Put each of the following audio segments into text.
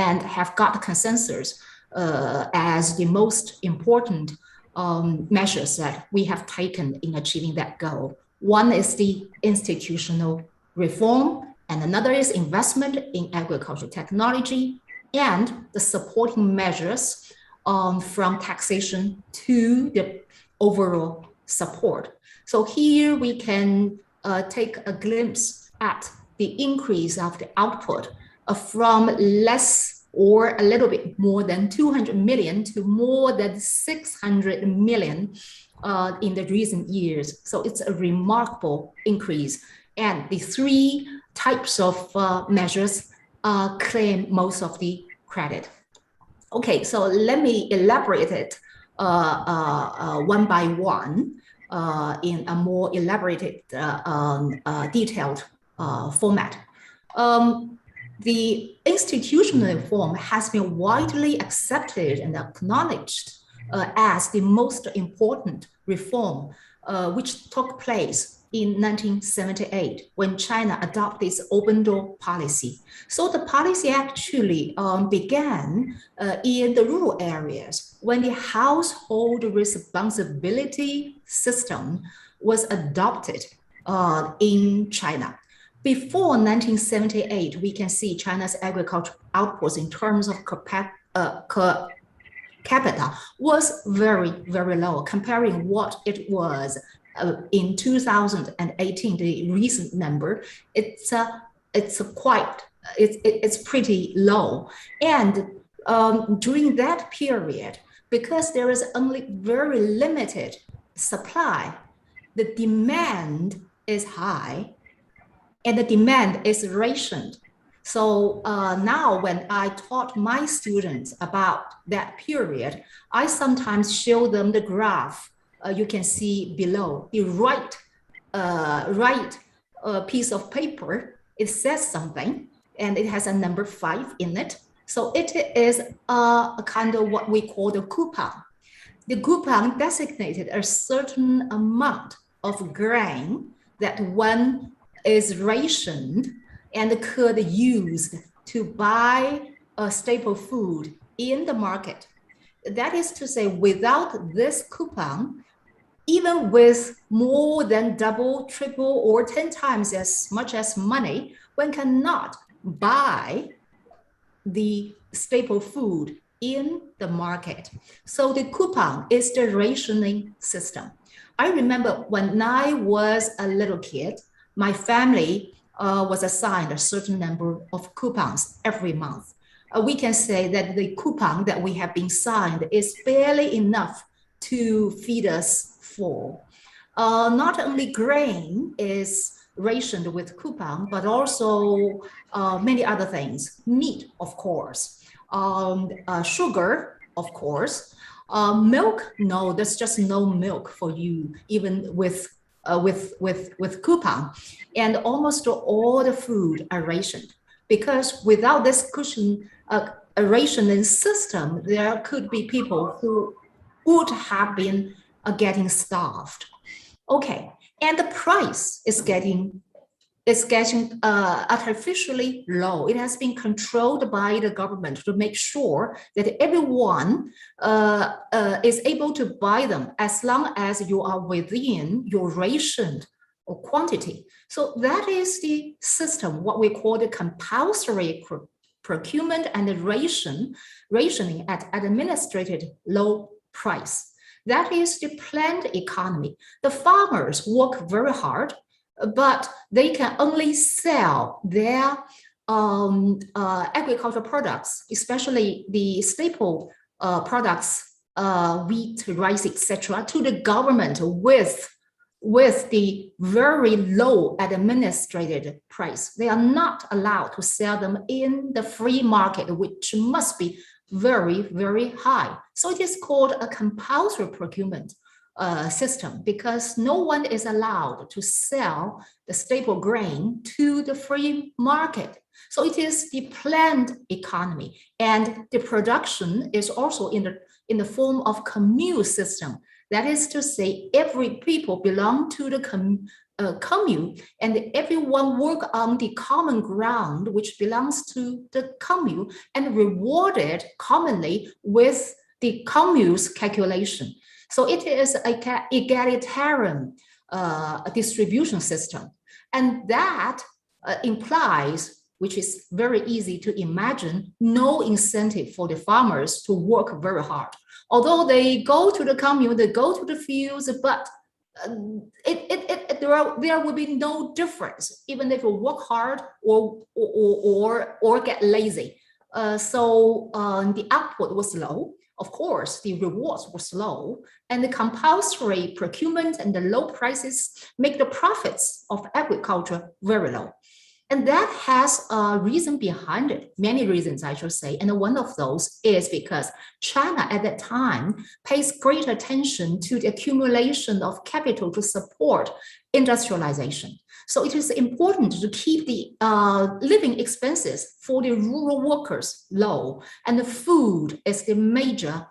and have got consensus as the most important measures that we have taken in achieving that goal. One is the institutional reform, and another is investment in agricultural technology and the supporting measures from taxation to the overall support. So here we can take a glimpse at the increase of the output from less or a little bit more than 200 million to more than 600 million in the recent years. So it's a remarkable increase. And the three types of measures claim most of the credit. Okay, so let me elaborate it one by one in a more elaborated, detailed format. The institutional reform has been widely accepted and acknowledged as the most important reform, which took place in 1978 when China adopted its open door policy. So the policy actually began in the rural areas when the household responsibility system was adopted in China. Before 1978, we can see China's agricultural outputs in terms of capita was very, very low, comparing what it was in 2018, the recent number. It's pretty low. And during that period, because there is only very limited supply, the demand is high, and the demand is rationed. So now when I taught my students about that period, I sometimes show them the graph you can see below. The right piece of paper, it says something, and it has a number 5 in it. So it is a kind of what we call the coupon. The coupon designated a certain amount of grain that one is rationed and could use to buy a staple food in the market. That is to say, without this coupon, even with more than double, triple, or 10 times as much as money, one cannot buy the staple food in the market. So the coupon is the rationing system. I remember when I was a little kid, my family was assigned a certain number of coupons every month. We can say that the coupon that we have been signed is barely enough to feed us full. Not only grain is rationed with coupon, but also many other things. Meat, of course. Sugar, of course. Milk, no, there's just no milk for you, even with coupon. And almost all the food are rationed, because without this rationing system, there could be people who would have been getting starved. Okay, and the price is getting artificially low. It has been controlled by the government to make sure that everyone is able to buy them as long as you are within your rationed quantity. So that is the system, what we call the compulsory procurement and the rationing at administrated low price. That is the planned economy. The farmers work very hard, but they can only sell their agricultural products, especially the staple products, wheat, rice, etc., to the government with the very low administrated price. They are not allowed to sell them in the free market, which must be very, very high. So it is called a compulsory procurement system, because no one is allowed to sell the staple grain to the free market. So it is the planned economy, and the production is also in the form of commune system. That is to say, every people belong to the commune, and everyone work on the common ground which belongs to the commune and rewarded commonly with the commune's calculation. So it is a egalitarian distribution system, and that implies, which is very easy to imagine, no incentive for the farmers to work very hard. Although they go to the commune, they go to the fields, but there will be no difference, even if you work hard or get lazy. So the output was low. Of course, the rewards were low, and the compulsory procurement and the low prices make the profits of agriculture very low. And that has a reason behind it, many reasons, I should say. And one of those is because China at that time pays great attention to the accumulation of capital to support industrialization. So it is important to keep the living expenses for the rural workers low, and the food is the major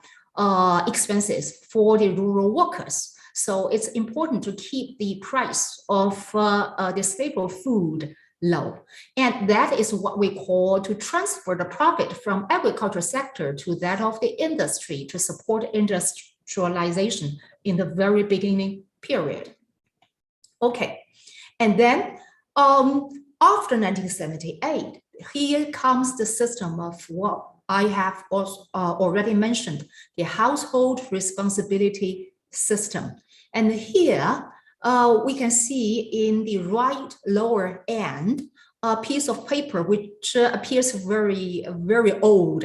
expenses for the rural workers. So it's important to keep the price of the staple food low. And that is what we call to transfer the profit from agriculture sector to that of the industry to support industrialization in the very beginning period. Okay, and then after 1978, here comes the system of what I have also, already mentioned, the household responsibility system. And here, we can see in the right lower end a piece of paper which appears very, very old.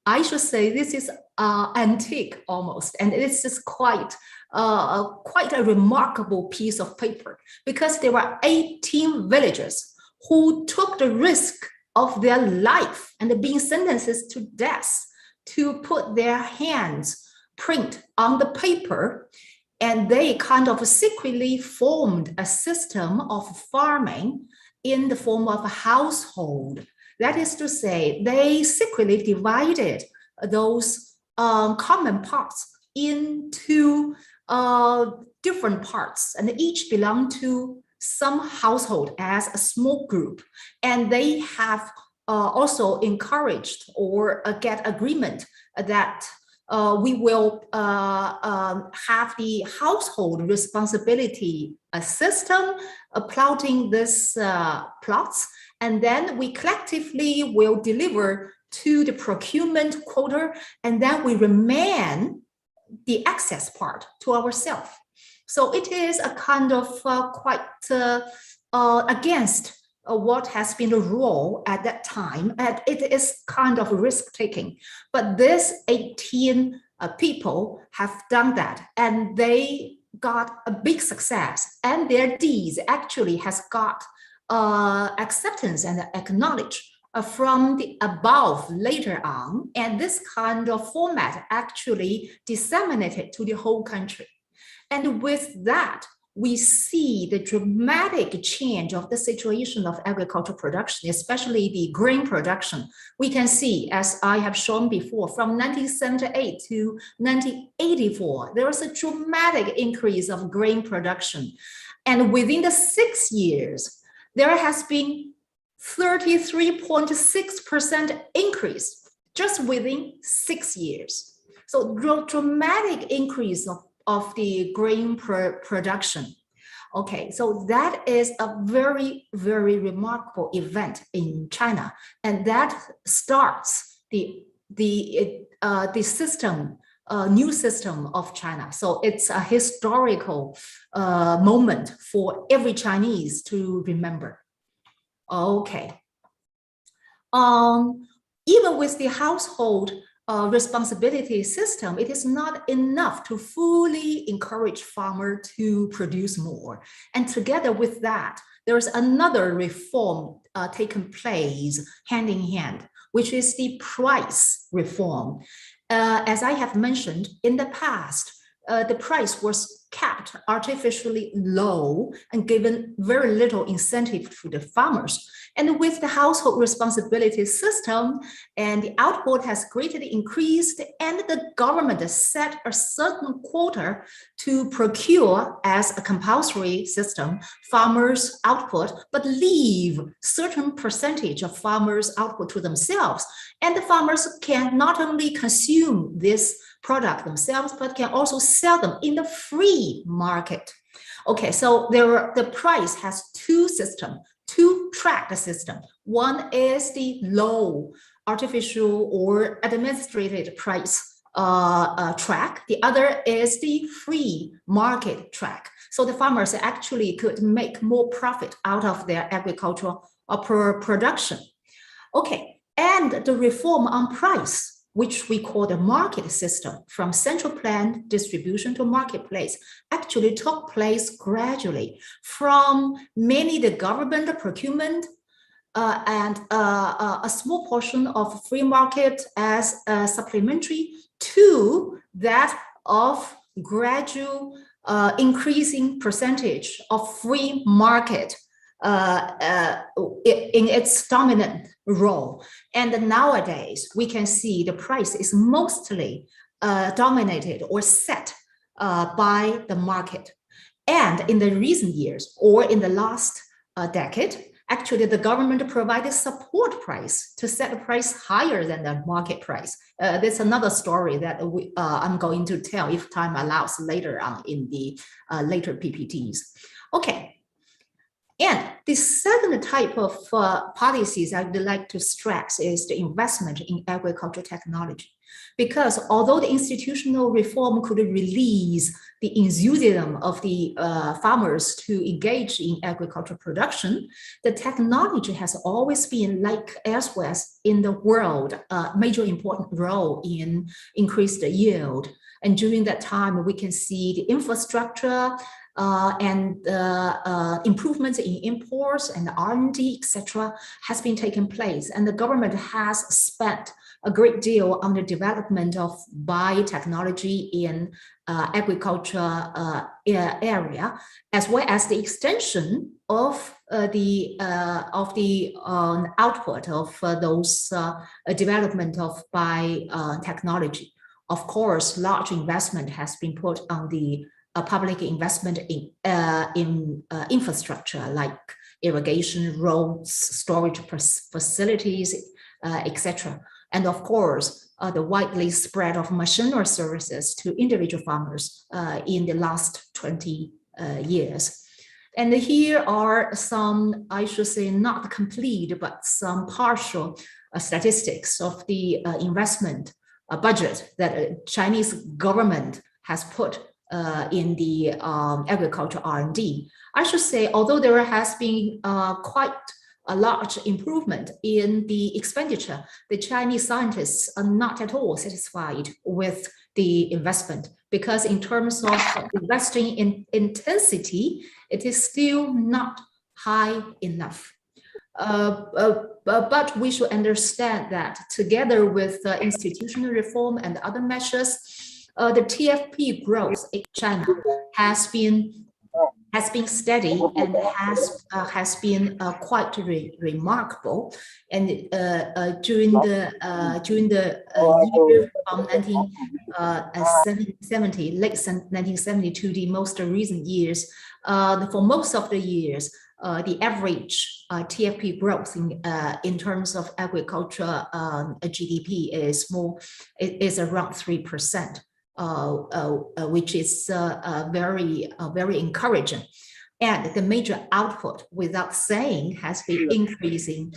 I should say this is antique almost, and this is quite a remarkable piece of paper, because there were 18 villagers who took the risk of their life and being sentenced to death to put their hands print on the paper. And they kind of secretly formed a system of farming in the form of a household. That is to say, they secretly divided those common parts into different parts, and each belong to some household as a small group. And they have also encouraged or get agreement that we will have the household responsibility system plotting this plots, and then we collectively will deliver to the procurement quota, and then we remain the excess part to ourselves. So it is a kind of quite against what has been the rule at that time, and it is kind of risk-taking. But this 18 people have done that, and they got a big success, and their deeds actually has got acceptance and acknowledged from the above later on, and this kind of format actually disseminated to the whole country. And with that, we see the dramatic change of the situation of agricultural production, especially the grain production. We can see, as I have shown before, from 1978 to 1984, there was a dramatic increase of grain production. And within the 6 years, there has been 33.6% increase just within 6 years. So dramatic increase of the grain production. Okay, so that is a very, very remarkable event in China, and that starts the system, new system of China. So it's a historical moment for every Chinese to remember. Okay. Even with the household responsibility system, it is not enough to fully encourage farmer to produce more. And together with that, there is another reform taken place hand in hand, which is the price reform. As I have mentioned, in the past, the price was kept artificially low and given very little incentive to the farmers. And with the household responsibility system, and the output has greatly increased, and the government set a certain quota to procure as a compulsory system farmers' output, but leave certain percentage of farmers' output to themselves. And the farmers can not only consume this product themselves, but can also sell them in the free market. Okay, so the price has two systems, two track system. One is the low artificial or administrated price track. The other is the free market track. So the farmers actually could make more profit out of their agricultural production. Okay, and the reform on price, which we call the market system, from central plan distribution to marketplace, actually took place gradually from mainly the government procurement and a small portion of free market as supplementary to that of gradual increasing percentage of free market in its dominant role. And nowadays, we can see the price is mostly dominated or set by the market. And in the recent years, or in the last decade, actually the government provided support price to set the price higher than the market price. That's another story that I'm going to tell if time allows later on in the later PPTs. Okay. And the second type of policies I would like to stress is the investment in agricultural technology. Because although the institutional reform could release the enthusiasm of the farmers to engage in agricultural production, the technology has always been, like elsewhere in the world, a major important role in increased yield. And during that time, we can see the infrastructure and improvements in imports and R&D, etc., has been taking place. And the government has spent a great deal on the development of biotechnology in agriculture area, as well as the extension of the output of those development of biotechnology. Of course, large investment has been put on the public investment in infrastructure like irrigation, roads, storage facilities, etc. And of course, the widely spread of machinery services to individual farmers in the last 20 years. And here are some, I should say, not complete, but some partial statistics of the investment budget that Chinese government has put in the agriculture R&D. I should say, although there has been quite a large improvement in the expenditure, the Chinese scientists are not at all satisfied with the investment, because in terms of investing in intensity, it is still not high enough. But we should understand that together with institutional reform and other measures, the TFP growth in China has been steady and has been quite remarkable. And during the year from 1970, late 1970 to the most recent years, for most of the years, the average TFP growth in terms of agriculture GDP is around 3%. Which is very encouraging. And the major output, without saying, has been increasing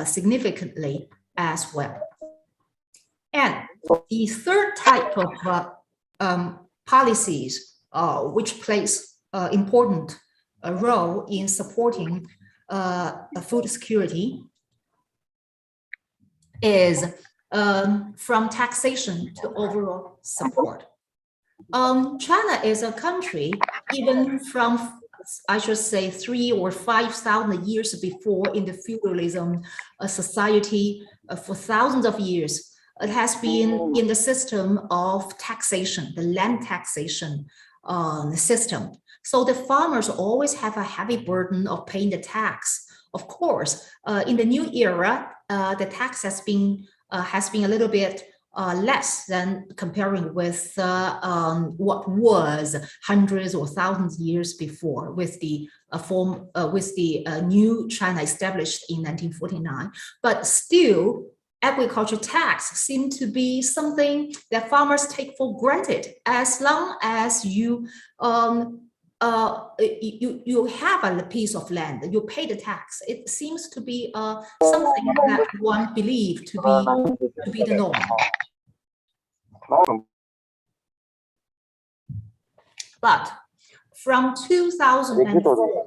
significantly as well. And the third type of policies which plays an important role in supporting food security is from taxation to overall support. China is a country, even from, I should say, 3,000 or 5,000 years before in the feudalism society for thousands of years, it has been in the system of taxation, the land taxation system. So the farmers always have a heavy burden of paying the tax. Of course, in the new era, the tax has been a little bit less than comparing with what was hundreds or thousands years before, with the new China established in 1949. But still, agriculture tax seemed to be something that farmers take for granted. As long as you you have a piece of land, you pay the tax. It seems to be something that one believed to be the norm. But from 2004,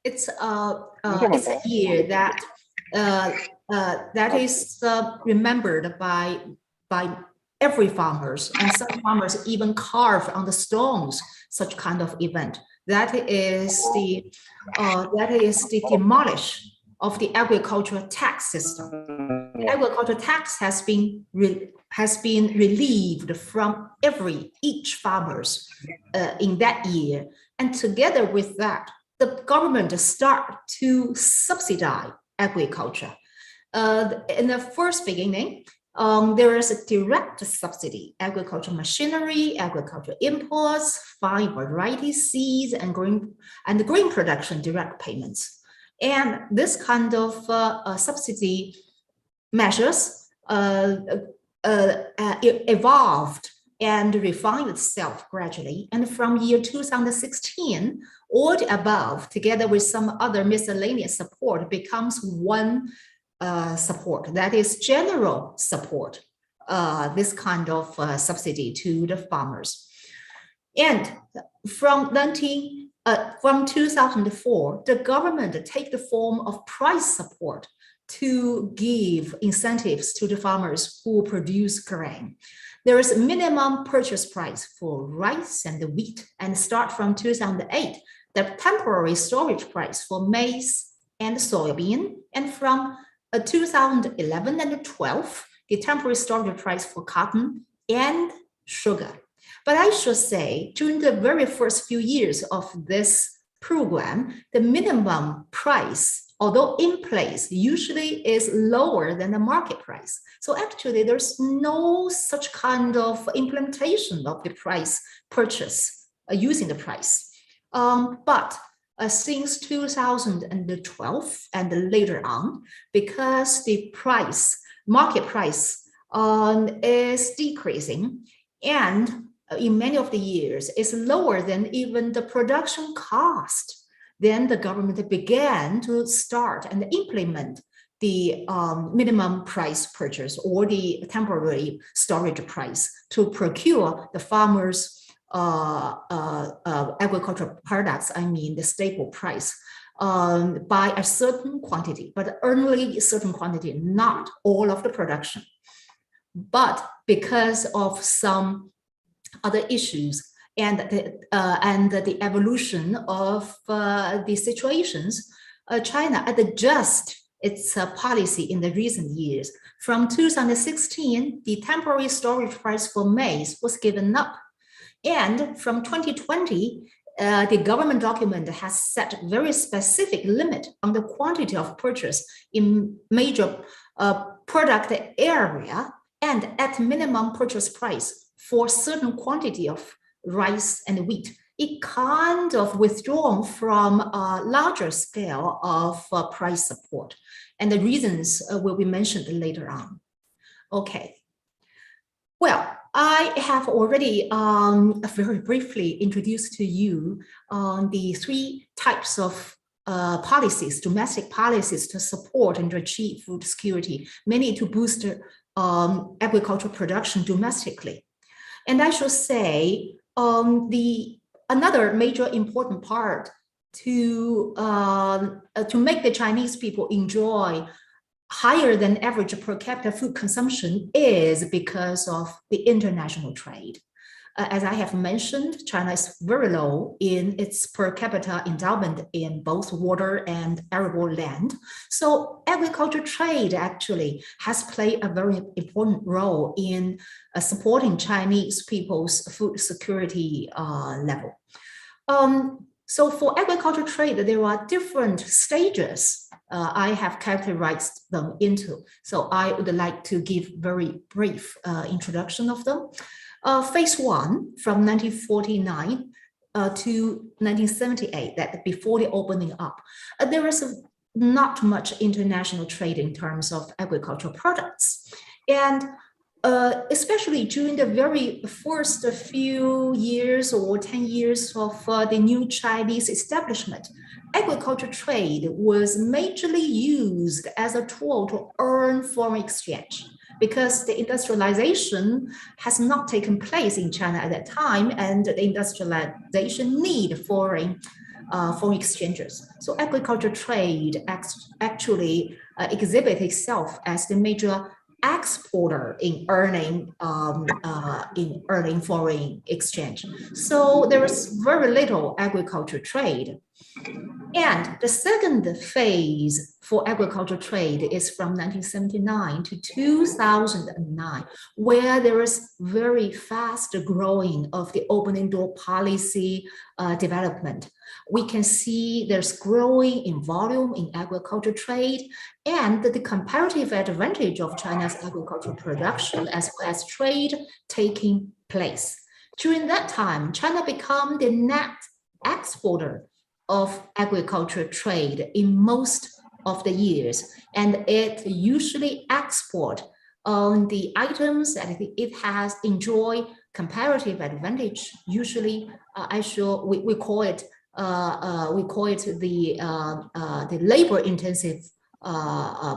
it's a year that that is remembered by every farmers, and some farmers even carve on the stones such kind of event. That is the demolish of the agricultural tax system. The agricultural tax has been relieved from each farmers in that year, and together with that, the government start to subsidize agriculture. In the first beginning, there is a direct subsidy: agricultural machinery, agricultural imports, fine variety seeds, and grain production direct payments. And this kind of subsidy measures evolved and refined itself gradually. And from year 2016, all the above, together with some other miscellaneous support, becomes one support, that is general support, this kind of subsidy to the farmers. And from 2004, the government take the form of price support to give incentives to the farmers who produce grain. There is a minimum purchase price for rice and wheat, and start from 2008, the temporary storage price for maize and soybean, and from 2011 and 12, the temporary storage price for cotton and sugar. But I should say, during the very first few years of this program, the minimum price, although in place, usually is lower than the market price. So actually, there's no such kind of implementation of the price purchase using the price. But since 2012 and later on, because the market price is decreasing, and in many of the years is lower than even the production cost, then the government began to start and implement the minimum price purchase or the temporary storage price to procure the farmers' agricultural products, I mean the staple price, by a certain quantity, but only a certain quantity, not all of the production. But because of some other issues and the evolution of the situations, China adjusted its policy in the recent years. From 2016, the temporary storage price for maize was given up. And from 2020, the government document has set very specific limit on the quantity of purchase in major product area and at minimum purchase price for certain quantity of rice and wheat. It kind of withdrawn from a larger scale of price support. And the reasons will be mentioned later on. Okay. Well, I have already very briefly introduced to you the three types of policies, domestic policies to support and to achieve food security, mainly to boost agricultural production domestically. And I should say another major important part to make the Chinese people enjoy higher than average per capita food consumption is because of the international trade. as I have mentioned, China is very low in its per capita endowment in both water and arable land. So agriculture trade actually has played a very important role in supporting Chinese people's food security level. So for agriculture trade, there are different stages I have characterized them into. So I would like to give very brief introduction of them. Phase one from 1949 to 1978, that before the opening up, there is not much international trade in terms of agricultural products. And especially during the very first few years or 10 years of the new Chinese establishment, agriculture trade was majorly used as a tool to earn foreign exchange because the industrialization has not taken place in China at that time, and the industrialization need foreign exchanges. So agriculture trade actually exhibits itself as the major exporter in earning foreign exchange. So there is very little agriculture trade. And the second phase for agricultural trade is from 1979 to 2009, where there is very fast growing of the opening door policy development. We can see there's growing in volume in agriculture trade and the comparative advantage of China's agricultural production as well as trade taking place. During that time, China became the net exporter of agriculture trade in most of the years, and it usually export on the items that it has enjoyed comparative advantage. Usually, we call it the labor-intensive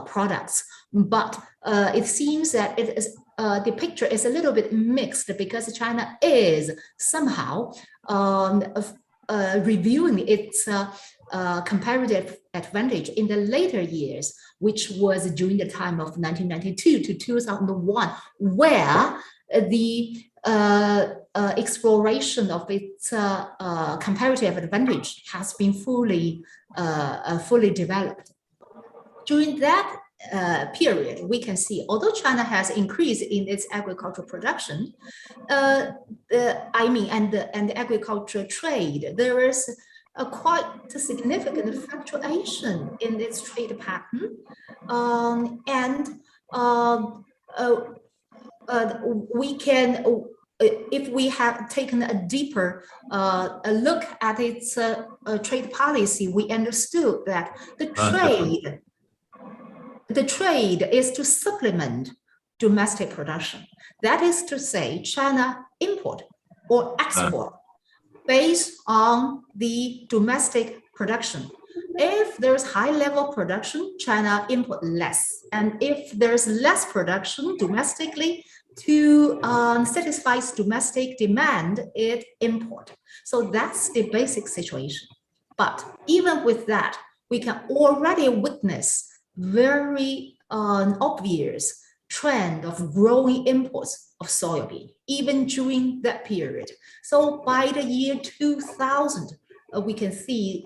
products, but it seems that it is the picture is a little bit mixed because China is somehow reviewing its comparative advantage in the later years, which was during the time of 1992 to 2001, where the exploration of its comparative advantage has been fully developed. During that period, we can see, although China has increased in its agricultural production, and the agricultural trade, there is quite a significant fluctuation in its trade pattern, we can, if we have taken a deeper look at its trade policy, we understood that the trade is to supplement domestic production. That is to say, China import or export based on the domestic production. If there's high level production, China import less. And if there's less production domestically to satisfy domestic demand, it import. So that's the basic situation. But even with that, we can already witness very obvious trend of growing imports of soybean, even during that period. So by the year 2000, we can see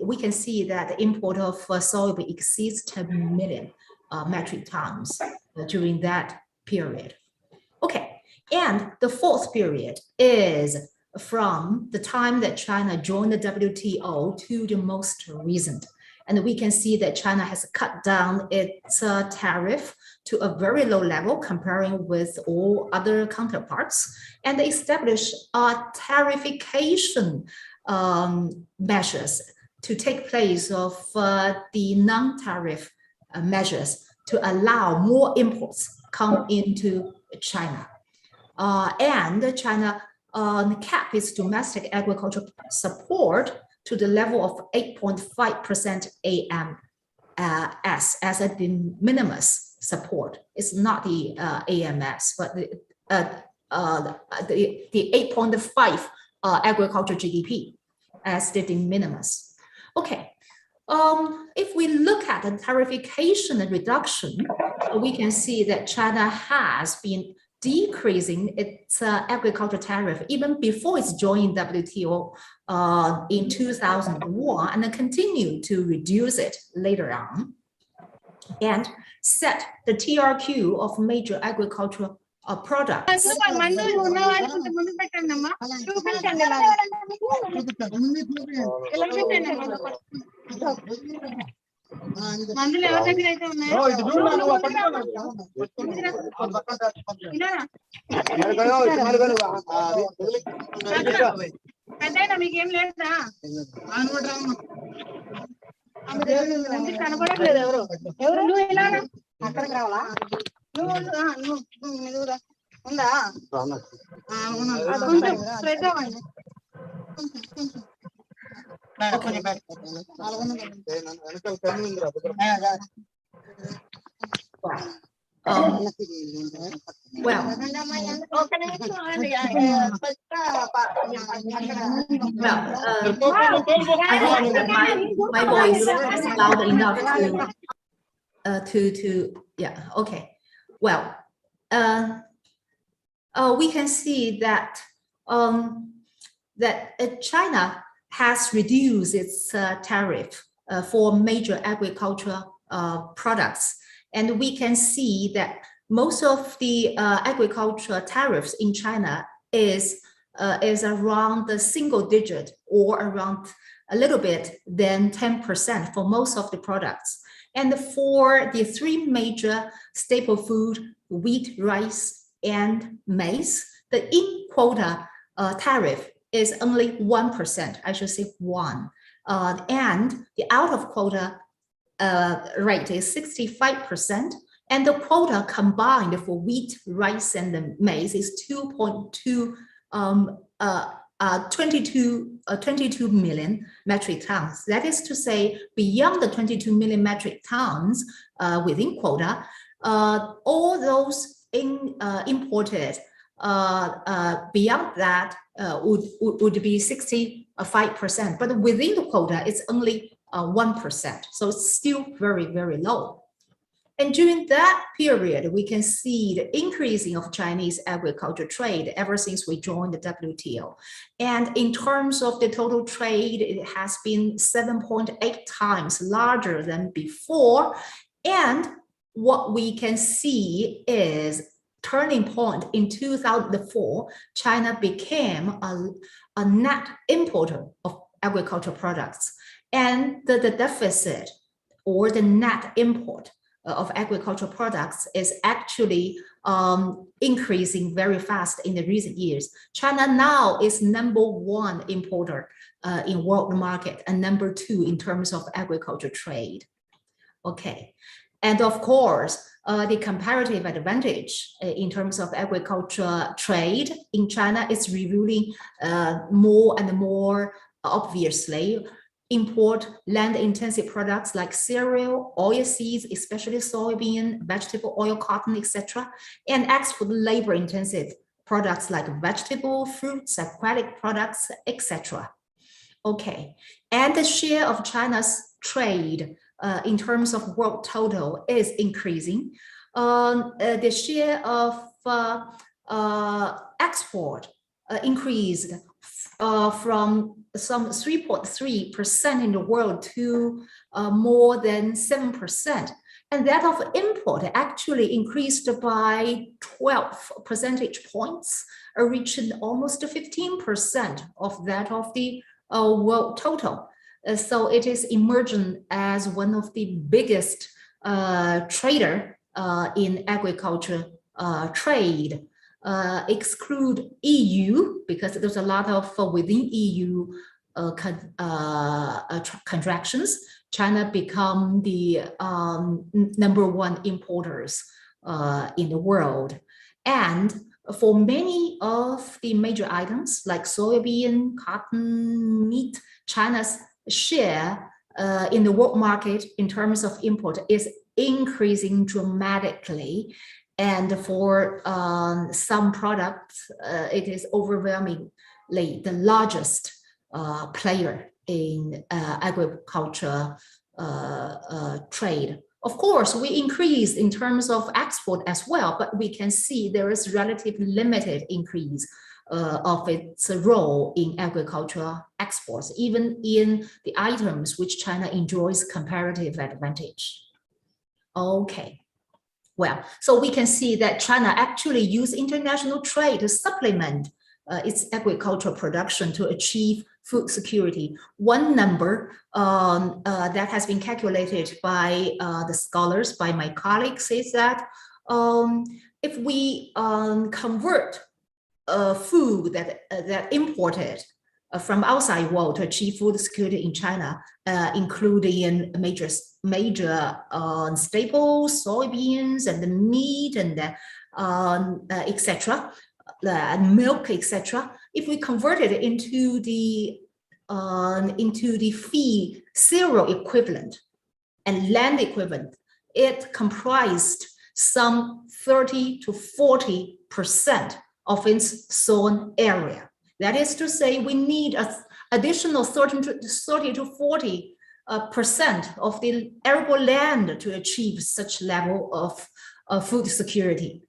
that the import of soybean exceeds 10 million metric tons during that period. Okay, and the fourth period is from the time that China joined the WTO to the most recent. And we can see that China has cut down its tariff to a very low level comparing with all other counterparts and establish tariffication measures to take place of the non-tariff measures to allow more imports come into China. And China capped its domestic agricultural support to the level of 8.5% AMS as a de minimis support. It's not the AMS, but the 8.5 agriculture GDP as the de minimis. Okay, if we look at the tariffication and reduction, we can see that China has been decreasing its agriculture tariff even before it's joined WTO in 2001, and then continued to reduce it later on, and set the TRQ of major agricultural products. I hope that my voice is loud enough yeah, okay. Well, we can see that China has reduced its tariff for major agricultural products, and we can see that most of the agricultural tariffs in China is around the single digit or around a little bit than 10% for most of the products. And for the three major staple food, wheat, rice, and maize, the in-quota tariff is only 1%, I should say 1. And the out-of-quota rate is 65%. And the quota combined for wheat, rice, and the maize is 22 million metric tons. That is to say, beyond the 22 million metric tons within quota, all those imported beyond that would be 65%. But within the quota, it's only 1%. So it's still very, very low. And during that period, we can see the increasing of Chinese agriculture trade ever since we joined the WTO. And in terms of the total trade, it has been 7.8 times larger than before. And what we can see is turning point in 2004, China became a net importer of agricultural products. And the deficit or the net import of agricultural products is actually increasing very fast in the recent years. China now is #1 importer in world market and #2 in terms of agriculture trade. Okay, and of course, the comparative advantage in terms of agriculture trade in China is revealing more and more obviously. Import land-intensive products like cereal, oil seeds, especially soybean, vegetable oil, cotton, etc., and export labor-intensive products like vegetable, fruits, aquatic products, etc. Okay, and the share of China's trade in terms of world total is increasing. The share of export increased from some 3.3% in the world to more than 7%. And that of import actually increased by 12 percentage points, reaching almost 15% of that of the world total. So it is emerging as one of the biggest trader in agriculture trade. Exclude EU because there's a lot of within EU contractions. China become the #1 importers in the world. And for many of the major items like soybean, cotton, meat, China's share in the world market in terms of import is increasing dramatically. And for some products, it is overwhelmingly the largest player in agriculture trade. Of course, we increased in terms of export as well, but we can see there is relatively limited increase of its role in agricultural exports, even in the items which China enjoys comparative advantage. Okay. Well, so we can see that China actually used international trade to supplement its agricultural production to achieve food security. One number that has been calculated by the scholars, by my colleagues, is that if we convert food that imported from outside world to achieve food security in China, including major staples, soybeans, and the meat, and etc., milk, etc. If we convert it into the fee cereal equivalent and land equivalent, it comprised some 30 to 40% of its sown area. That is to say, we need an additional 30 to 40% of the arable land to achieve such level of food security.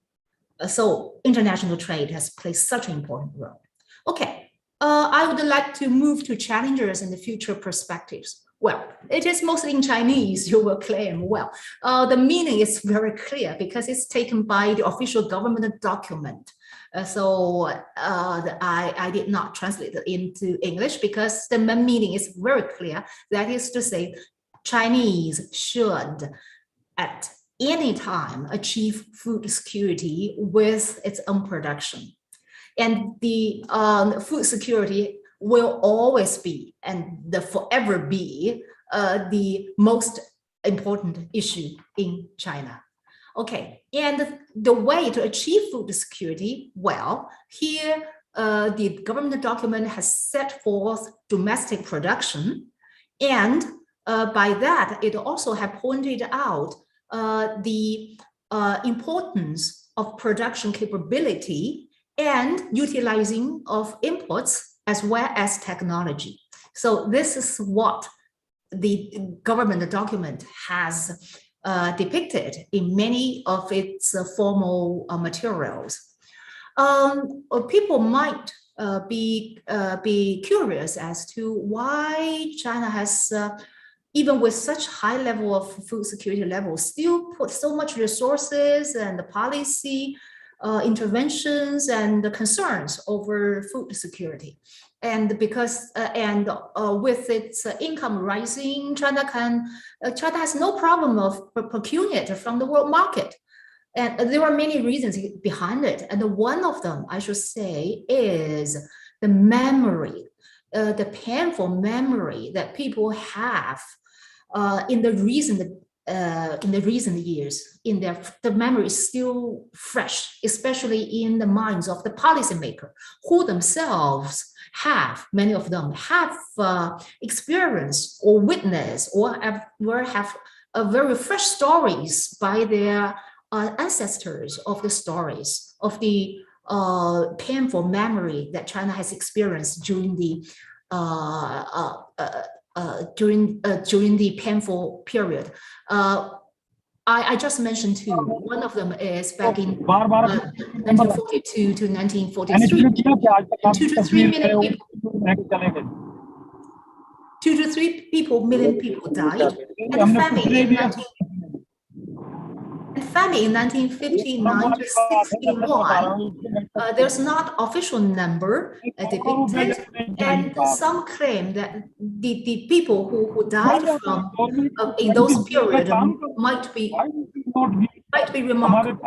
So international trade has played such an important role. Okay, I would like to move to challenges and the future perspectives. Well, it is mostly in Chinese, you will claim. Well, the meaning is very clear because it's taken by the official government document. So I did not translate it into English because the meaning is very clear. That is to say, Chinese should at any time achieve food security with its own production. And the food security will always be and forever be the most important issue in China. Okay, and the way to achieve food security, well, here the government document has set forth domestic production, and by that it also have pointed out the importance of production capability and utilizing of inputs as well as technology. So this is what the government document has depicted in many of its formal materials. People might be curious as to why China has, even with such high level of food security level, still put so much resources and the policy interventions and the concerns over food security. And because with its income rising, China has no problem of procuring it from the world market. And there are many reasons behind it. And one of them, I should say, is the memory, the painful memory that people have in the recent years. The memory is still fresh, especially in the minds of the policymaker, who themselves many of them have experienced or witnessed or have very fresh stories by their ancestors of the stories of the painful memory that China has experienced during the painful period. I just mentioned two. One of them is back in 1942 to 1943. 2 to 3 million people. 2 to 3 million people died, and the famine in 1959 to 61. There's not official number depicted, and some claim that the people who died from in those periods might be remarkable.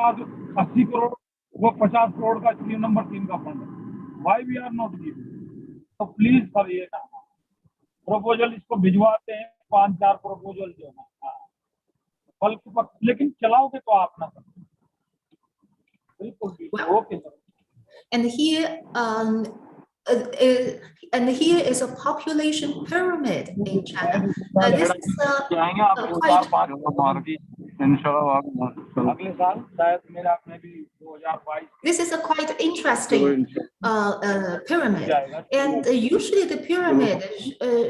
Why we are not giving? So please sir, ये ना proposal इसको भिजवाते हैं 5-4 proposal जो है लेकिन चलाओगे तो आप ना बिल्कुल okay sir. And here is a population pyramid in China. This is a quite interesting pyramid, and usually the pyramid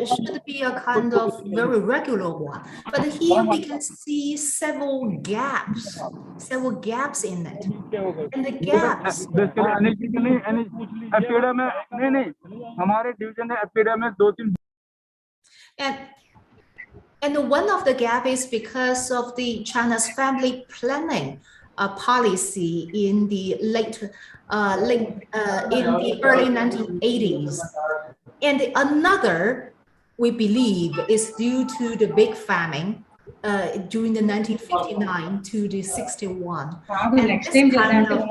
should be a kind of very regular one, but here we can see several gaps in it, and the gaps. Basically APEDA में नहीं हमारे division है APEDA में 2-3 and one of the gap is because of the China's family planning policy in the in the early 1980s, and another we believe is due to the big famine during the 1959 to the 61. And next this time kind of,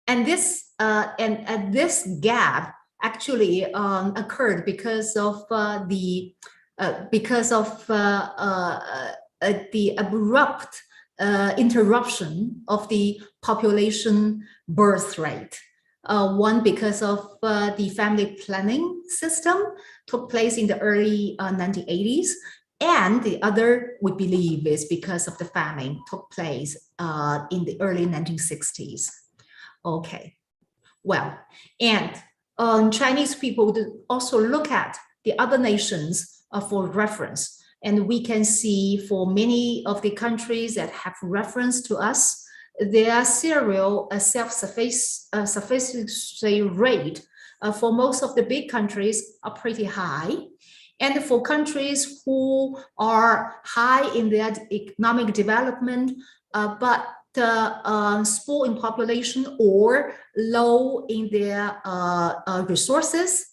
and this gap actually occurred because of the abrupt interruption of the population birth rate. One because of the family planning system took place in the early 1980s, and the other we believe is because of the famine took place in the early 1960s. Okay, well, and Chinese people also look at the other nations for reference, and we can see for many of the countries that have reference to us, their cereal self-sufficiency rate for most of the big countries are pretty high. And for countries who are high in their economic development, but small in population or low in their resources,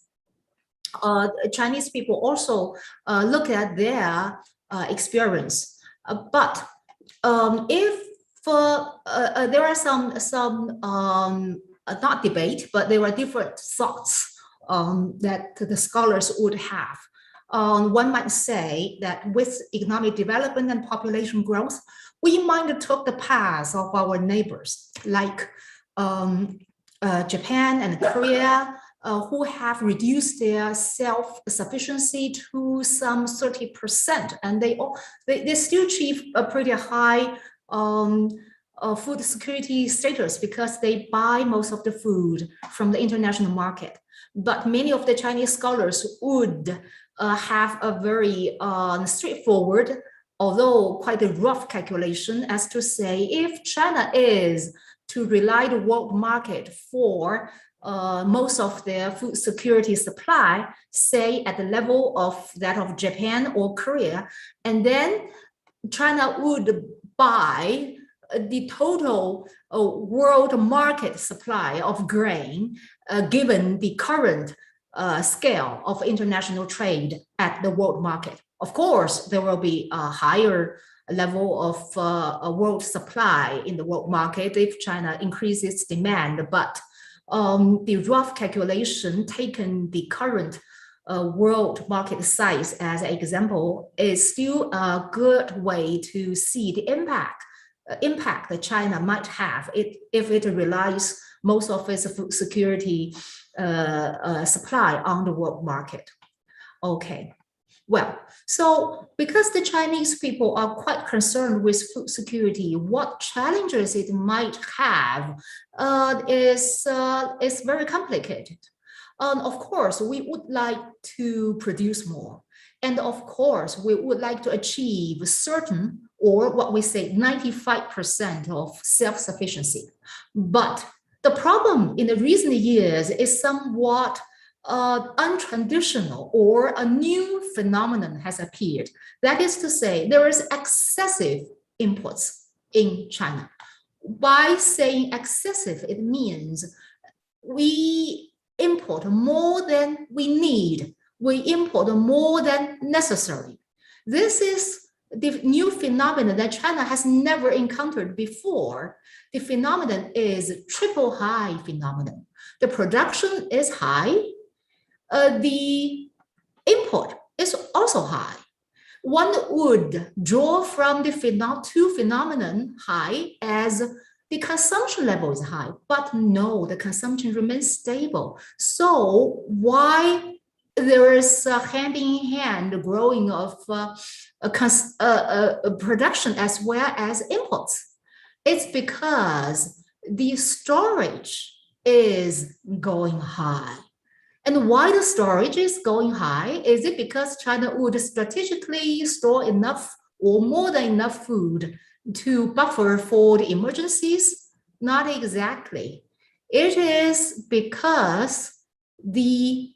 Chinese people also look at their experience. But if there are some not debate, but there are different thoughts that the scholars would have. One might say that with economic development and population growth, we might have took the path of our neighbors like Japan and Korea, who have reduced their self-sufficiency to some 30%, and they still achieve a pretty high food security status because they buy most of the food from the international market. But many of the Chinese scholars would have a very straightforward, although quite a rough calculation as to say, if China is to rely the world market for most of their food security supply, say at the level of that of Japan or Korea, and then China would buy the total world market supply of grain, given the current scale of international trade at the world market. Of course, there will be a higher level of world supply in the world market if China increases demand, but the rough calculation taken the current world market size as an example is still a good way to see the impact that China might have if it relies most of its food security supply on the world market. Okay, well, so because the Chinese people are quite concerned with food security, what challenges it might have is very complicated. Of course, we would like to produce more. And of course, we would like to achieve certain, or what we say, 95% of self-sufficiency. But the problem in the recent years is somewhat untraditional, or a new phenomenon has appeared. That is to say, there is excessive imports in China. By saying excessive, it means we import more than we need. We import more than necessary. This is the new phenomenon that China has never encountered before. The phenomenon is triple high phenomenon. The production is high. The import is also high. One would draw from the two phenomenon high as the consumption level is high, but no, the consumption remains stable. So why there is a hand-in-hand growing of production as well as imports. It's because the storage is going high. And why the storage is going high? Is it because China would strategically store enough or more than enough food to buffer for the emergencies? Not exactly. It is because the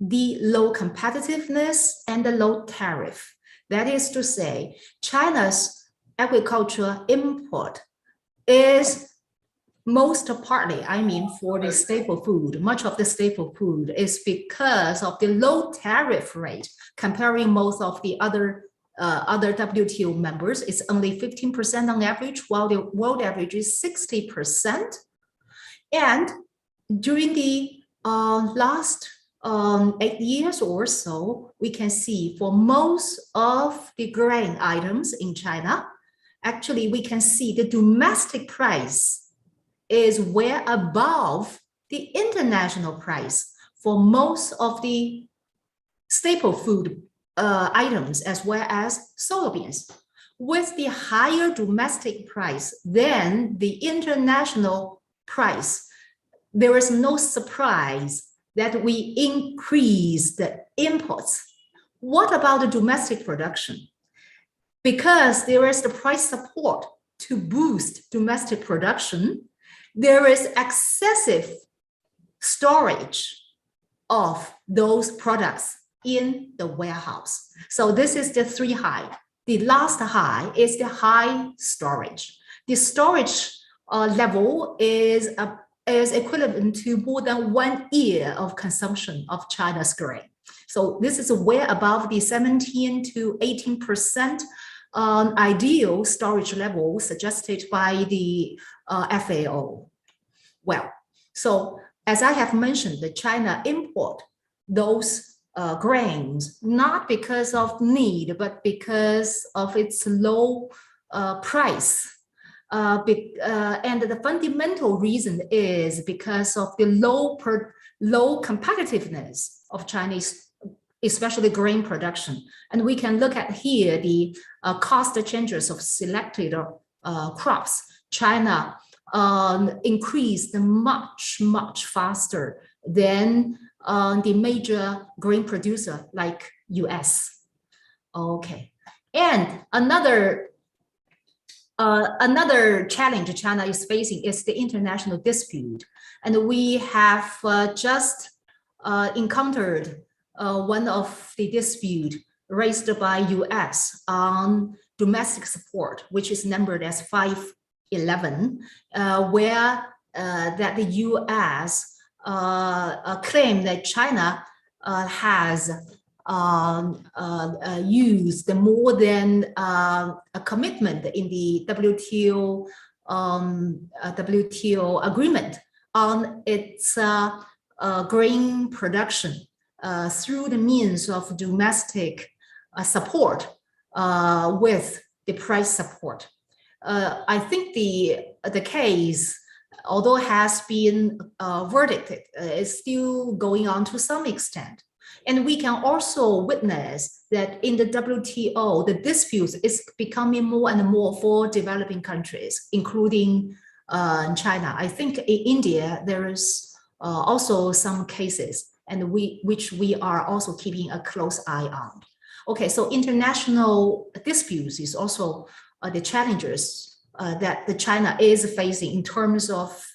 low competitiveness and the low tariff. That is to say, China's agricultural import is most partly, I mean, for the staple food, much of the staple food is because of the low tariff rate. Comparing most of the other WTO members, it's only 15% on average, while the world average is 60%. And during the last 8 years or so, we can see for most of the grain items in China, actually we can see the domestic price is way above the international price for most of the staple food items as well as soybeans. With the higher domestic price than the international price, there is no surprise that we increase the imports. What about the domestic production? Because there is the price support to boost domestic production, there is excessive storage of those products in the warehouse. So this is the 3 high. The last high is the high storage. The storage level is equivalent to more than 1 year of consumption of China's grain. So this is way above the 17 to 18% ideal storage level suggested by the FAO. Well, so as I have mentioned, the China import those grains not because of need, but because of its low price. And the fundamental reason is because of the low competitiveness of Chinese, especially grain production. And we can look at here the cost changes of selected crops. China increased much faster than the major grain producer like US. Okay, and another challenge China is facing is the international dispute. And we have just encountered one of the dispute raised by US on domestic support, which is numbered as 511, where that the US claim that China has used more than a commitment in the WTO agreement on its grain production through the means of domestic support with the price support. I think the case, although has been verdicted, is still going on to some extent. And we can also witness that in the WTO, the disputes is becoming more and more for developing countries, including China. I think in India, there is also some cases, and which we are also keeping a close eye on. Okay, so international disputes is also the challenges that the China is facing in terms of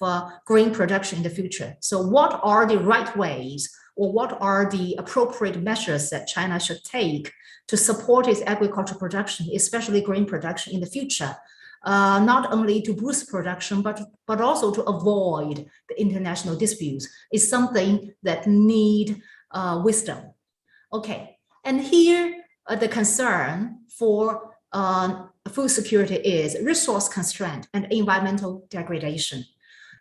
grain production in the future. So what are the right ways, or what are the appropriate measures that China should take to support its agricultural production, especially grain production in the future, not only to boost production, but also to avoid the international disputes, is something that need wisdom. Okay, and here the concern for food security is resource constraint and environmental degradation.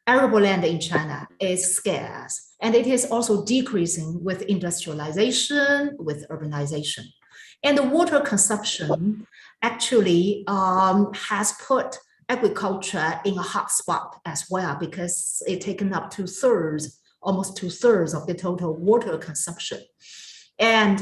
Arable land in China is scarce, and it is also decreasing with industrialization, with urbanization. And the water consumption actually has put agriculture in a hot spot as well, because it's taken up 2/3 almost 2/3 of the total water consumption. And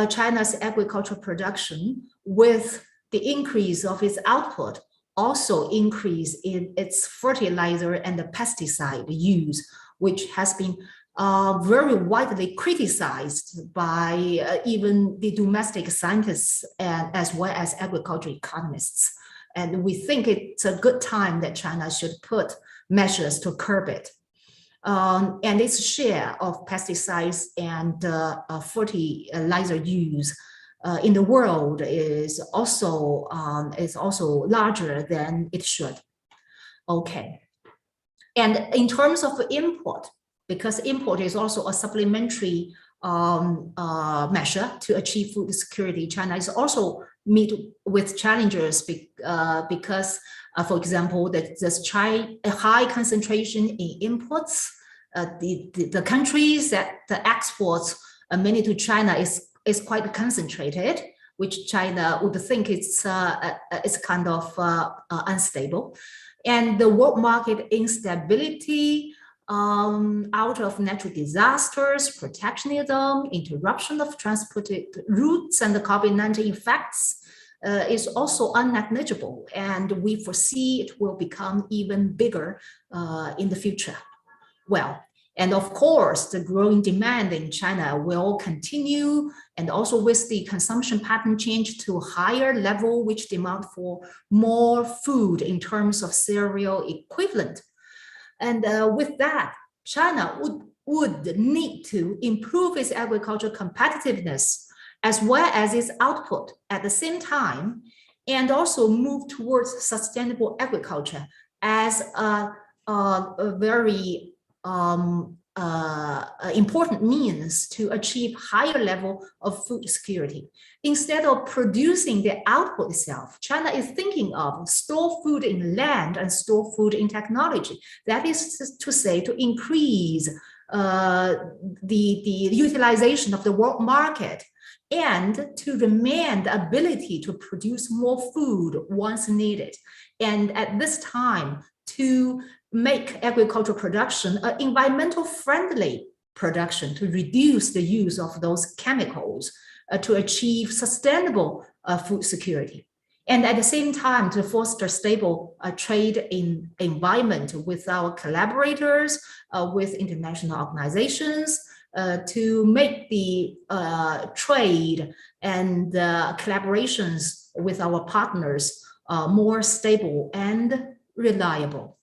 China's agricultural production, with the increase of its output, also increase in its fertilizer and the pesticide use, which has been very widely criticized by even the domestic scientists and as well as agricultural economists. And we think it's a good time that China should put measures to curb it. And its share of pesticides and fertilizer use in the world is also larger than it should. Okay. And in terms of import, because import is also a supplementary measure to achieve food security, China is also meet with challenges because, for example, there's a high concentration in imports. The countries that the exports mainly to China is quite concentrated, which China would think it's kind of unstable. And the world market instability out of natural disasters, protectionism, interruption of transported routes, and the COVID-19 effects is also unnegligible. And we foresee it will become even bigger in the future. Well, and of course, the growing demand in China will continue, and also with the consumption pattern change to a higher level, which demand for more food in terms of cereal equivalent. And with that, China would need to improve its agricultural competitiveness as well as its output at the same time, and also move towards sustainable agriculture as a very important means to achieve higher level of food security. Instead of producing the output itself, China is thinking of store food in land and store food in technology. That is to say, to increase the utilization of the world market and to demand the ability to produce more food once needed. And at this time, to make agricultural production an environmental friendly production, to reduce the use of those chemicals to achieve sustainable food security. And at the same time, to foster stable trade environment with our collaborators, with international organizations, to make the trade and collaborations with our partners more stable and reliable.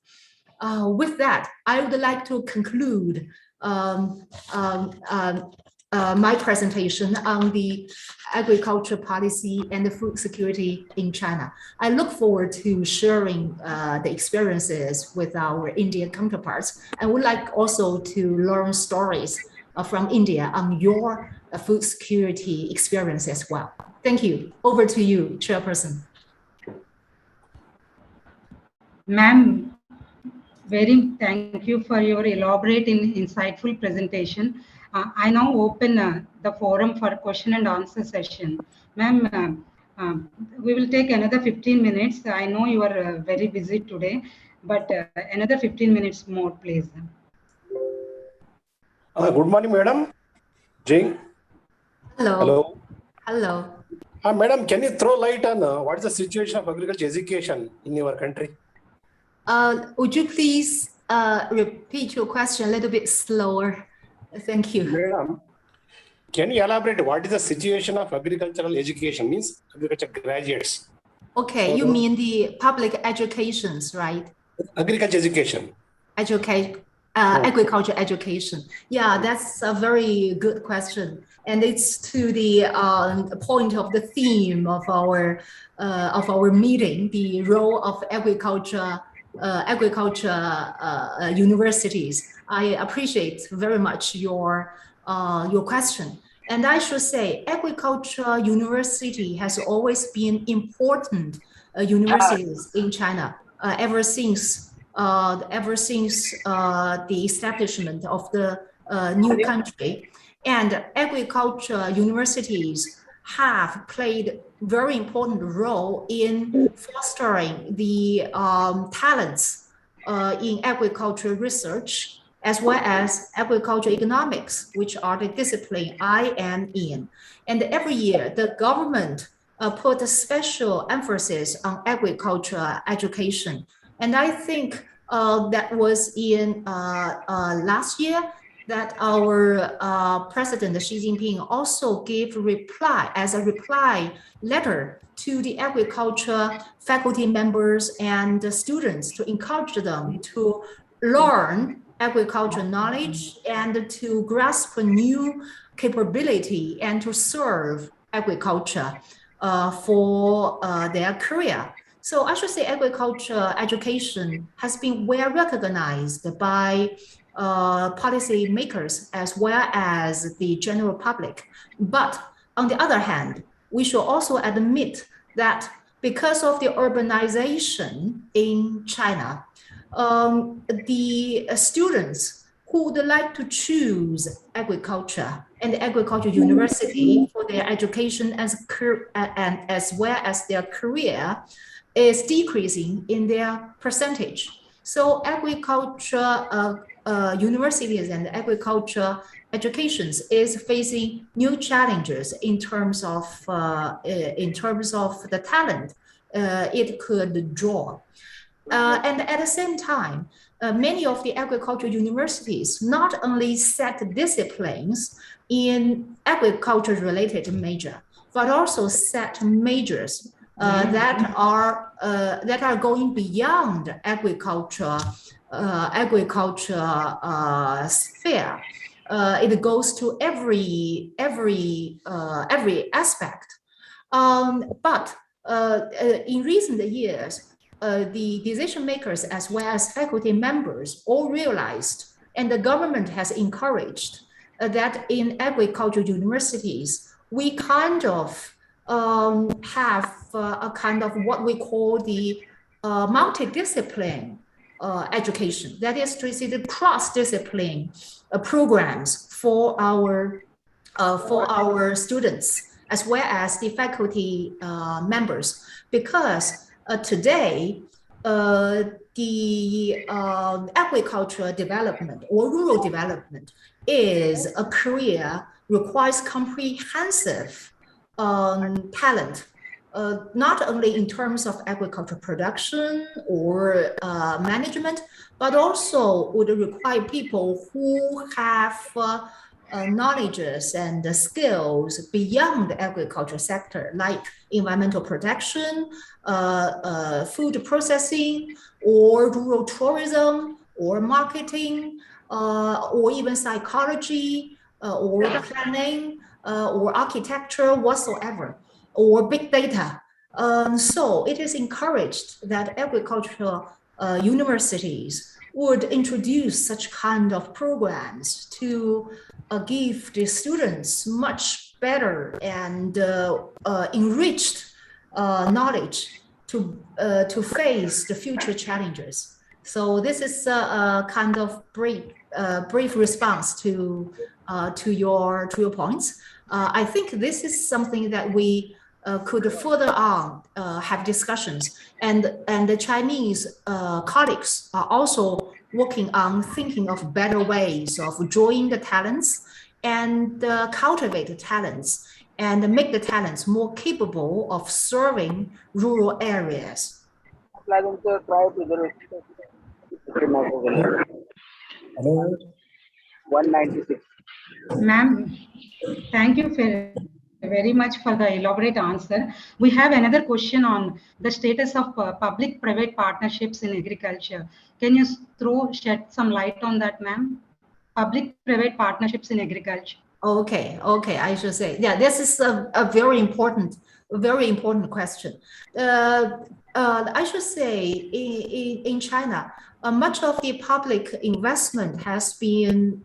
With that, I would like to conclude my presentation on the agriculture policy and the food security in China. I look forward to sharing the experiences with our Indian counterparts, and would like also to learn stories from India on your food security experience as well. Thank you. Over to you, Chairperson. Ma'am, very thank you for your elaborate and insightful presentation. I now open the forum for question and answer session. Ma'am, we will take another 15 minutes. I know you are very busy today, but another 15 minutes more, please. Good morning, madam. Jing. Hello. Hello. Madam, can you throw light on what is the situation of agriculture education in your country? Would you please repeat your question a little bit slower? Thank you. Madam, can you elaborate what is the situation of agricultural education, means agriculture graduates? Okay, you mean the public educations, right? Agriculture education. Agriculture education. Yeah, that's a very good question. And it's to the point of the theme of our meeting, the role of agriculture universities. I appreciate very much your question. And I should say, agriculture university has always been important universities in China ever since the establishment of the new country. And agriculture universities have played very important role in fostering the talents in agriculture research as well as agricultural economics, which are the discipline I am in. And every year, the government put a special emphasis on agriculture education. And I think that was in last year that our President Xi Jinping also gave a reply letter to the agriculture faculty members and the students to encourage them to learn agriculture knowledge and to grasp a new capability and to serve agriculture for their career. So I should say agriculture education has been well recognized by policy makers as well as the general public. But on the other hand, we should also admit that because of the urbanization in China, the students who would like to choose agriculture and agriculture university for their education and as well as their career is decreasing in their percentage. So agriculture universities and agriculture educations is facing new challenges in terms of the talent it could draw. And at the same time, many of the agriculture universities not only set disciplines in agriculture-related major, but also set majors that are going beyond agriculture sphere. It goes to every aspect. But in recent years, the decision makers as well as faculty members all realized, and the government has encouraged that in agriculture universities, we kind of have a kind of what we call the multidiscipline education. That is to say the cross-discipline programs for our students as well as the faculty members, because today, the agricultural development or rural development is a career requires comprehensive talent, not only in terms of agricultural production or management, but also would require people who have knowledges and skills beyond the agricultural sector, like environmental protection, food processing, or rural tourism, or marketing, or even psychology, or planning, or architecture, whatsoever, or big data. So it is encouraged that agricultural universities would introduce such kind of programs to give the students much better and enriched knowledge to face the future challenges. So this is a kind of brief response to your points. I think this is something that we could further on have discussions, and the Chinese colleagues are also working on thinking of better ways of drawing the talents and cultivate the talents and make the talents more capable of serving rural areas. Hello. 196. Ma'am, thank you very much for the elaborate answer. We have another question on the status of public-private partnerships in agriculture. Can you shed some light on that, ma'am? Public-private partnerships in agriculture. Okay, I should say, yeah, this is a very important question. I should say in China, much of the public investment has been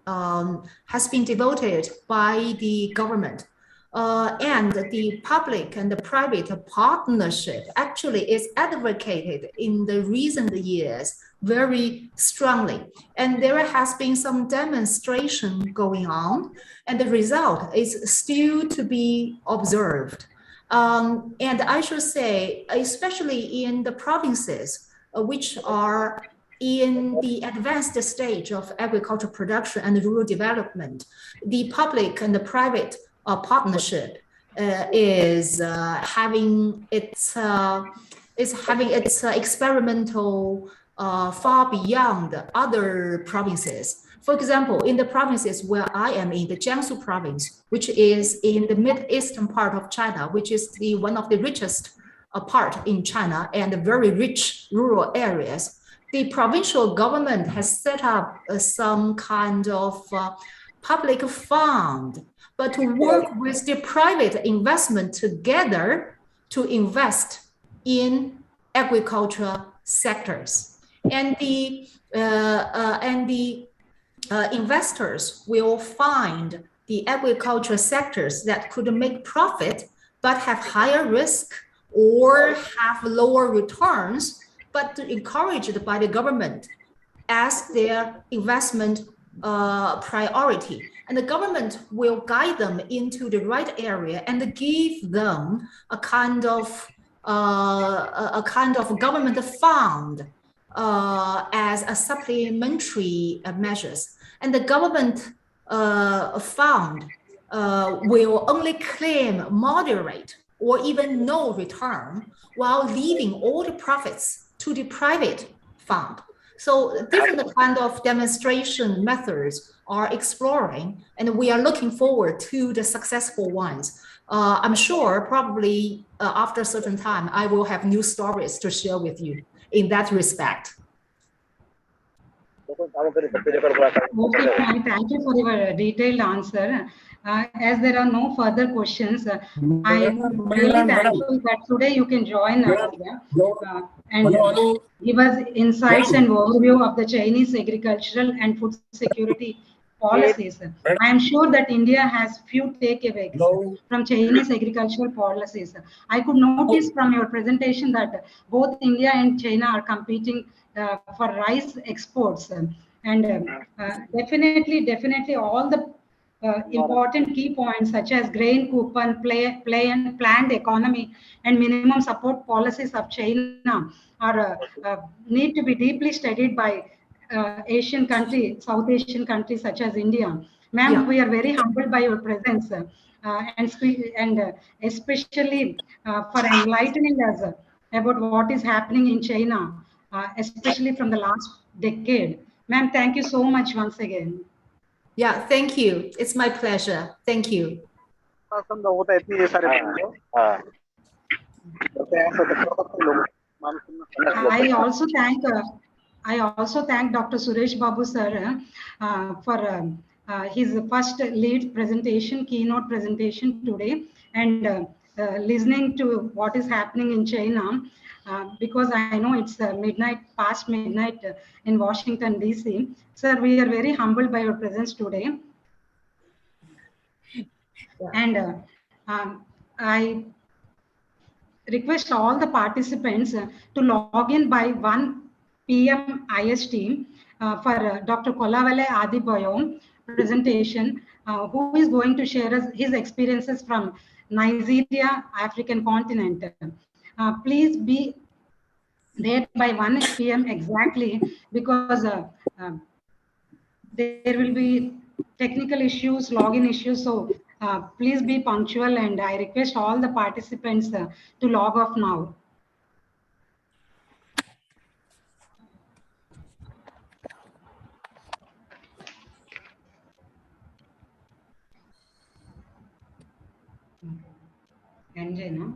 devoted by the government, and the public and the private partnership actually is advocated in the recent years very strongly. And there has been some demonstration going on, and the result is still to be observed. And I should say, especially in the provinces which are in the advanced stage of agricultural production and rural development, the public and the private partnership is having its experimental far beyond other provinces. For example, in the provinces where I am in, the Jiangsu province, which is in the mid-eastern part of China, which is one of the richest part in China and very rich rural areas, the provincial government has set up some kind of public fund, but to work with the private investment together to invest in agriculture sectors. And the investors will find the agriculture sectors that could make profit but have higher risk or have lower returns, but encouraged by the government as their investment priority. And the government will guide them into the right area and give them a kind of government fund as a supplementary measures. And the government fund will only claim moderate or even no return, while leaving all the profits to the private fund. So different kind of demonstration methods are exploring, and we are looking forward to the successful ones. I'm sure probably after a certain time, I will have new stories to share with you in that respect. Okay, ma'am, thank you for your detailed answer. As there are no further questions, I am really thankful that today you can join us and give us insights and overview of the Chinese agricultural and food security policies. I am sure that India has few takeaways from Chinese agricultural policies. I could notice from your presentation that both India and China are competing for rice exports, and definitely all the important key points such as grain coupon, planned economy, and minimum support policies of China are need to be deeply studied by Asian countries, South Asian countries such as India. Ma'am, we are very humbled by your presence and especially for enlightening us about what is happening in China, especially from the last decade. Ma'am, thank you so much once again. Yeah, thank you. It's my pleasure. Thank you. I also thank Dr. Suresh Babu sir for his first lead presentation, keynote presentation today, and listening to what is happening in China, because I know it's past midnight in Washington, D.C. Sir, we are very humbled by your presence today. And I request all the participants to log in by 1 p.m. IST for Dr. Kolavale Adibayo presentation, who is going to share us his experiences from Nigeria, African continent. Please be there by 1 p.m. exactly, because there will be technical issues, login issues. So please be punctual, and I request all the participants to log off now. NJ, no?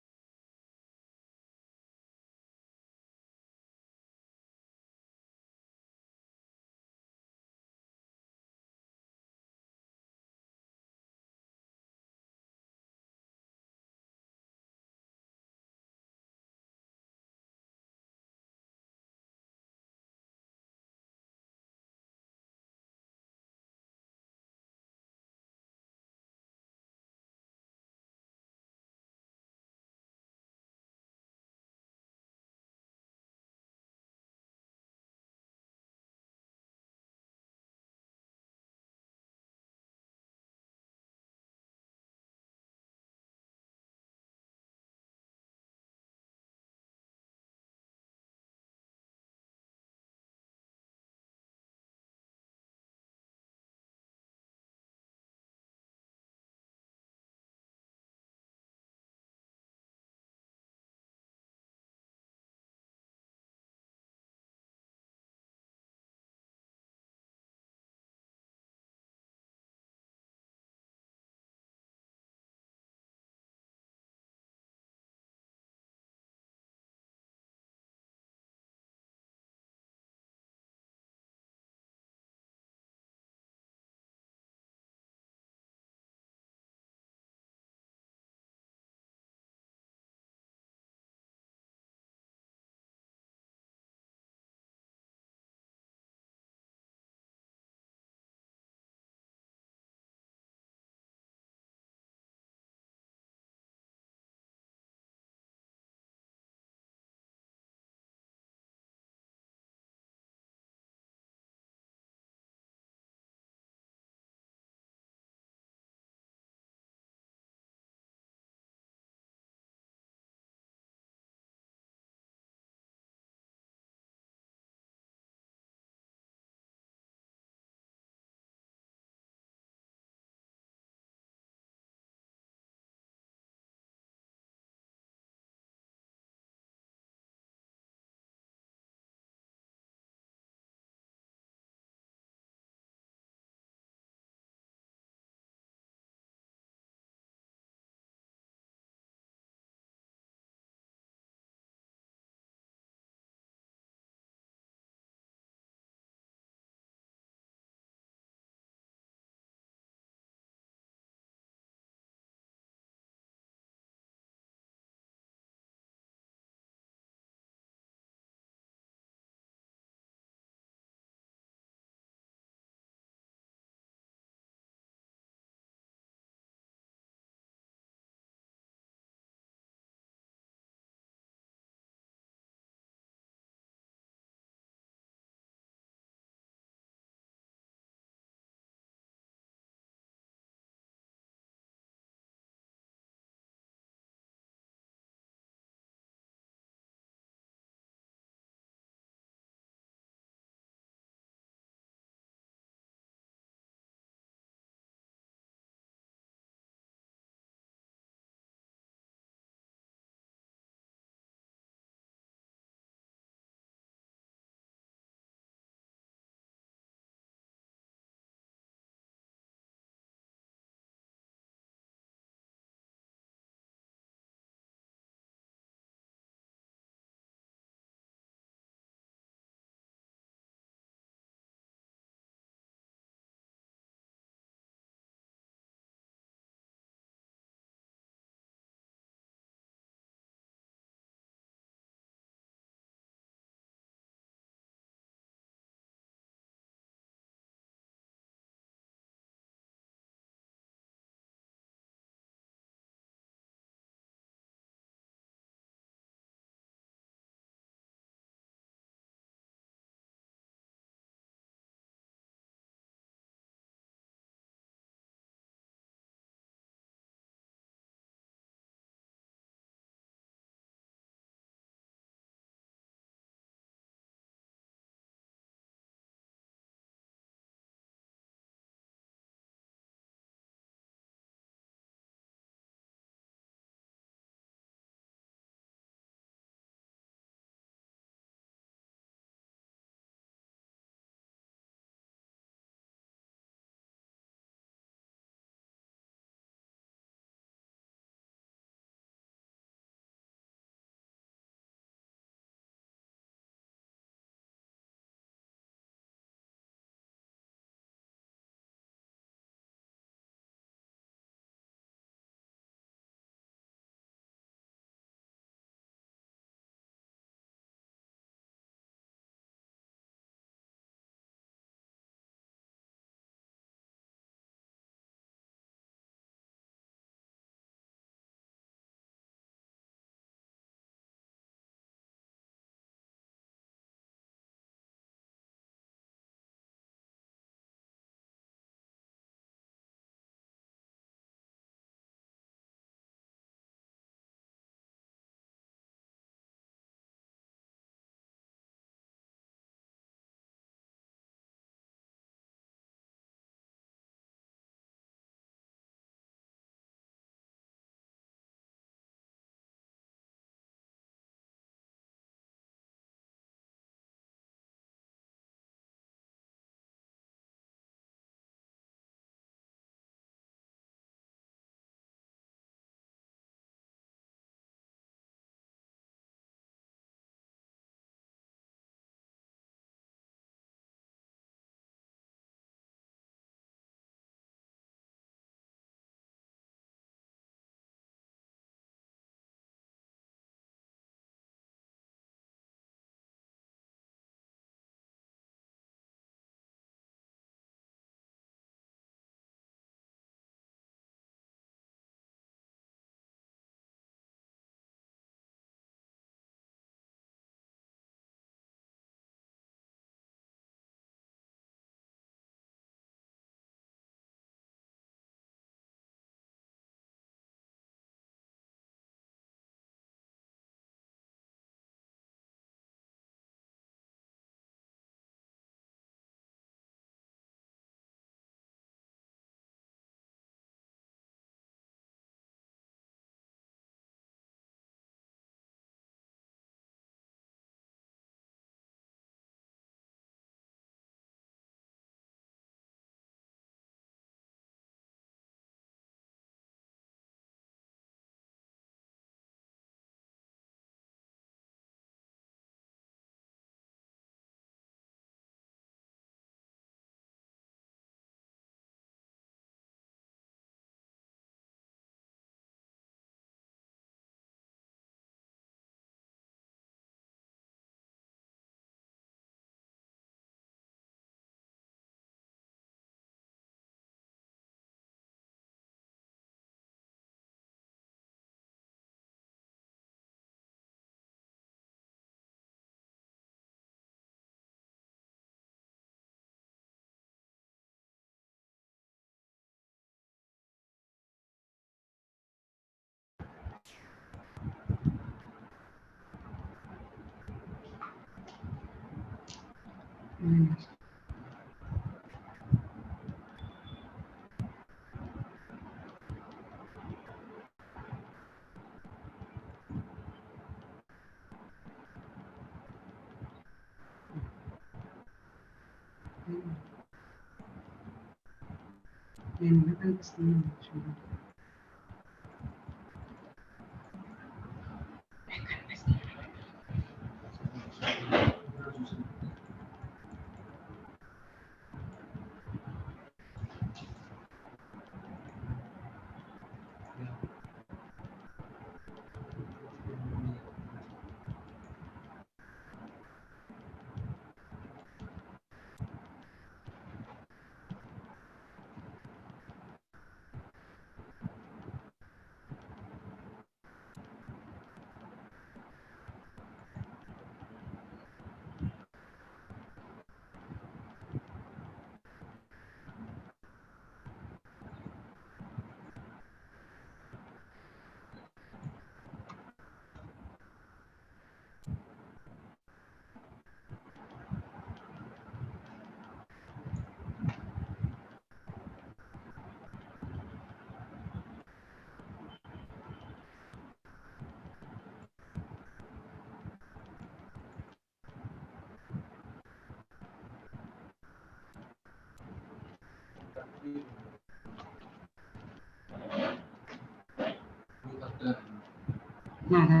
నాదా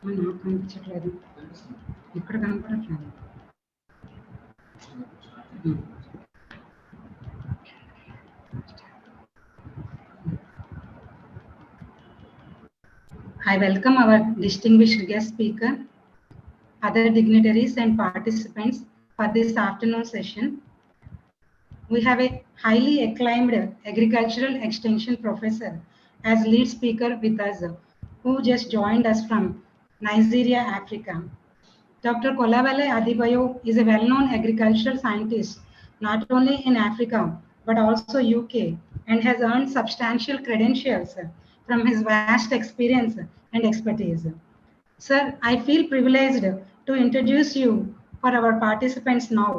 నాకు కనిపించట్లేదు, ఇక్కడ కనపడట్లేదు. I welcome our distinguished guest speaker, other dignitaries and participants for this afternoon session. We have a highly acclaimed agricultural extension professor as lead speaker with us, who just joined us from Nigeria, Africa. Dr. Kolawale Adibayo is a well-known agricultural scientist, not only in Africa, but also UK, and has earned substantial credentials from his vast experience and expertise. Sir, I feel privileged to introduce you for our participants now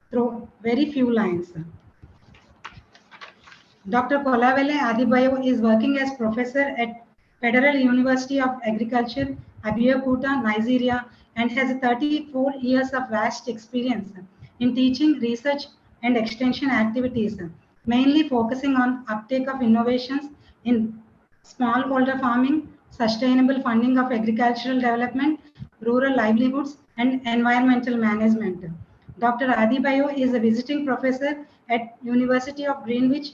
through very few lines. Dr. Kolawale Adibayo is working as professor at Federal University of Agriculture, Abeokuta, Nigeria, and has 34 years of vast experience in teaching, research, and extension activities, mainly focusing on uptake of innovations in smallholder farming, sustainable funding of agricultural development, rural livelihoods, and environmental management. Dr. Adibayo is a visiting professor at University of Greenwich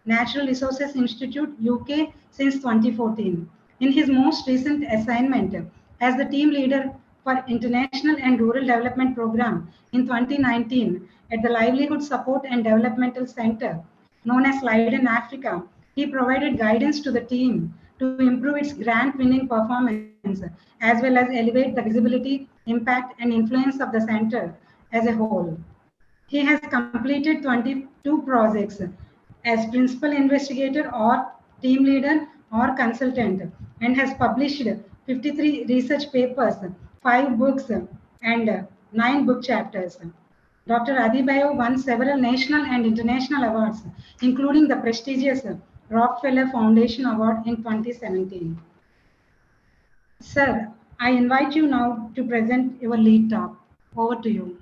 Natural Resources Institute, UK since 2014. In his most recent assignment as the team leader for International and Rural Development Program in 2019 at the Livelihood Support and Developmental Center, known as Leiden Africa, he provided guidance to the team to improve its grant-winning performance, as well as elevate the visibility, impact, and influence of the center as a whole. He has completed 22 projects as principal investigator or team leader or consultant, and has published 53 research papers, 5 books, and 9 book chapters. Dr. Adibayo won several national and international awards, including the prestigious Rockefeller Foundation Award in 2017. Sir, I invite you now to present your lead talk. Over to you.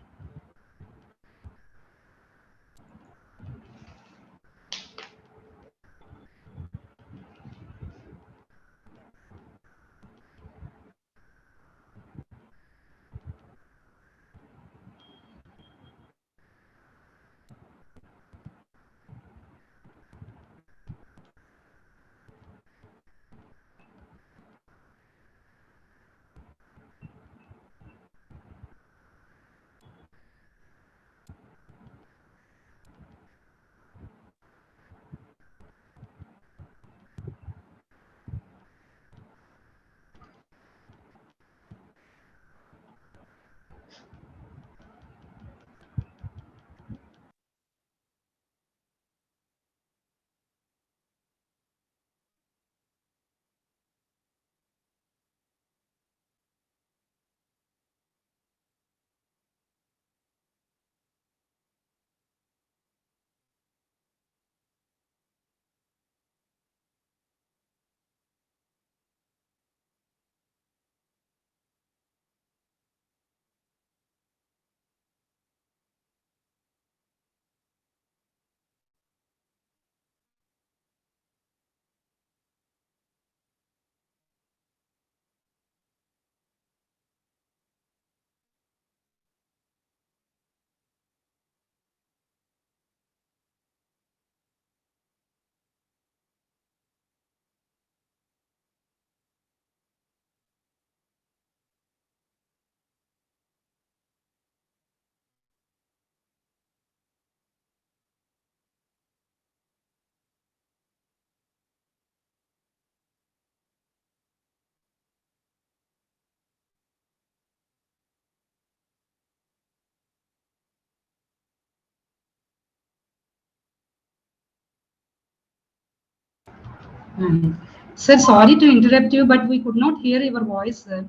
Sir, sorry to interrupt you, but we could not hear your voice, sir.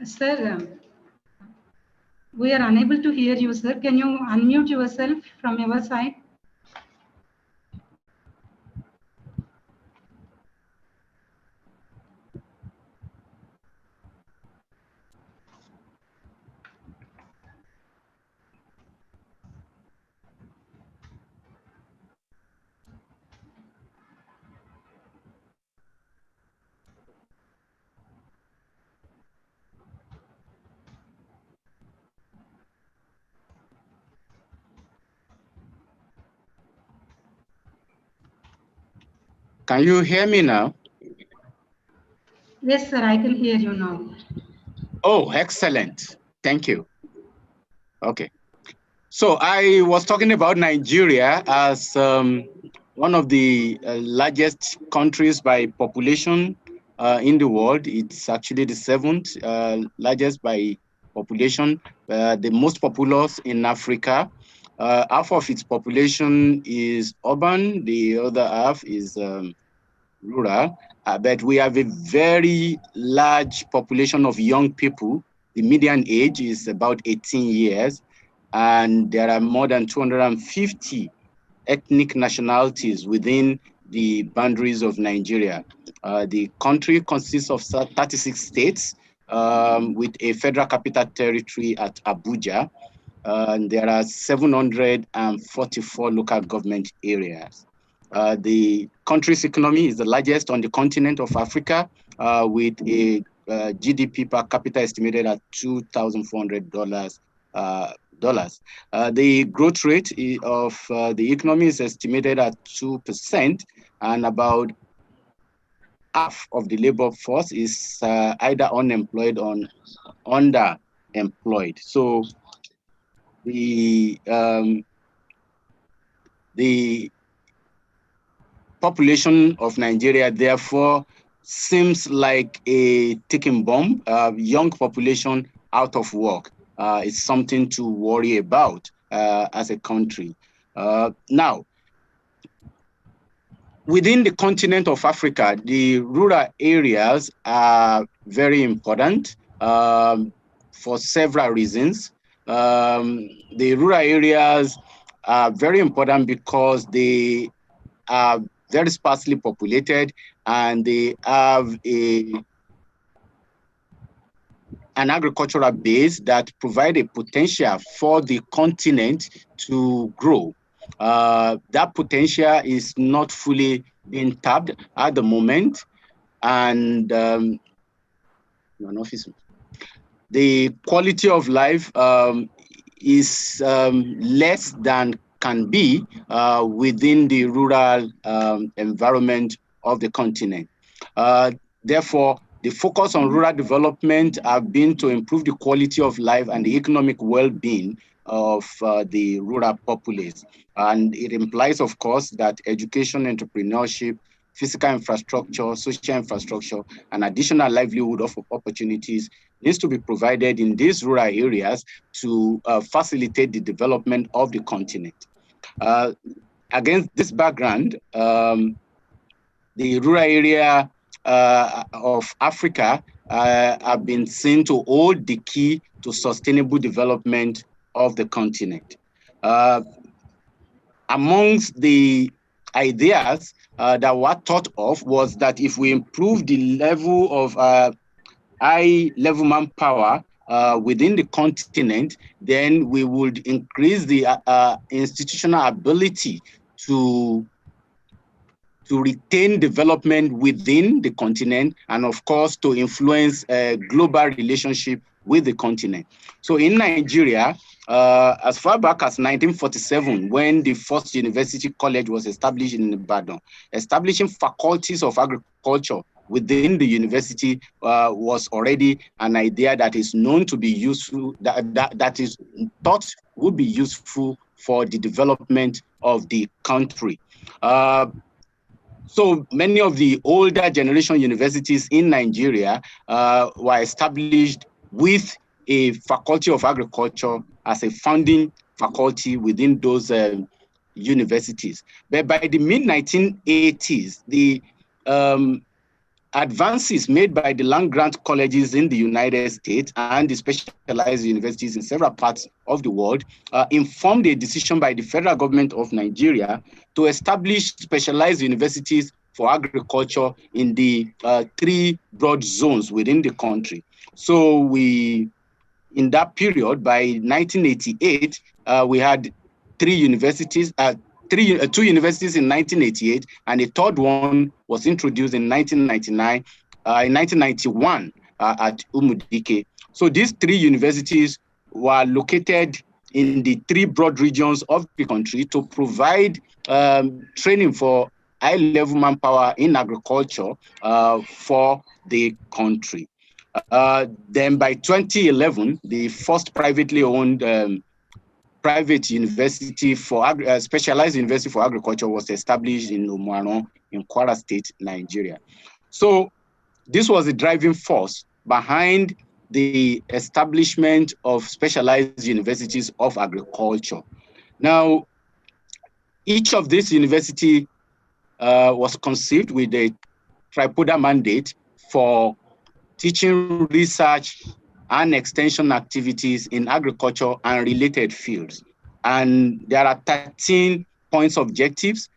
Sir, we are unable to hear you, sir. Can you unmute yourself from your side? Can you hear me now? Yes, sir, I can hear you now. Oh, excellent. Thank you. Okay. So I was talking about Nigeria as one of the largest countries by population in the world. It's actually the seventh largest by population, the most populous in Africa. Half of its population is urban, the other half is rural, but we have a very large population of young people. The median age is about 18 years, and there are more than 250 ethnic nationalities within the boundaries of Nigeria. The country consists of 36 states with a federal capital territory at Abuja, and there are 744 local government areas. The country's economy is the largest on the continent of Africa, with a GDP per capita estimated at $2,400. The growth rate of the economy is estimated at 2%, and about half of the labor force is either unemployed or underemployed. So the population of Nigeria, therefore, seems like a ticking bomb. Young population out of work is something to worry about as a country. Now, within the continent of Africa, the rural areas are very important for several reasons. The rural areas are very important because they are very sparsely populated, and they have an agricultural base that provide a potential for the continent to grow. That potential is not fully being tapped at the moment, and the quality of life is less than can be within the rural environment of the continent. Therefore, the focus on rural development have been to improve the quality of life and the economic well-being of the rural populace. And it implies, of course, that education, entrepreneurship, physical infrastructure, social infrastructure, and additional livelihood of opportunities needs to be provided in these rural areas to facilitate the development of the continent. Against this background, the rural area of Africa have been seen to hold the key to sustainable development of the continent. Amongst the ideas that were thought of was that if we improve the level of high-level manpower within the continent, then we would increase the institutional ability to retain development within the continent, and of course to influence global relationship with the continent. So in Nigeria, as far back as 1947, when the first university college was established in Ibadan, establishing faculties of agriculture within the university was already an idea that is known to be useful, that is thought would be useful for the development of the country. So many of the older generation universities in Nigeria were established with a faculty of agriculture as a founding faculty within those universities. But by the mid-1980s, the advances made by the land-grant colleges in the United States and the specialized universities in several parts of the world informed a decision by the federal government of Nigeria to establish specialized universities for agriculture in the 3 broad zones within the country. So in that period, by 1988, we had 3 universities, 2 universities in 1988, and a third one was introduced in 1991 at Umudike. So these 3 universities were located in the 3 broad regions of the country to provide training for high-level manpower in agriculture for the country. Then by 2011, the first privately owned private university for specialized university for agriculture was established in Umuaron in Kwara State, Nigeria. So this was the driving force behind the establishment of specialized universities of agriculture. Now, each of these universities was conceived with a tripodal mandate for teaching, research, and extension activities in agriculture and related fields. And there are 13 points objectives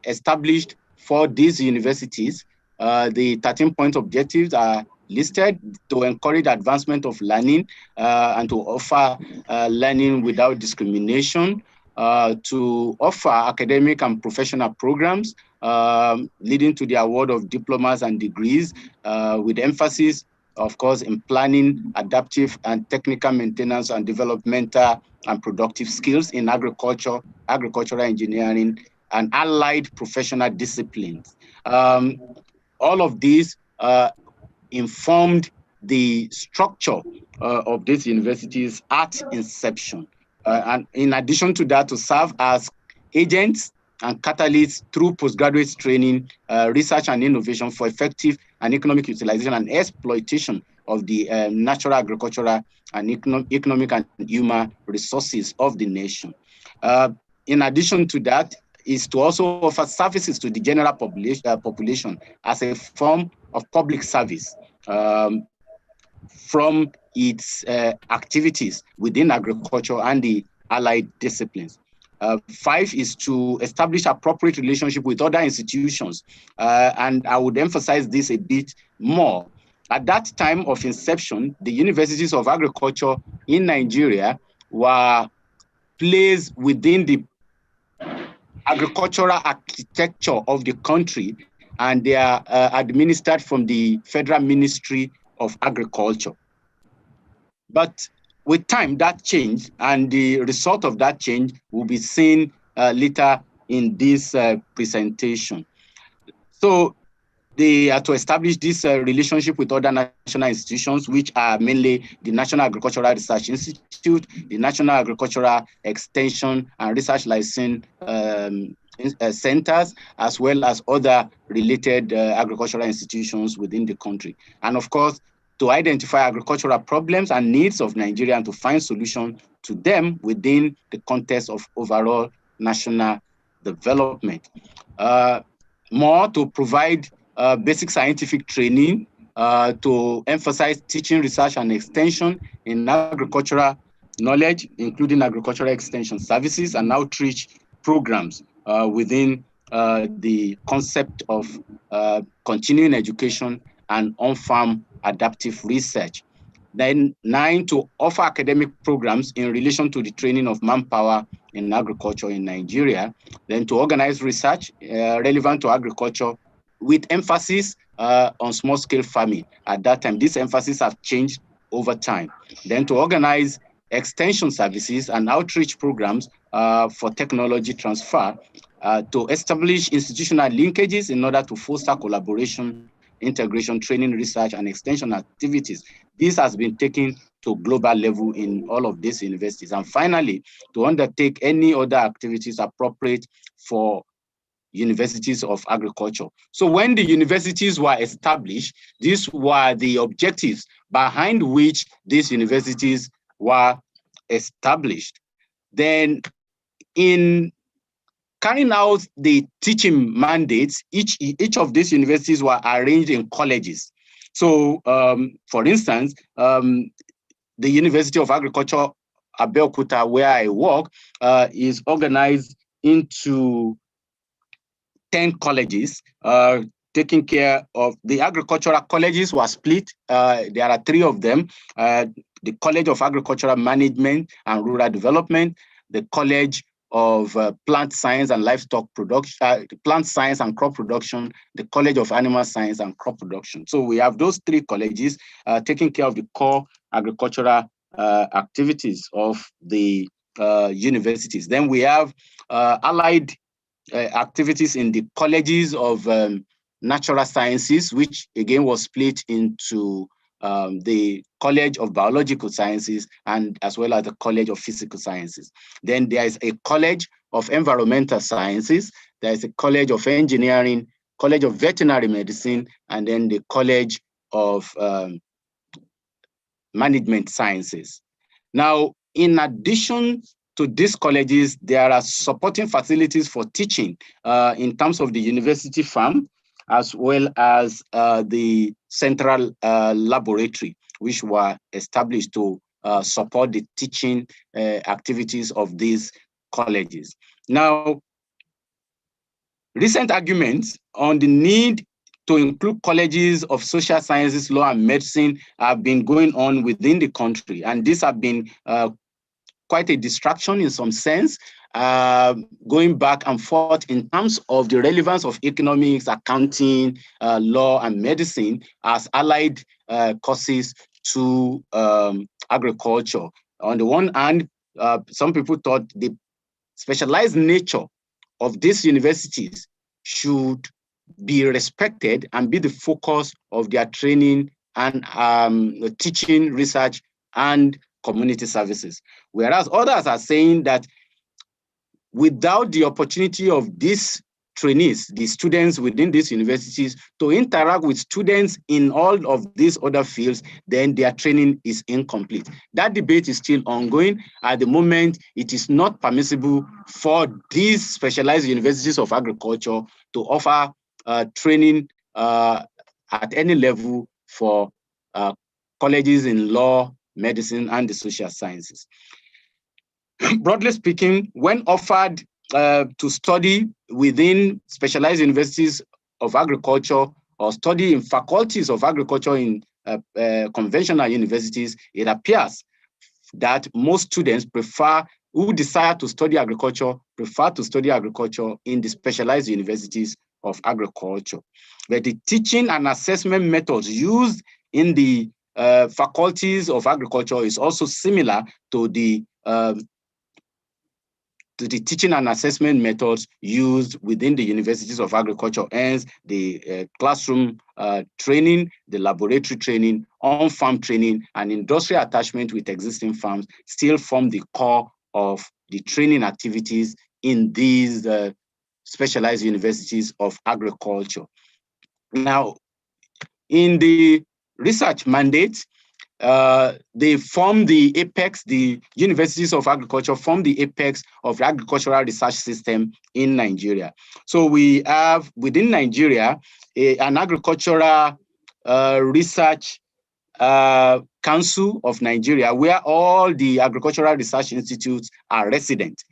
established for these universities. The 13 point objectives are listed to encourage advancement of learning and to offer learning without discrimination, to offer academic and professional programs leading to the award of diplomas and degrees with emphasis, of course, in planning, adaptive and technical maintenance and developmental and productive skills in agriculture, agricultural engineering, and allied professional disciplines. All of these informed the structure of these universities at inception. And in addition to that, to serve as agents and catalysts through postgraduate training, research and innovation for effective and economic utilization and exploitation of the natural, agricultural, and economic and human resources of the nation. In addition to that, is to also offer services to the general population as a form of public service from its activities within agriculture and the allied disciplines. 5 is to establish appropriate relationship with other institutions. And I would emphasize this a bit more. At that time of inception, the universities of agriculture in Nigeria were placed within the agricultural architecture of the country, and they are administered from the Federal Ministry of Agriculture. But with time, that changed, and the result of that change will be seen later in this presentation. So they are to establish this relationship with other national institutions, which are mainly the National Agricultural Research Institute, the National Agricultural Extension and Research Licensing centers, as well as other related agricultural institutions within the country. And of course, to identify agricultural problems and needs of Nigeria and to find solutions to them within the context of overall national development. More to provide basic scientific training, to emphasize teaching, research, and extension in agricultural knowledge, including agricultural extension services and outreach programs within the concept of continuing education and on-farm adaptive research. Then 9, to offer academic programs in relation to the training of manpower in agriculture in Nigeria. Then to organize research relevant to agriculture with emphasis on small-scale farming. At that time, this emphasis has changed over time. Then to organize extension services and outreach programs for technology transfer, to establish institutional linkages in order to foster collaboration, integration, training, research, and extension activities. This has been taken to global level in all of these universities. And finally, to undertake any other activities appropriate for universities of agriculture. So when the universities were established, these were the objectives behind which these universities were established. Then in carrying out the teaching mandates, each of these universities were arranged in colleges. So for instance, the University of Agriculture, Abeokuta, where I work, is organized into 10 colleges, taking care of the agricultural colleges were split. There are 3 of them, the College of Agricultural Management and Rural Development, the College of Plant Science and Livestock Production, Plant Science and Crop Production, the College of Animal Science and Crop Production. So we have those 3 colleges taking care of the core agricultural activities of the universities. Then we have allied activities in the colleges of natural sciences, which again was split into the College of Biological Sciences and as well as the College of Physical Sciences. Then there is a College of Environmental Sciences, there is a College of Engineering, College of Veterinary Medicine, and then the College of Management Sciences. Now, in addition to these colleges, there are supporting facilities for teaching in terms of the university farm, as well as the central laboratory, which were established to support the teaching activities of these colleges. Now, recent arguments on the need to include colleges of social sciences, law, and medicine have been going on within the country, and these have been quite a distraction in some sense, going back and forth in terms of the relevance of economics, accounting, law, and medicine as allied courses to agriculture. On the one hand, some people thought the specialized nature of these universities should be respected and be the focus of their training and teaching, research, and community services. Whereas others are saying that without the opportunity of these trainees, the students within these universities, to interact with students in all of these other fields, then their training is incomplete. That debate is still ongoing. At the moment, it is not permissible for these specialized universities of agriculture to offer training at any level for colleges in law, medicine, and the social sciences. Broadly speaking, when offered to study within specialized universities of agriculture or study in faculties of agriculture in conventional universities, it appears that most students who desire to study agriculture prefer to study agriculture in the specialized universities of agriculture. But the teaching and assessment methods used in the faculties of agriculture is also similar to the teaching and assessment methods used within the universities of agriculture, hence the classroom training, the laboratory training, on-farm training, and industrial attachment with existing farms still form the core of the training activities in these specialized universities of agriculture. Now, in the research mandate, they form the apex, the universities of agriculture form the apex of the agricultural research system in Nigeria. So we have within Nigeria an agricultural research council of Nigeria, where all the agricultural research institutes are resident.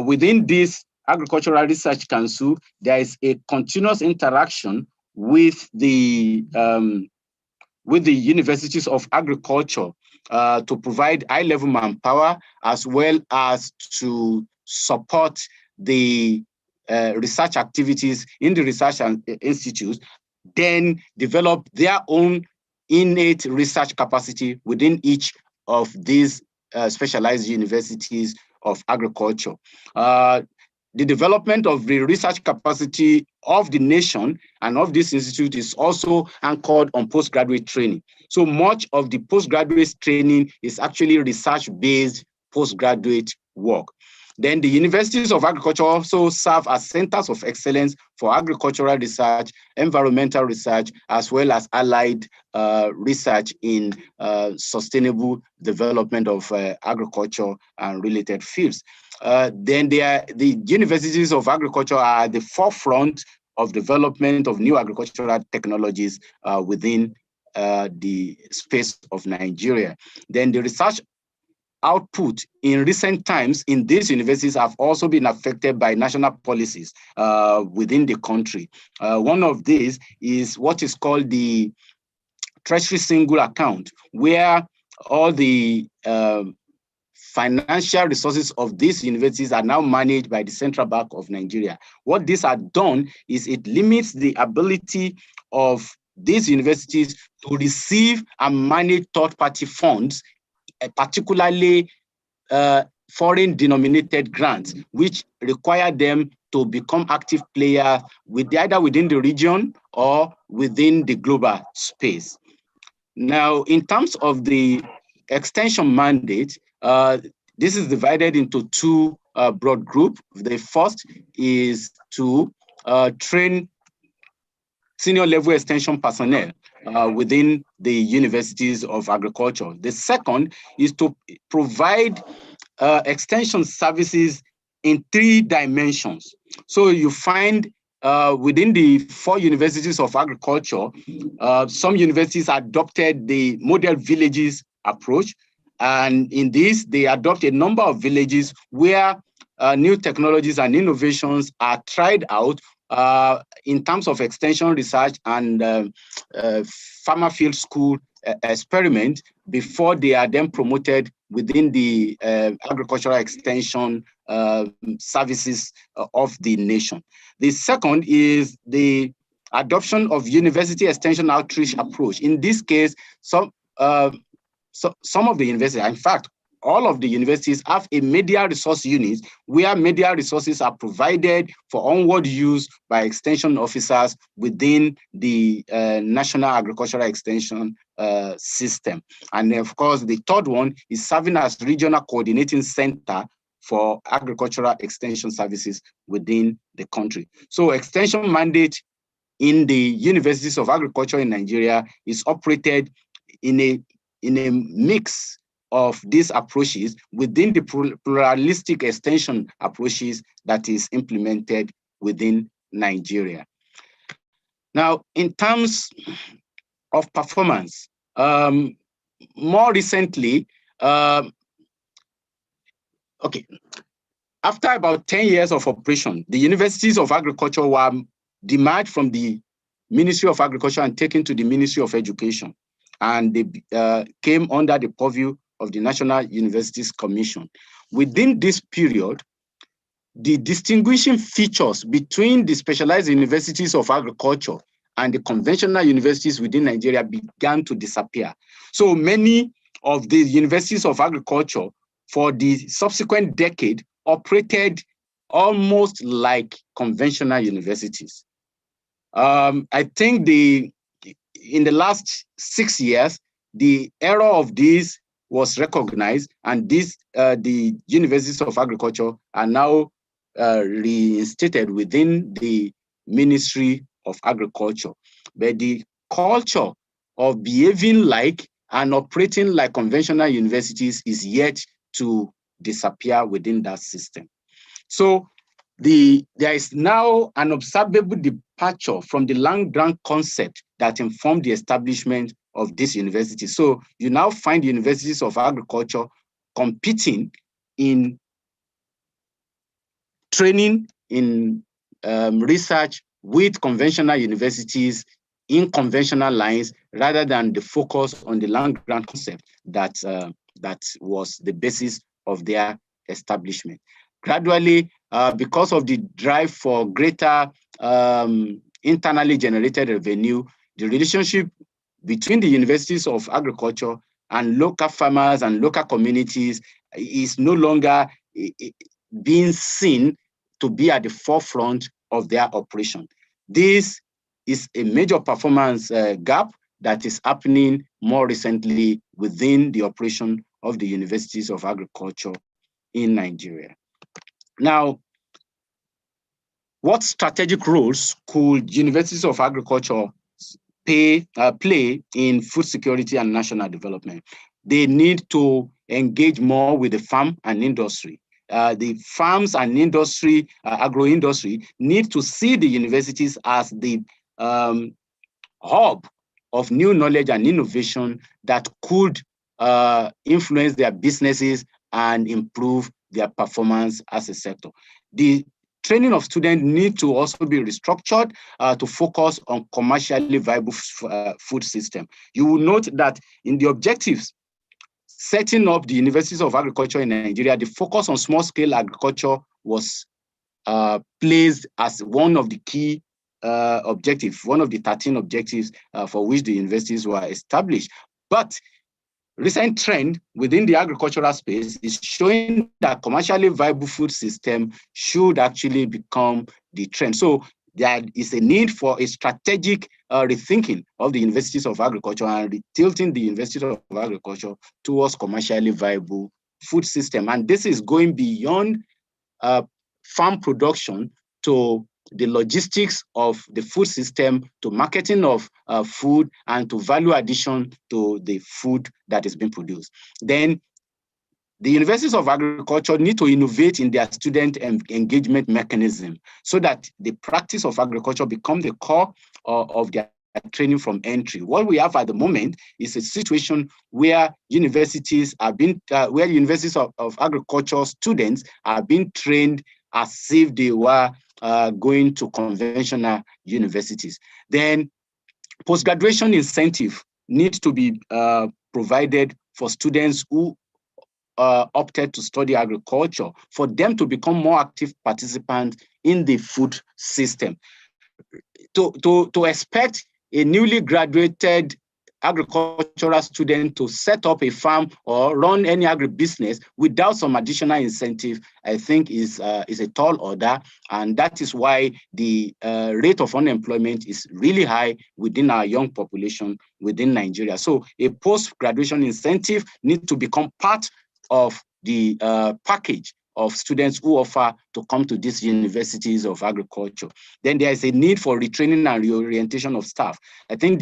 Within this agricultural research council, there is a continuous interaction with the universities of agriculture to provide high-level manpower, as well as to support the research activities in the research institutes, then develop their own innate research capacity within each of these specialized universities of agriculture. The development of the research capacity of the nation and of this institute is also anchored on postgraduate training. So much of the postgraduate training is actually research-based postgraduate work. Then the universities of agriculture also serve as centers of excellence for agricultural research, environmental research, as well as allied research in sustainable development of agriculture and related fields. Then the universities of agriculture are at the forefront of development of new agricultural technologies within the space of Nigeria. Then the research output in recent times in these universities have also been affected by national policies within the country. One of these is what is called the Treasury Single Account, where all the financial resources of these universities are now managed by the Central Bank of Nigeria. What this has done is it limits the ability of these universities to receive and manage third-party funds, particularly foreign denominated grants, which require them to become active players either within the region or within the global space. Now, in terms of the extension mandate, this is divided into two broad groups. The first is to train senior level extension personnel within the universities of agriculture. The second is to provide extension services in 3 dimensions. So you find within the 4 universities of agriculture, some universities adopted the model villages approach. And in this, they adopt a number of villages where new technologies and innovations are tried out in terms of extension research and farmer field school experiment before they are then promoted within the agricultural extension services of the nation. The second is the adoption of university extension outreach approach. In this case, some of the universities, in fact, all of the universities have a media resource unit where media resources are provided for onward use by extension officers within the National Agricultural Extension system. And of course, the third one is serving as regional coordinating center for agricultural extension services within the country. So extension mandate in the universities of agriculture in Nigeria is operated in a mix of these approaches within the pluralistic extension approaches that is implemented within Nigeria. Now, in terms of performance, more recently, after about 10 years of operation, the universities of agriculture were demerged from the Ministry of Agriculture and taken to the Ministry of Education. And they came under the purview of the National Universities Commission. Within this period, the distinguishing features between the specialized universities of agriculture and the conventional universities within Nigeria began to disappear. So many of the universities of agriculture for the subsequent decade operated almost like conventional universities. I think in the last 6 years, the era of this was recognized, and the universities of agriculture are now reinstated within the Ministry of Agriculture. But the culture of behaving like and operating like conventional universities is yet to disappear within that system. So there is now an observable departure from the land-grant concept that informed the establishment of this university. So you now find universities of agriculture competing in training, in research with conventional universities in conventional lines, rather than the focus on the land-grant concept that was the basis of their establishment. Gradually, because of the drive for greater internally generated revenue, the relationship between the universities of agriculture and local farmers and local communities is no longer being seen to be at the forefront of their operation. This is a major performance gap that is happening more recently within the operation of the universities of agriculture in Nigeria. Now, what strategic roles could universities of agriculture play in food security and national development? They need to engage more with the farm and industry. The farms and industry, agro-industry, need to see the universities as the hub of new knowledge and innovation that could influence their businesses and improve their performance as a sector. The training of students need to also be restructured to focus on commercially viable food system. You will note that in the objectives setting up the universities of agriculture in Nigeria, the focus on small-scale agriculture was placed as one of the key objectives, one of the 13 objectives for which the universities were established. But recent trend within the agricultural space is showing that commercially viable food system should actually become the trend. So there is a need for a strategic rethinking of the universities of agriculture and tilting the universities of agriculture towards commercially viable food system. And this is going beyond farm production to the logistics of the food system, to marketing of food, and to value addition to the food that is being produced. Then the universities of agriculture need to innovate in their student engagement mechanism so that the practice of agriculture become the core of their training from entry. What we have at the moment is a situation where universities are being, where universities of agriculture students are being trained as if they were going to conventional universities. Then post-graduation incentive needs to be provided for students who opted to study agriculture, for them to become more active participants in the food system. To expect a newly graduated agricultural student to set up a farm or run any agribusiness without some additional incentive, I think is a tall order, and that is why the rate of unemployment is really high within our young population within Nigeria. So a post-graduation incentive needs to become part of the package of students who offer to come to these universities of agriculture. Then there is a need for retraining and reorientation of staff. I think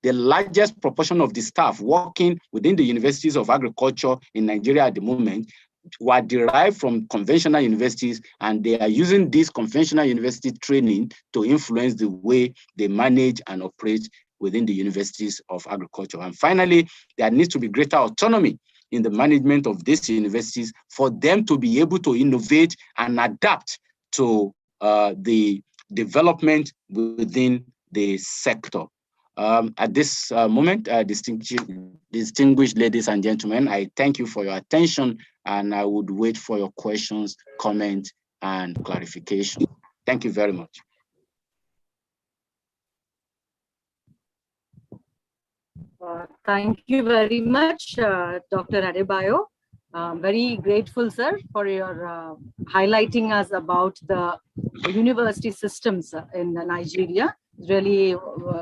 the largest proportion of the staff working within the universities of agriculture in Nigeria at the moment were derived from conventional universities, and they are using this conventional university training to influence the way they manage and operate within the universities of agriculture. And finally, there needs to be greater autonomy in the management of these universities for them to be able to innovate and adapt to the development within the sector. At this moment, distinguished ladies and gentlemen, I thank you for your attention, and I would wait for your questions, comments, and clarification. Thank you very much. Thank you very much, Dr. Adebayo. Very grateful, sir, for your highlighting us about the university systems in Nigeria. Really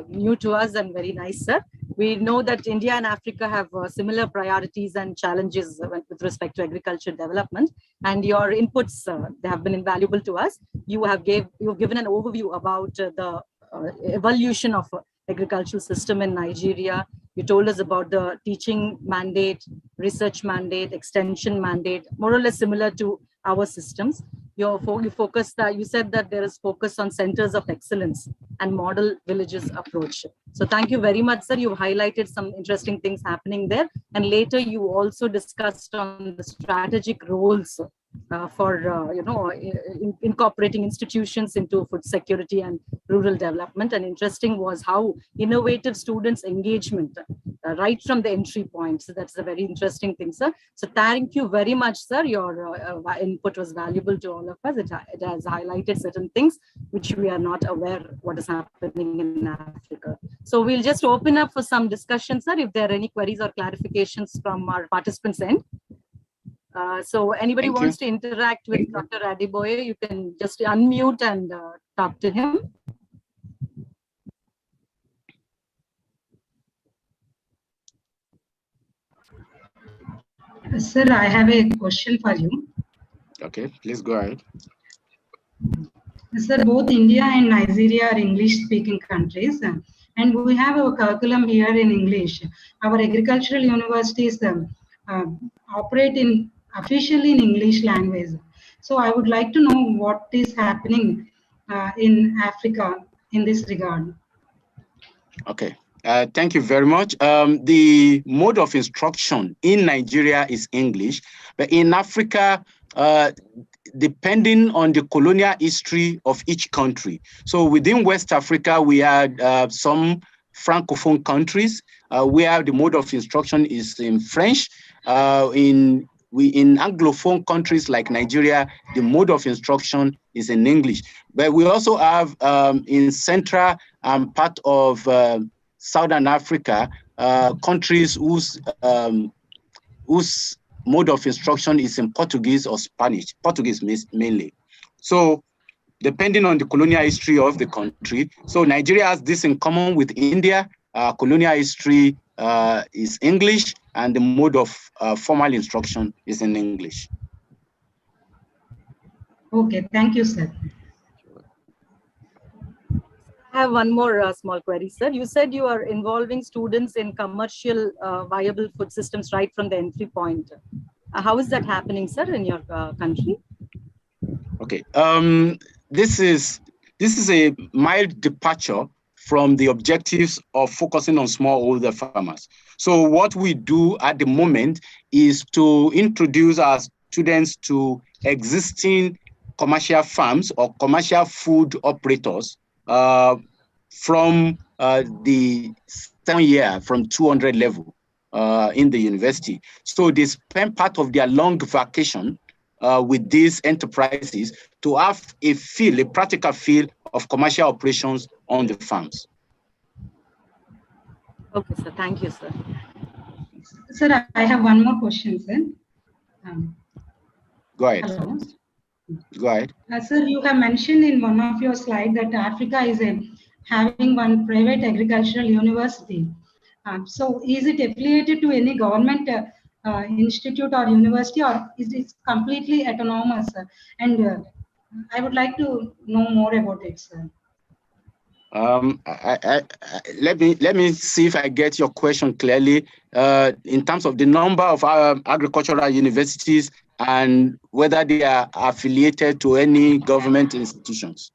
new to us and very nice, sir. We know that India and Africa have similar priorities and challenges with respect to agriculture development, and your inputs they have been invaluable to us. You've given an overview about the evolution of agricultural system in Nigeria. You told us about the teaching mandate, research mandate, extension mandate, more or less similar to our systems. You said that there is focus on centers of excellence and model villages approach. So thank you very much, sir. You highlighted some interesting things happening there. And later you also discussed on the strategic roles for incorporating institutions into food security and rural development. And interesting was how innovative students' engagement right from the entry point. So that's a very interesting thing, sir. So thank you very much, sir. Your input was valuable to all of us. It has highlighted certain things which we are not aware what is happening in Africa. So we'll just open up for some discussion, sir, if there are any queries or clarifications from our participants' end. So anybody wants to interact with Dr. Adebayo, you can just unmute and talk to him. Sir, I have a question for you. Okay, please go ahead. Sir, both India and Nigeria are English-speaking countries, and we have our curriculum here in English. Our agricultural universities operate officially in English language. So I would like to know what is happening in Africa in this regard. Okay. Thank you very much. The mode of instruction in Nigeria is English, but in Africa, depending on the colonial history of each country. So within West Africa, we had some Francophone countries where the mode of instruction is in French. In Anglophone countries like Nigeria, the mode of instruction is in English. But we also have in Central and part of Southern Africa, countries whose mode of instruction is in Portuguese or Spanish, Portuguese mainly. So depending on the colonial history of the country, so Nigeria has this in common with India. Colonial history is English, and the mode of formal instruction is in English. Okay, thank you, sir. I have one more small query, sir. You said you are involving students in commercial viable food systems right from the entry point. How is that happening, sir, in your country? Okay, this is a mild departure from the objectives of focusing on smallholder farmers. So what we do at the moment is to introduce our students to existing commercial farms or commercial food operators from the 7th year, from 200 level in the university. So they spend part of their long vacation with these enterprises to have a practical feel of commercial operations on the farms. Okay, sir. Thank you, sir. Sir, I have one more question, sir. Go ahead. Hello. Go ahead. Sir, you have mentioned in one of your slides that Africa is having one private agricultural university. So is it affiliated to any government institute or university, or is it completely autonomous? And I would like to know more about it, sir. Let me see if I get your question clearly in terms of the number of agricultural universities and whether they are affiliated to any government institutions.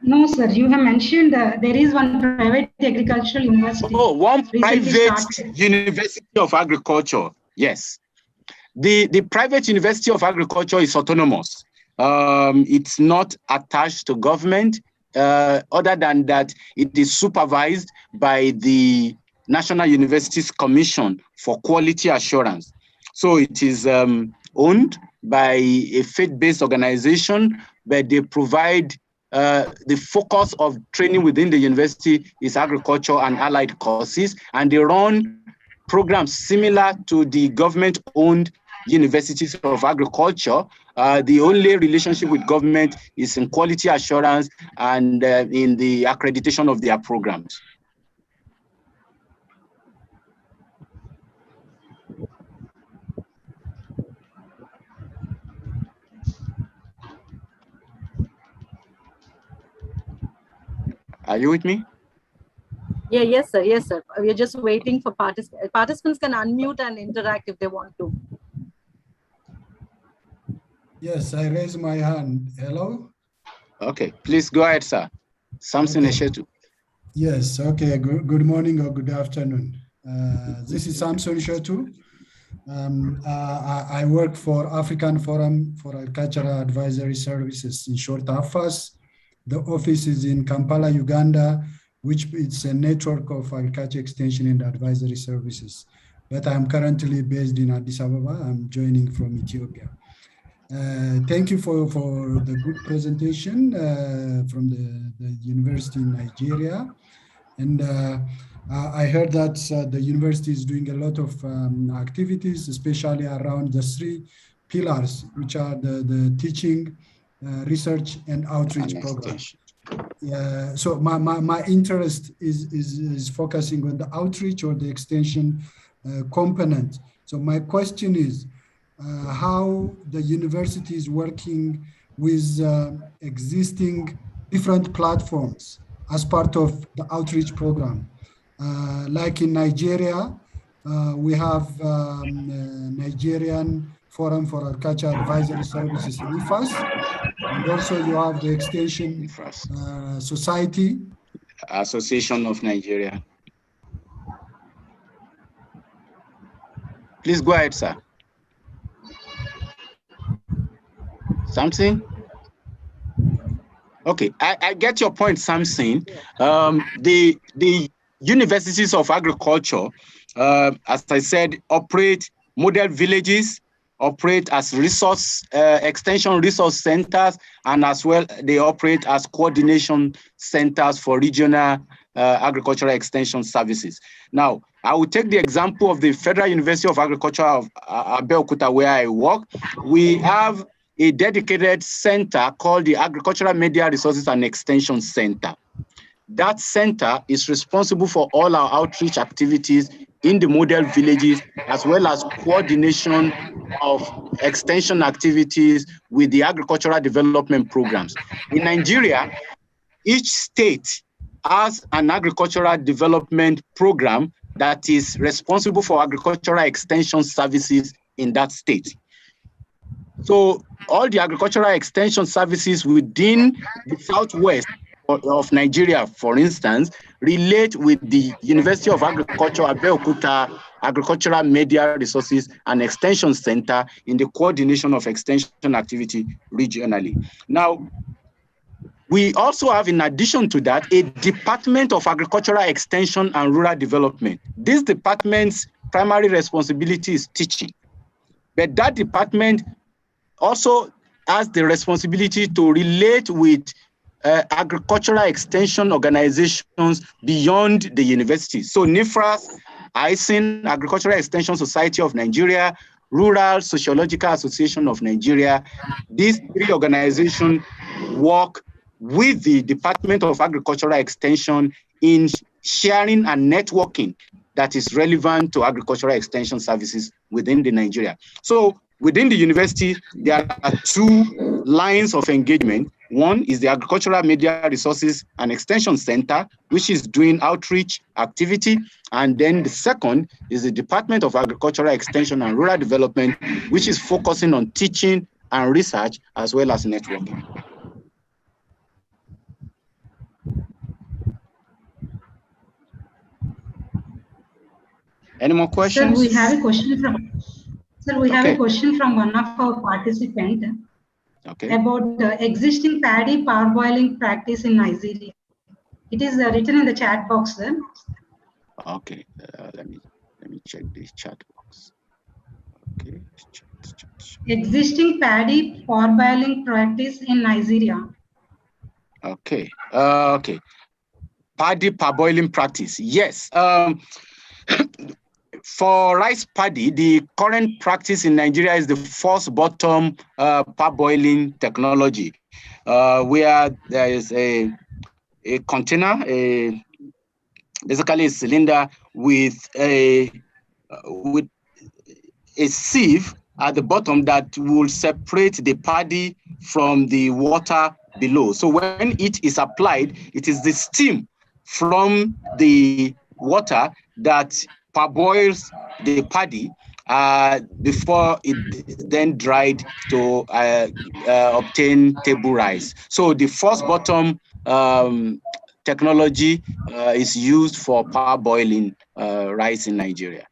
No, sir. You have mentioned there is one private agricultural university. Oh, one private university of agriculture. Yes. The private university of agriculture is autonomous. It's not attached to government, other than that it is supervised by the National Universities Commission for Quality Assurance. So it is owned by a faith-based organization, but they provide the focus of training within the university is agriculture and allied courses, and they run programs similar to the government-owned universities of agriculture. The only relationship with government is in quality assurance and in the accreditation of their programs. Are you with me? Yeah, yes, sir. Yes, sir. We're just waiting for participants. Participants can unmute and interact if they want to. Yes, I raise my hand. Hello? Okay, please go ahead, sir. Samson Eshetu. Yes, okay. Good morning or good afternoon. This is Samson Eshetu. I work for African Forum for Agricultural Advisory Services, in short, AFAS. The office is in Kampala, Uganda, which is a network of agriculture extension and advisory services. But I'm currently based in Addis Ababa. I'm joining from Ethiopia. Thank you for the good presentation from the university in Nigeria. And I heard that the university is doing a lot of activities, especially around the 3 pillars, which are the teaching, research, and outreach programs. So my interest is focusing on the outreach or the extension component. So my question is, how the university is working with existing different platforms as part of the outreach program. Like in Nigeria, we have Nigerian Forum for Agriculture Advisory Services in IFAS, and also you have the Extension Society. Association of Nigeria. Please go ahead, sir. Something? Okay, I get your point, Samson. The universities of agriculture, as I said, operate model villages, operate as resource extension resource centers, and as well they operate as coordination centers for regional agricultural extension services. Now, I will take the example of the Federal University of Agriculture of Abeokuta, where I work. We have a dedicated center called the Agricultural Media Resources and Extension Center. That center is responsible for all our outreach activities in the model villages, as well as coordination of extension activities with the agricultural development programs. In Nigeria, each state has an agricultural development program that is responsible for agricultural extension services in that state. So all the agricultural extension services within the southwest of Nigeria, for instance, relate with the University of Agriculture, Abeokuta Agricultural Media Resources and Extension Center in the coordination of extension activity regionally. Now, we also have, in addition to that, a Department of Agricultural Extension and Rural Development. This department's primary responsibility is teaching, but that department also has the responsibility to relate with agricultural extension organizations beyond the university. So NIFRAS, ISIN, Agricultural Extension Society of Nigeria, Rural Sociological Association of Nigeria, these 3 organizations work with the Department of Agricultural Extension in sharing and networking that is relevant to agricultural extension services within the Nigeria. So within the university, there are 2 lines of engagement. One is the Agricultural Media Resources and Extension Center, which is doing outreach activity. And then the second is the Department of Agricultural Extension and Rural Development, which is focusing on teaching and research as well as networking. Any more questions? Sir, we have a question from one of our participants about the existing paddy parboiling practice in Nigeria. It is written in the chat box, sir. Okay, let me check this chat box. Okay, Existing paddy parboiling practice in Nigeria. Okay. Okay. Paddy parboiling practice. Yes. For rice paddy, the current practice in Nigeria is the force bottom parboiling technology, where there is a container, basically a cylinder with a sieve at the bottom that will separate the paddy from the water below. So when it is applied, it is the steam from the water that parboils the paddy before it then dried to obtain table rice. So the first bottom technology is used for parboiling rice in Nigeria.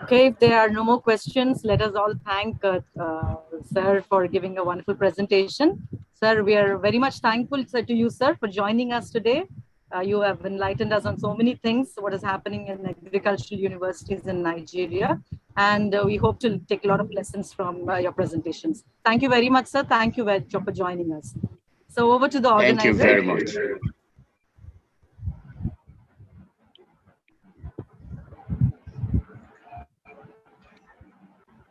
Okay, if there are no more questions, let us all thank Sir for giving a wonderful presentation. Sir, we are very much thankful to you, sir, for joining us today. You have enlightened us on so many things, what is happening in agricultural universities in Nigeria. And we hope to take a lot of lessons from your presentations. Thank you very much, sir. Thank you for joining us. So over to the organizer. Thank you very much.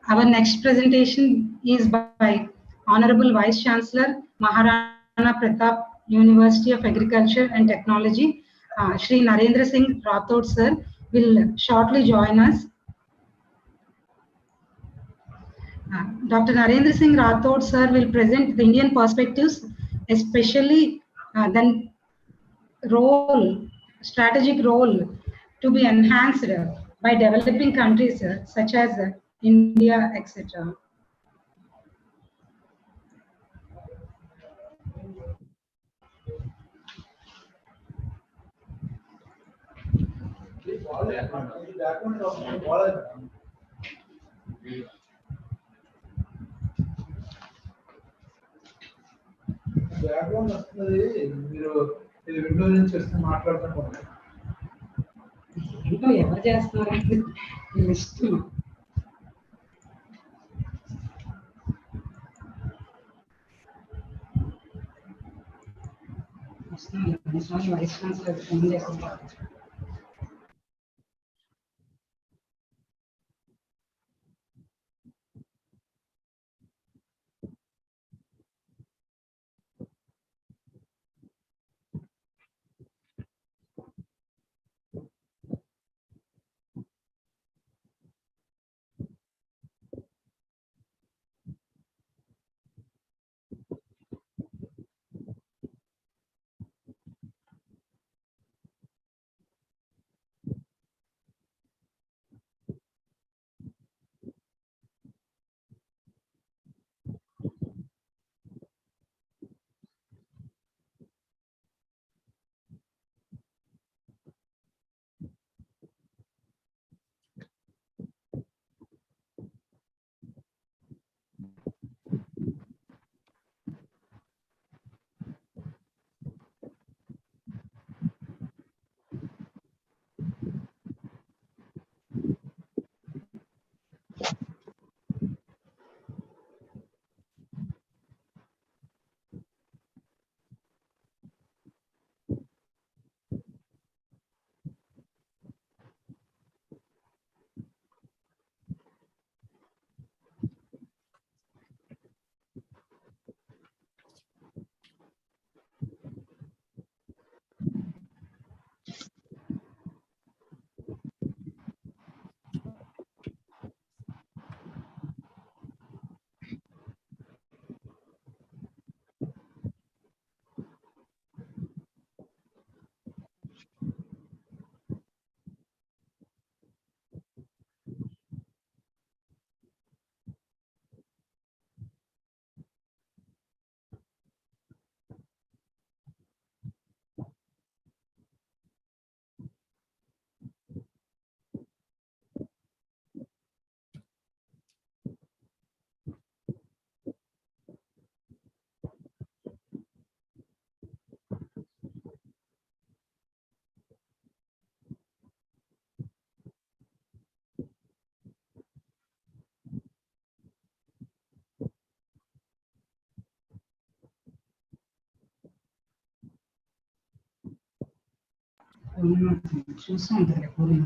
Our next presentation is by Honorable Vice Chancellor, Maharana Pratap University of Agriculture and Technology, Shri Narendra Singh Rathod sir will shortly join us. Dr. Narendra Singh Rathod sir will present the Indian perspectives, especially the strategic role to be enhanced by developing countries such as India, etc. Background వస్తుంది మీరు ఇది window నుంచి వస్తే మాట్లాడుతున్నారు ఇంట్లో ఎవరు చేస్తున్నారు list vice chancellor phone చేస్తున్నారు చూస్తూ ఉంటారు పూర్ణ.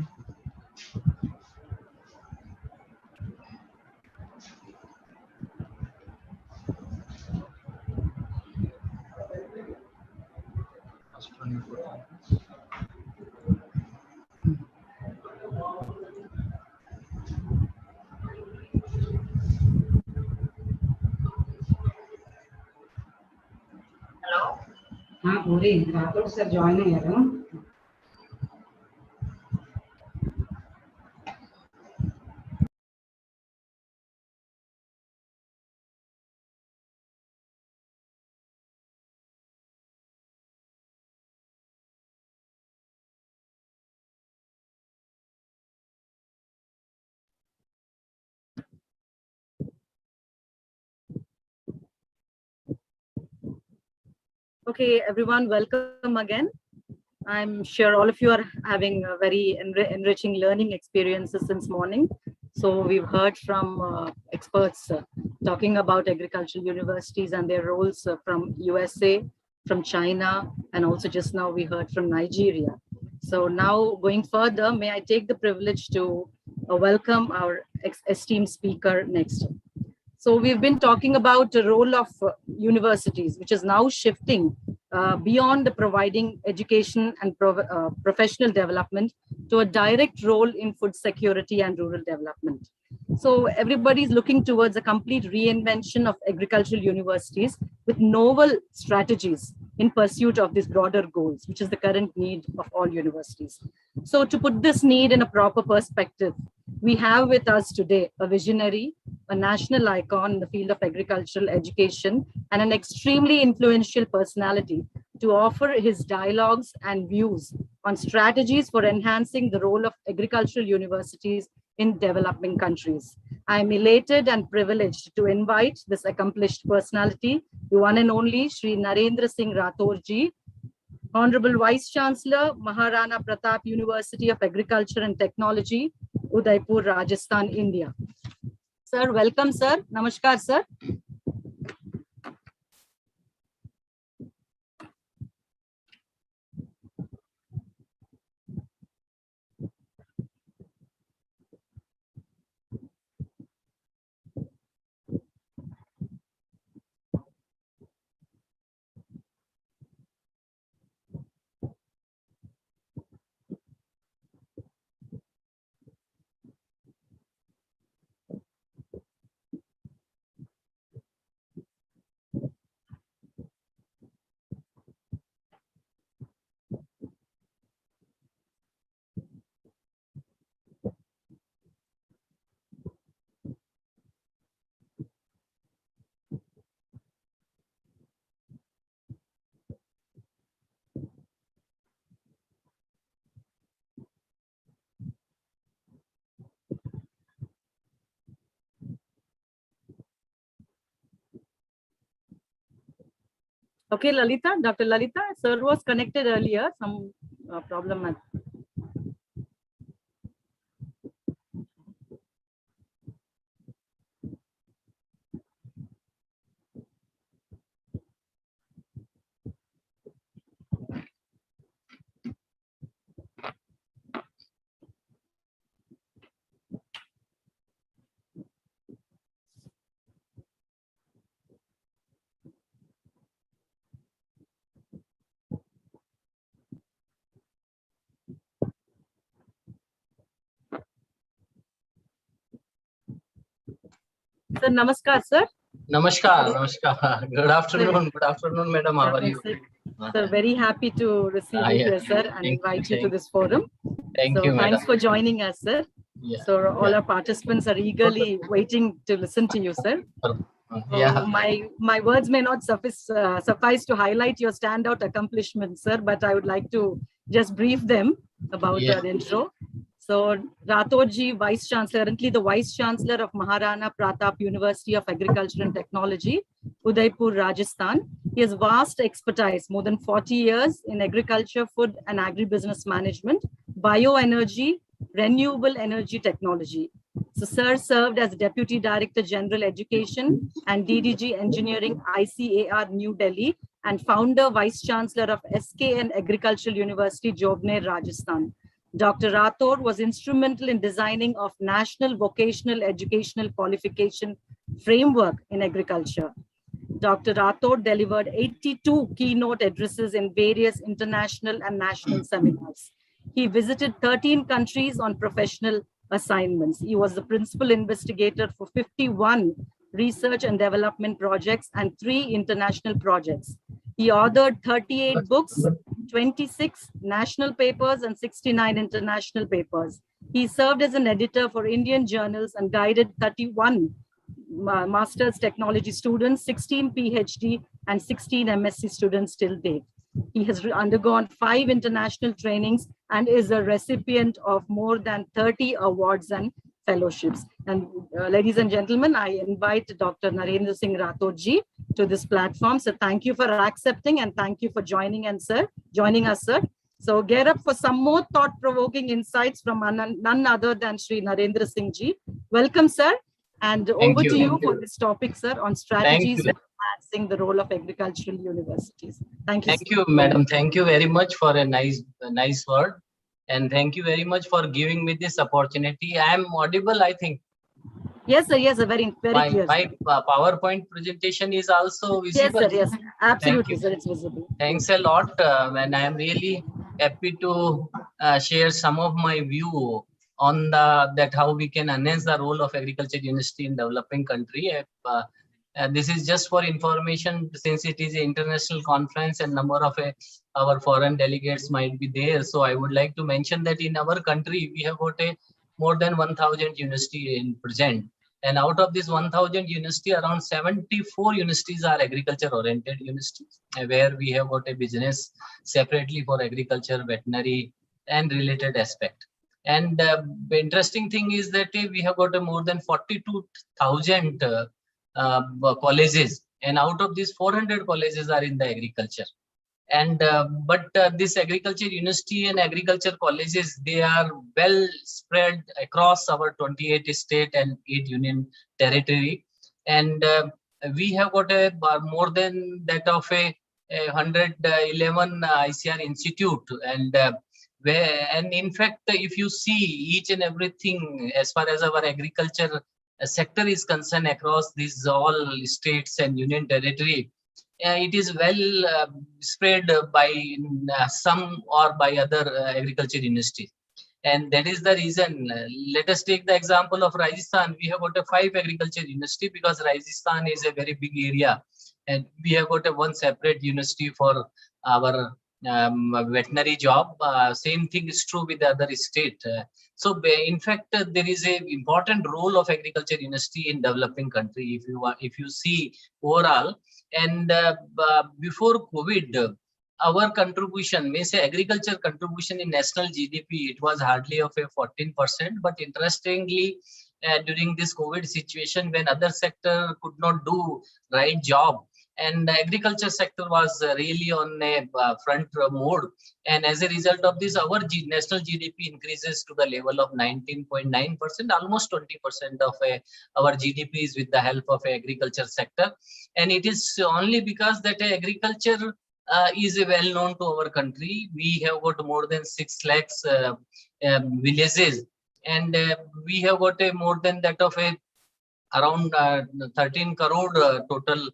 పూరి రాథోడ్ సార్ జాయిన్ అయ్యారు. Okay, everyone, welcome again. I'm sure all of you are having a very enriching learning experiences since morning. So we've heard from experts talking about agricultural universities and their roles from USA, from China, and also just now we heard from Nigeria. So now going further, may I take the privilege to welcome our esteemed speaker next. So we've been talking about the role of universities, which is now shifting beyond the providing education and professional development to a direct role in food security and rural development. So everybody's looking towards a complete reinvention of agricultural universities with novel strategies in pursuit of these broader goals, which is the current need of all universities. So to put this need in a proper perspective, we have with us today a visionary, a national icon in the field of agricultural education, and an extremely influential personality to offer his dialogues and views on strategies for enhancing the role of agricultural universities in developing countries. I am elated and privileged to invite this accomplished personality, the one and only Shri Narendra Singh Rathore ji, Honorable Vice Chancellor, Maharana Pratap University of Agriculture and Technology, Udaipur, Rajasthan, India. Sir, welcome, sir. Namaskar, sir. Okay, Lalita, Dr. Lalita, sir was connected earlier, some problem. Sir, namaskar, sir. Namaskar, namaskar. Good afternoon, madam. How are you? Sir, very happy to receive you here, sir, and invite you to this forum. Thank you, madam. Thanks for joining us, sir. Yeah. So all our participants are eagerly waiting to listen to you, sir. Yeah. My words may not suffice to highlight your standout accomplishments, sir, but I would like to just brief them about your intro. So Rathore ji, Vice Chancellor, currently the Vice Chancellor of Maharana Pratap University of Agriculture and Technology, Udaipur, Rajasthan. He has vast expertise, more than 40 years in agriculture, food and agribusiness management, bioenergy, renewable energy technology, So Sir served as Deputy Director General Education and DDG Engineering ICAR New Delhi and founder Vice Chancellor of SKN Agricultural University, Jobner, Rajasthan. Dr. Rathod was instrumental in designing of National Vocational Educational Qualification Framework in Agriculture. Dr. Rathod delivered 82 keynote addresses in various international and national seminars. He visited 13 countries on professional assignments. He was the principal investigator for 51 research and development projects and 3 international projects. He authored 38 books, 26 national papers, and 69 international papers. He served as an editor for Indian journals and guided 31 master's technology students, 16 PhD, and 16 MSc students till date. He has undergone 5 international trainings and is a recipient of more than 30 awards and fellowships. And ladies and gentlemen, I invite Dr. Narendra Singh Rathod ji to this platform. So thank you for accepting and thank you for joining us, sir. So get up for some more thought-provoking insights from none other than Sri Narendra Singh ji. Welcome, sir. And over to you for this topic, sir, on strategies for enhancing the role of agricultural universities. Thank you. Thank you, madam. Thank you very much for a nice word. And thank you very much for giving me this opportunity. I am audible, I think. Yes, sir. Yes, sir. Very clear. My PowerPoint presentation is also visible. Yes, sir. Yes, absolutely, sir. It's visible. Thanks a lot. And I am really happy to share some of my view on that how we can enhance the role of agriculture university in developing country. This is just for information, since it is an international conference and number of our foreign delegates might be there. So I would like to mention that in our country, we have got more than 1,000 university in present. And out of this 1,000 university, around 74 universities are agriculture oriented universities, where we have got a business separately for agriculture, veterinary, and related aspect. And the interesting thing is that we have got more than 42,000 colleges, and out of these 400 colleges are in the agriculture. And but this agriculture university and agriculture colleges, they are well spread across our 28 state and 8 union territory. And we have got more than that of 111 ICR institute, and and in fact, if you see each and everything as far as our agriculture sector is concerned across these all states and union territory, it is well spread by some or by other agriculture universities. And that is the reason. Let us take the example of Rajasthan. We have got 5 agriculture university because Rajasthan is a very big area, and we have got one separate university for our veterinary job. Same thing is true with the other state. So in fact, there is a important role of agriculture university in developing country. If you see overall, and before COVID, our contribution, may say agriculture contribution in national GDP, it was hardly of 14%. But interestingly, during this COVID situation, when other sector could not do right job, and the agriculture sector was really on a front mode, and as a result of this, our national GDP increases to the level of 19.9%, almost 20% of our GDP is with the help of agriculture sector. And it is only because that agriculture is well known to our country. We have got more than 6 lakhs villages, and we have got more than that of around 13 crore total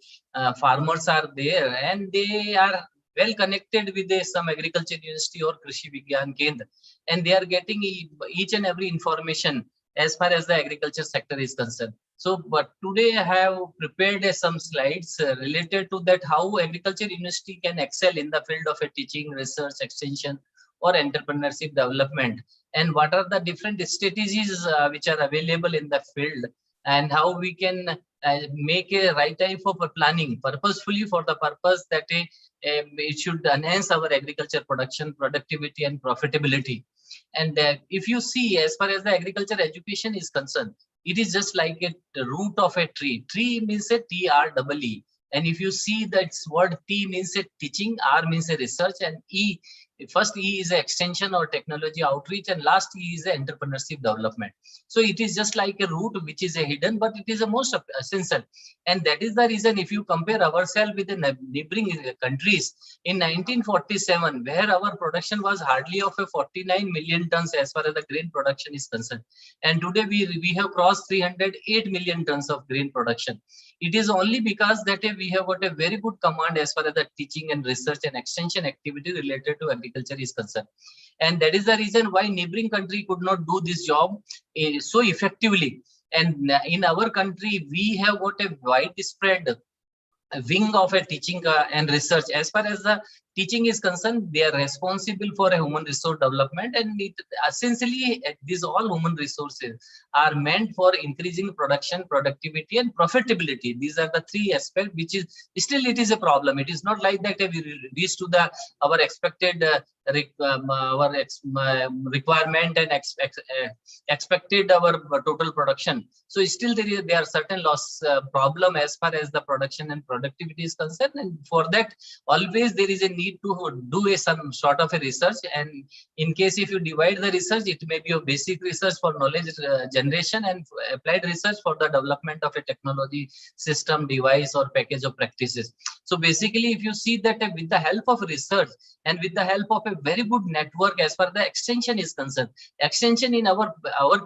farmers are there, and they are well connected with some agriculture university or Krishi Vigyan Kendra, and they are getting each and every information as far as the agriculture sector is concerned. So, but today I have prepared some slides related to that, how agriculture university can excel in the field of teaching, research, extension, or entrepreneurship development, and what are the different strategies which are available in the field, and how we can make a right type of planning purposefully for the purpose that it should enhance our agriculture production, productivity, and profitability. And if you see, as far as the agriculture education is concerned, it is just like the root of a tree. Tree means a TREE. And if you see that word T means a teaching, R means a research, and E First E is extension or technology outreach, and last E is entrepreneurship development. So it is just like a route which is a hidden, but it is the most essential. And that is the reason if you compare ourselves with the neighboring countries in 1947, where our production was hardly of a 49 million tons as far as the grain production is concerned. And today we have crossed 308 million tons of grain production. It is only because that we have got a very good command as far as the teaching and research and extension activity related to agriculture is concerned. And that is the reason why neighboring country could not do this job so effectively. And in our country, we have got a widespread wing of a teaching and research. As far as the teaching is concerned, they are responsible for a human resource development, and essentially these all human resources are meant for increasing production, productivity, and profitability. These are the three aspects, which is still it is a problem. It is not like that we reach to the our expected requirement and expected our total production. So still there are certain loss problem as far as the production and productivity is concerned, and for that always there is a need to do some sort of a research. And in case if you divide the research, it may be a basic research for knowledge generation and applied research for the development of a technology system, device, or package of practices. So basically, if you see that with the help of research and with the help of a very good network as far as the extension is concerned, extension in our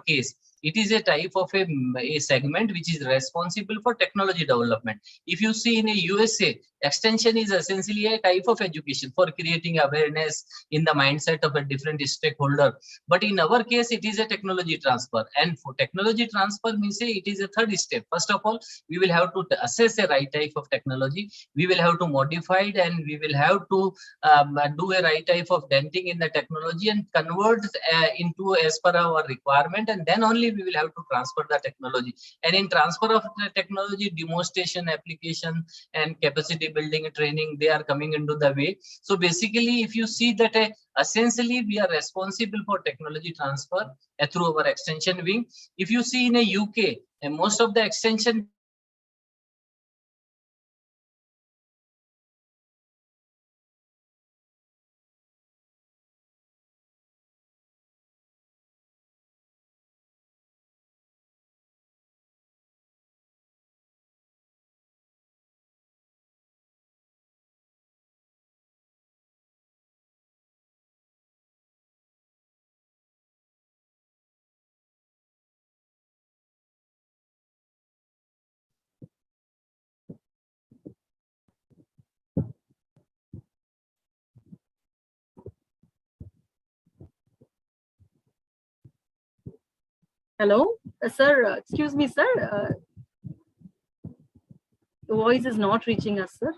case, it is a type of a segment which is responsible for technology development. If you see in a USA, extension is essentially a type of education for creating awareness in the mindset of a different stakeholder. But in our case, it is a technology transfer. And for technology transfer means it is a third step. First of all, we will have to assess a right type of technology. We will have to modify it, and we will have to do a right type of denting in the technology and convert into as per our requirement. And then only we will have to transfer the technology. And in transfer of the technology, demonstration, application, and capacity building and training, they are coming into the way. So basically, if you see that essentially we are responsible for technology transfer through our extension wing. If you see in a UK, and most of the extension Hello, sir. Excuse me, sir. The voice is not reaching us, sir.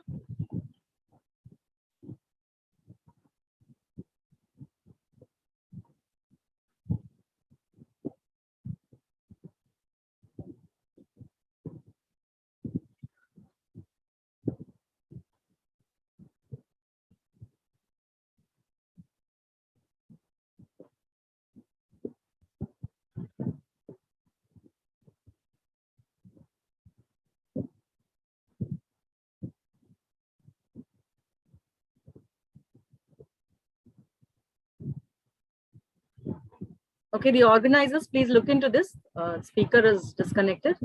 Okay, the organizers, please look into this. Speaker is disconnected.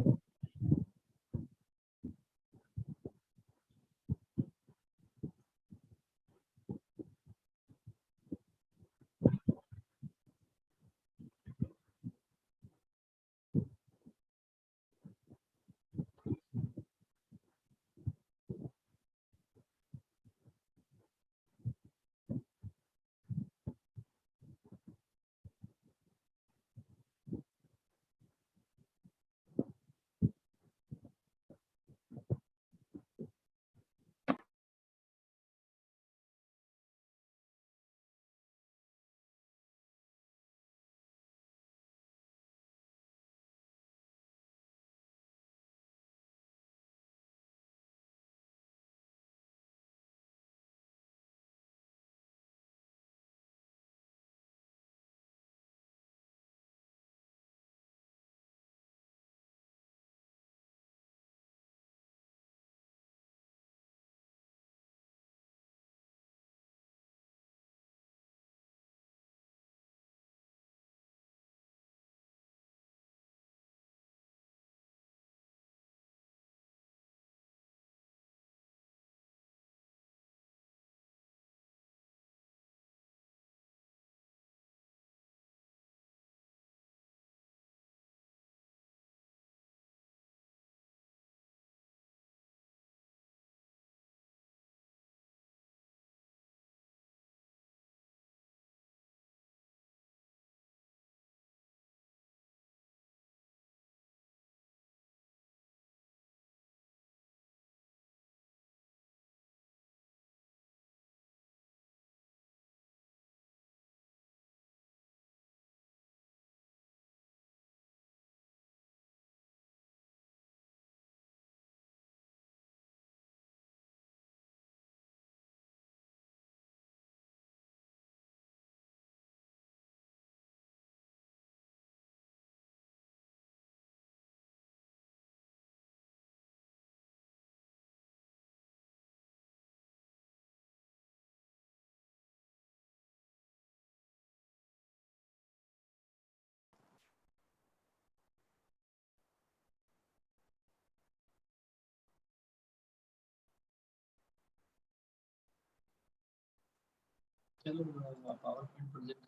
PowerPoint presentation.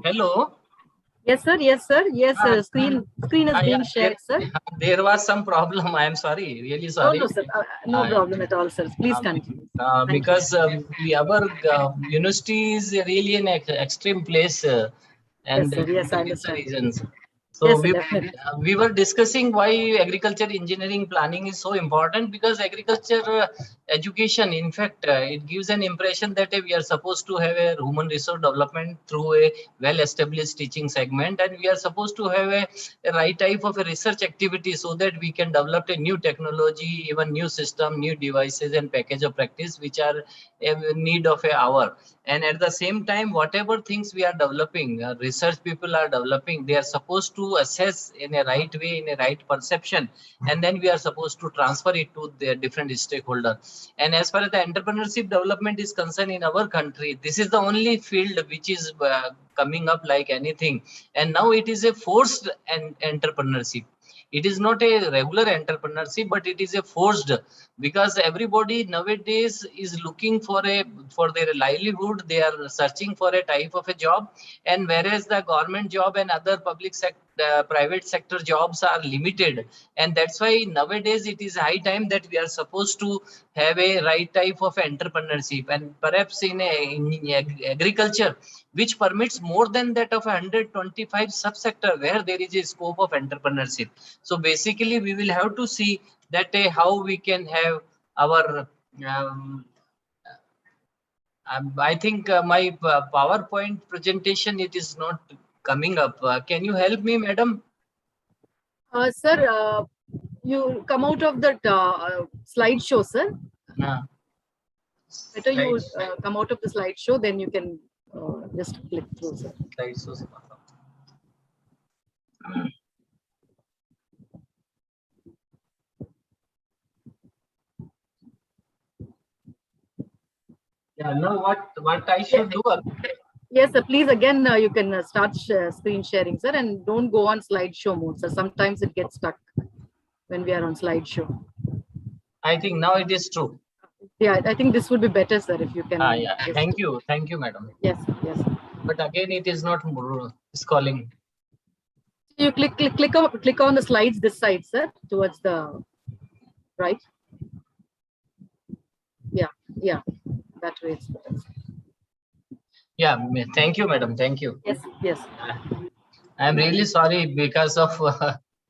Hello. Yes, sir. Yes, sir. Yes, sir. Screen is being Yeah, shared, sir. there was some problem. I am sorry, really sorry. No, sir. No problem at all, sir. Please continue. Because our university is really an extreme place, and Yes, sir. Yes, I these are the understand. reasons. So Yes, sir, definitely. we were discussing why agriculture engineering planning is so important, because agriculture education, in fact, it gives an impression that we are supposed to have a human resource development through a well-established teaching segment, and we are supposed to have a right type of a research activity so that we can develop a new technology, even new system, new devices and package of practice which are in need of a hour. And at the same time, whatever things we are developing, research people are developing, they are supposed to assess in a right way, in a right perception, and then we are supposed to transfer it to the different stakeholders. And as far as the entrepreneurship development is concerned in our country, this is the only field which is coming up like anything. And now it is a forced entrepreneurship. It is not a regular entrepreneurship, but it is a forced, because everybody nowadays is looking for their livelihood. They are searching for a type of a job, and whereas the government job and other public sector, private sector jobs are limited, and that's why nowadays it is high time that we are supposed to have a right type of entrepreneurship, and perhaps in agriculture, which permits more than that of 125 subsector where there is a scope of entrepreneurship. So basically, we will have to see that how we can have our. I think my PowerPoint presentation, it is not coming up. Can you help me, madam? Sir, you come out of that slideshow, sir. Better you come out of the slideshow, then you can just click through, sir. Slideshows. Yeah, now what I should do? Yes, sir. Please, again, you can start screen sharing, sir, and don't go on slideshow mode, sir. Sometimes it gets stuck when we are on slideshow. I think now it is true. Yeah, I think this would be better, sir, if you can. Yeah. Thank you, madam. Yes, yes. But again, it is not scrolling. You click on the slides this side, sir, towards the right. Yeah, that way it's better. Yeah, thank you, madam. Thank you. Yes. I am really sorry because of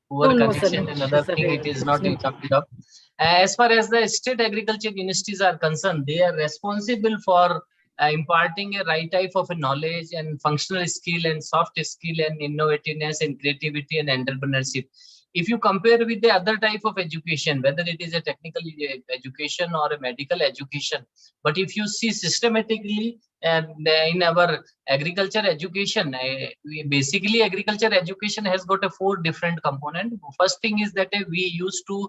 poor connection and other thing. It is not coming up. As far as the state agriculture universities are concerned, they are responsible for imparting a right type of a knowledge and functional skill and soft skill and innovativeness and creativity and entrepreneurship. If you compare with the other type of education, whether it is a technical education or a medical education, but if you see systematically in our agriculture education, basically agriculture education has got a 4 different components. First thing is that we used to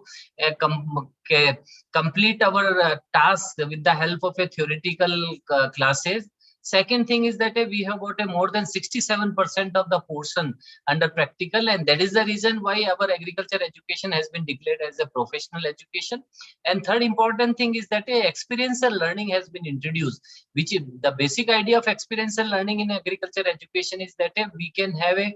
complete our task with the help of a theoretical classes. Second thing is that we have got a more than 67% of the portion under practical, and that is the reason why our agriculture education has been declared as a professional education. And third important thing is that experiential learning has been introduced, which is the basic idea of experiential learning in agriculture education is that we can have a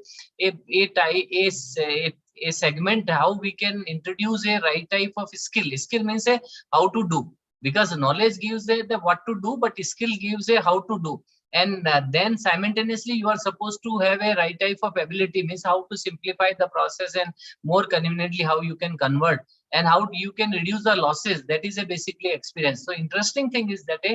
segment how we can introduce a right type of skill. Skill means how to do, because knowledge gives the what to do, but skill gives a how to do. And then simultaneously you are supposed to have a right type of ability, means how to simplify the process and more conveniently how you can convert and how you can reduce the losses. That is a basically experience. So interesting thing is that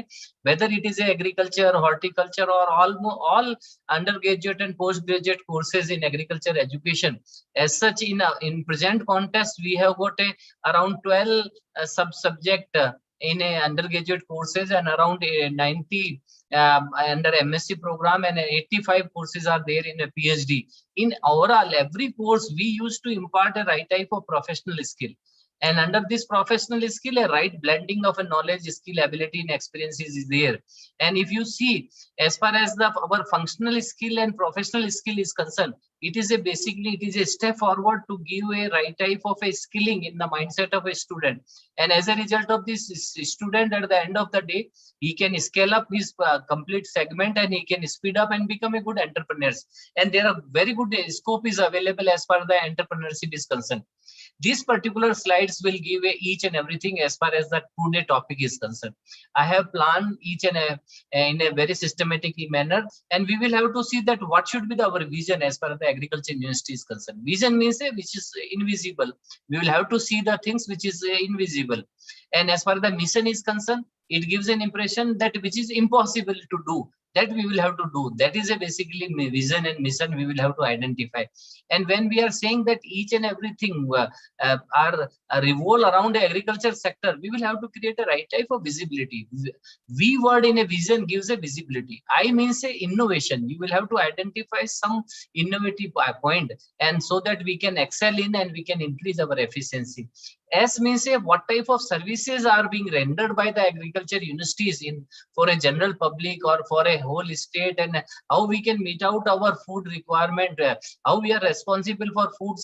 whether it is agriculture, horticulture, or all undergraduate and postgraduate courses in agriculture education, as such in present context we have got around 12 sub-subject in undergraduate courses and around 90 under MSc program, and 85 courses are there in a PhD. In overall, every course we used to impart a right type of professional skill. And under this professional skill, a right blending of a knowledge, skill, ability, and experiences is there. And if you see, as far as our functional skill and professional skill is concerned, it is a step forward to give a right type of a skilling in the mindset of a student. And as a result of this, student at the end of the day, he can scale up his complete segment, and he can speed up and become a good entrepreneur. And there are very good scope is available as far as the entrepreneurship is concerned. These particular slides will give each and everything as far as the today topic is concerned. I have planned each and in a very systematic manner, and we will have to see that what should be our vision as far as the agriculture university is concerned. Vision means which is invisible. We will have to see the things which is invisible. And as far as the mission is concerned, it gives an impression that which is impossible to do, that we will have to do. That is a basically vision and mission we will have to identify. And when we are saying that each and everything are revolve around the agriculture sector, we will have to create a right type of visibility. V word in a vision gives a visibility. I means a innovation. You will have to identify some innovative point, and so that we can excel in and we can increase our efficiency. S means what type of services are being rendered by the agriculture universities for a general public or for a whole state, and how we can meet out our food requirement, how we are responsible for food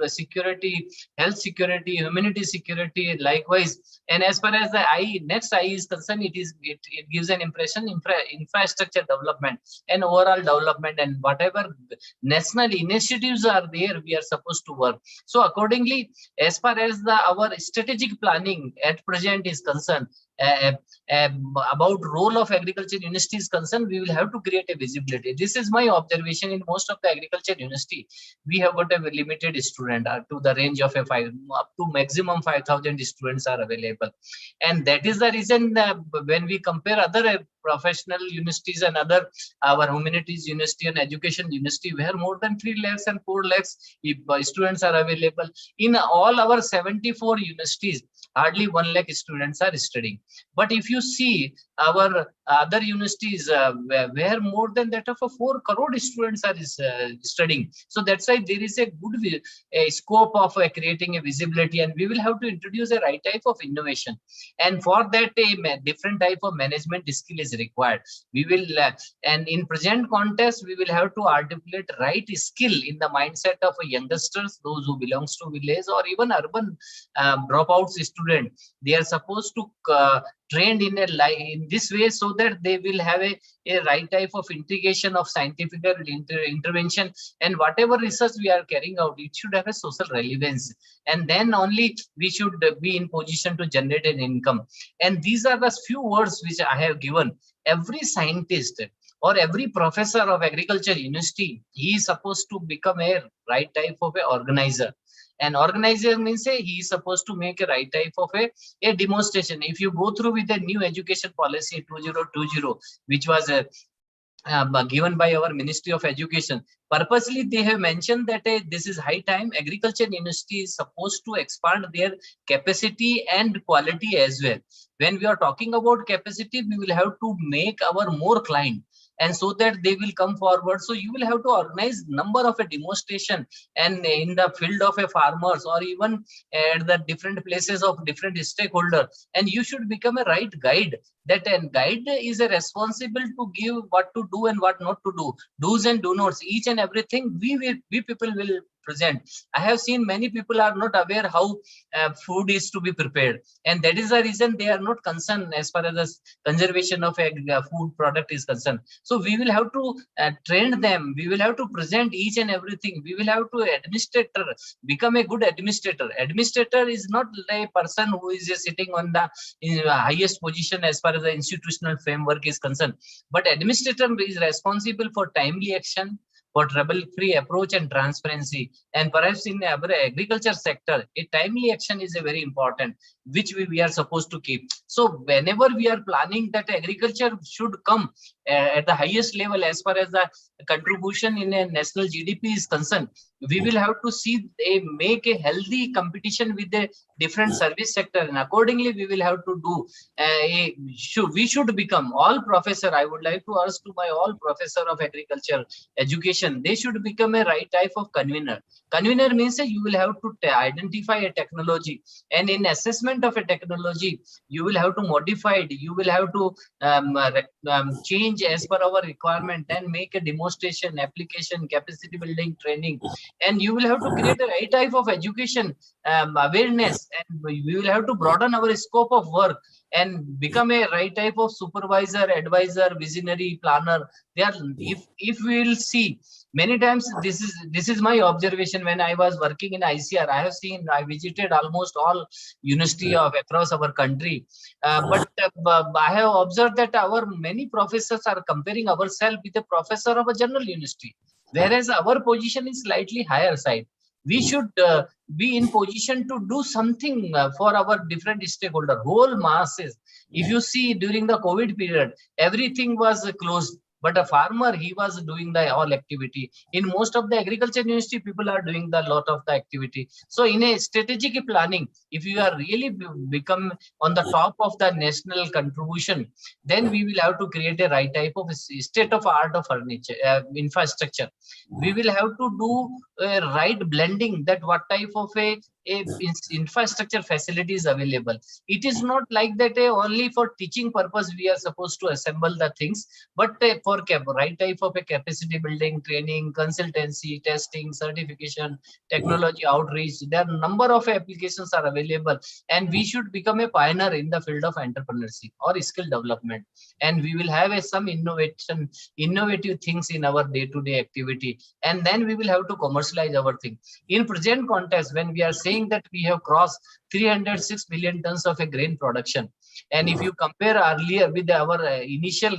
security, health security, humanity security, likewise. And as far as the next I is concerned, it gives an impression infrastructure development and overall development, and whatever national initiatives are there, we are supposed to work. So accordingly, as far as our strategic planning at present is concerned, about role of agriculture university is concerned, we will have to create a visibility. This is my observation. In most of the agriculture university, we have got a limited student to the range of up to maximum 5,000 students are available. And that is the reason when we compare other professional universities and our humanities university and education university, where more than 3 lakhs and 4 lakhs students are available. In all our 74 universities, hardly 1 lakh students are studying. But if you see our other universities, where more than that of 4 crore students are studying. So that's why there is a good scope of creating a visibility, and we will have to introduce a right type of innovation. And for that, a different type of management skill is required. We will, and in present context, we will have to articulate right skill in the mindset of youngsters, those who belongs to village or even urban dropouts student. They are supposed to trained in this way, so that they will have a right type of integration of scientific intervention, and whatever research we are carrying out, it should have a social relevance, and then only we should be in position to generate an income. And these are the few words which I have given. Every scientist or every professor of agriculture university, he is supposed to become a right type of a organizer. An organizer means he is supposed to make a right type of a demonstration. If you go through with the new education policy 2020, which was given by our Ministry of Education, purposely they have mentioned that this is high time agriculture university is supposed to expand their capacity and quality as well. When we are talking about capacity, we will have to make our more client, and so that they will come forward. So you will have to organize number of a demonstration, and in the field of a farmers, or even at the different places of different stakeholders, and you should become a right guide. That and guide is a responsible to give what to do and what not to do, do's and do nots, each and everything we people will present. I have seen many people are not aware how food is to be prepared, and that is the reason they are not concerned as far as the conservation of a food product is concerned. So we will have to train them. We will have to present each and everything. We will have to administrator, become a good administrator. Administrator is not a person who is sitting on the highest position as far as the institutional framework is concerned, but administrator is responsible for timely action, for trouble-free approach and transparency. And perhaps in our agriculture sector, a timely action is a very important, which we are supposed to keep. So whenever we are planning that agriculture should come at the highest level as far as the contribution in a national GDP is concerned, we will have to see make a healthy competition with the different service sector, and accordingly we will have to do we should become all professor. I would like to ask to my all professor of agriculture education, they should become a right type of convener. Convener means you will have to identify a technology, and in assessment of a technology you will have to modify it, you will have to change as per our requirement and make a demonstration, application, capacity building, training, and you will have to create a right type of education awareness, and we will have to broaden our scope of work and become a right type of supervisor, advisor, visionary, planner. If we will see many times, this is my observation when I was working in ICR. I visited almost all university of across our country, but I have observed that our many professors are comparing ourselves with a professor of a general university, whereas our position is slightly higher side. We should be in position to do something for our different stakeholder, whole masses. If you see during the COVID period, everything was closed, but a farmer, he was doing the all activity. In most of the agriculture university, people are doing the lot of the activity. So in a strategic planning, if you are really become on the top of the national contribution, then we will have to create a right type of state of art of furniture infrastructure. We will have to do a right blending, that what type of a infrastructure facility is available. It is not like that only for teaching purpose we are supposed to assemble the things, but for right type of a capacity building, training, consultancy, testing, certification, technology outreach. There are number of applications are available, and we should become a pioneer in the field of entrepreneurship or skill development, and we will have some innovative things in our day-to-day activity, and then we will have to commercialize our thing. In present context, when we are saying that we have crossed 306 million tons of a grain production, and if you compare earlier with our initial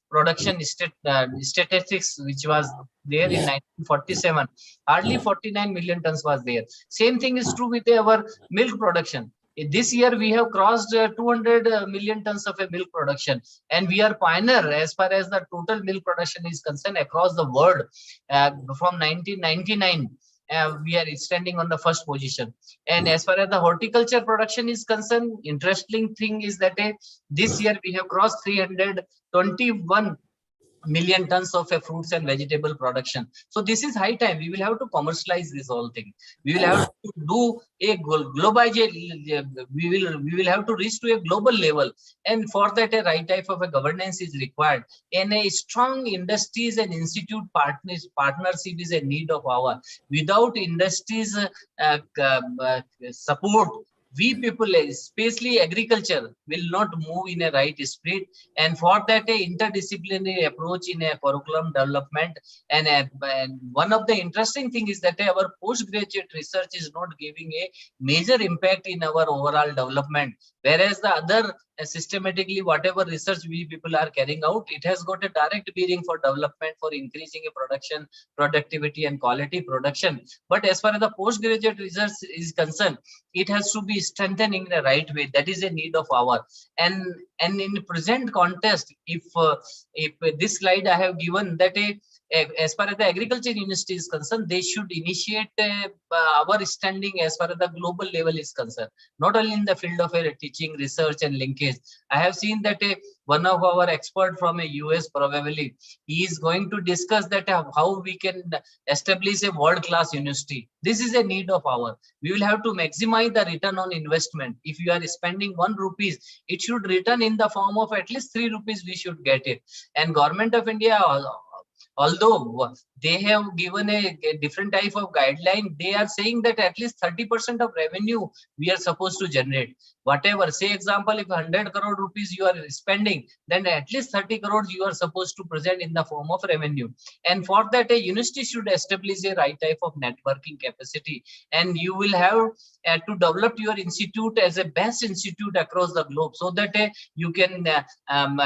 production statistics, which was there in 1947, hardly 49 million tons was there. Same thing is true with our milk production. This year we have crossed 200 million tons of a milk production, and we are pioneer as far as the total milk production is concerned across the world. From 1999, we are standing on the first position. And as far as the horticulture production is concerned, interesting thing is that this year we have crossed 321 million tons of fruits and vegetable production. So this is high time. We will have to commercialize this whole thing. We will have to do a globalization. We will have to reach to a global level, and for that a right type of a governance is required, and a strong industries and institute partnership is a need of our. Without industries support, we people, especially agriculture, will not move in a right spirit, and for that a interdisciplinary approach in a curriculum development. And one of the interesting thing is that our postgraduate research is not giving a major impact in our overall development, whereas the other systematically whatever research we people are carrying out, it has got a direct bearing for development, for increasing a production, productivity and quality production. But as far as the postgraduate research is concerned, it has to be strengthening in the right way. That is a need of our. And in the present context, if this slide I have given that as far as the agriculture university is concerned, they should initiate our standing as far as the global level is concerned, not only in the field of teaching, research and linkage. I have seen that one of our expert from a US probably, he is going to discuss that how we can establish a world-class university. This is a need of our. We will have to maximize the return on investment. If you are spending 1 rupee, it should return in the form of at least 3 rupees we should get it. And Government of India, although they have given a different type of guideline, they are saying that at least 30% of revenue we are supposed to generate. Whatever, say example, if 100 crore rupees you are spending, then at least 30 crores you are supposed to present in the form of revenue. And for that, a university should establish a right type of networking capacity. And you will have to develop your institute as a best institute across the globe, so that you can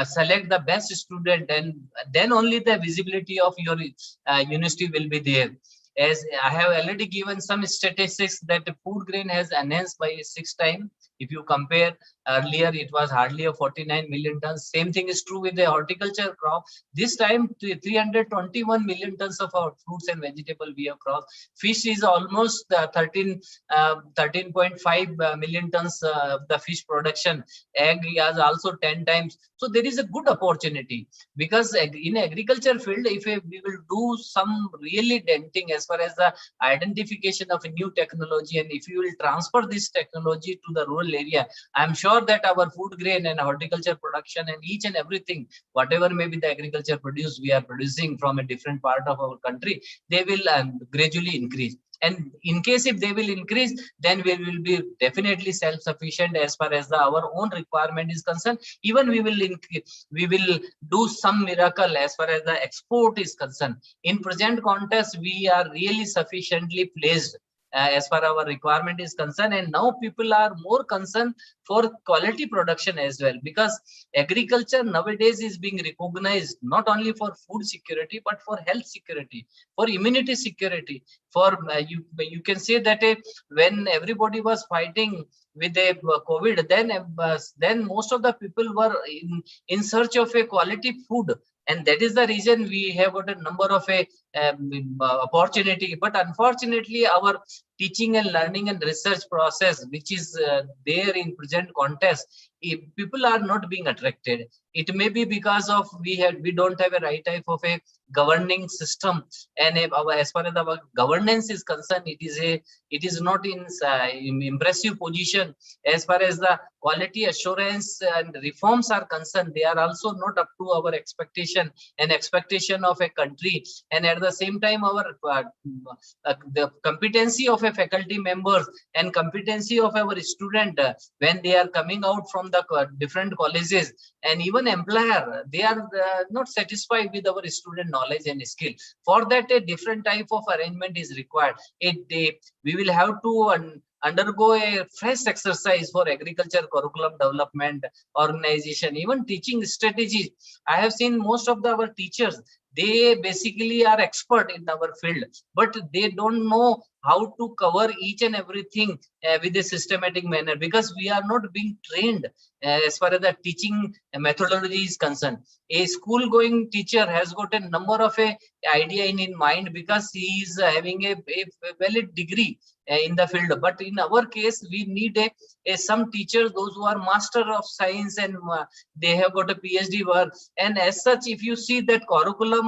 select the best student, and then only the visibility of your university will be there. As I have already given some statistics that food grain has enhanced by 6 times If you compare earlier, it was hardly a 49 million tons. Same thing is true with the horticulture crop. This time 321 million tons of our fruits and vegetable we have cropped. Fish is almost 13.5 million tons of the fish production. Egg is also 10 times. So there is a good opportunity, because in agriculture field, if we will do some really denting as far as the identification of a new technology, and if you will transfer this technology to the rural area, I'm sure that our food grain and horticulture production and each and everything, whatever may be the agriculture produce, we are producing from a different part of our country, they will gradually increase. And in case if they will increase, then we will be definitely self-sufficient as far as our own requirement is concerned. Even we will do some miracle as far as the export is concerned. In present context, we are really sufficiently placed as far our requirement is concerned, and now people are more concerned for quality production as well, because agriculture nowadays is being recognized not only for food security but for health security, for immunity security, for you can say that when everybody was fighting with the COVID, then most of the people were in search of a quality food, and that is the reason we have got a number of opportunity. But unfortunately, our teaching and learning and research process, which is there in present context, if people are not being attracted. It may be because of we don't have a right type of a governing system, and as far as our governance is concerned, it is not in impressive position as far as the quality assurance and reforms are concerned. They are also not up to our expectation and expectation of a country, and at the same time our the competency of a faculty members and competency of our student when they are coming out from the different colleges, and even employer, they are not satisfied with our student knowledge and skill. For that, a different type of arrangement is required. We will have to undergo a fresh exercise for agriculture curriculum development, organization, even teaching strategies. I have seen most of our teachers, they basically are expert in our field, but they don't know how to cover each and everything with a systematic manner, because we are not being trained as far as the teaching methodology is concerned. A school going teacher has got a number of idea in mind, because he is having a valid degree in the field. But in our case, we need some teachers, those who are master of science, and they have got a PhD work. And as such, if you see that curriculum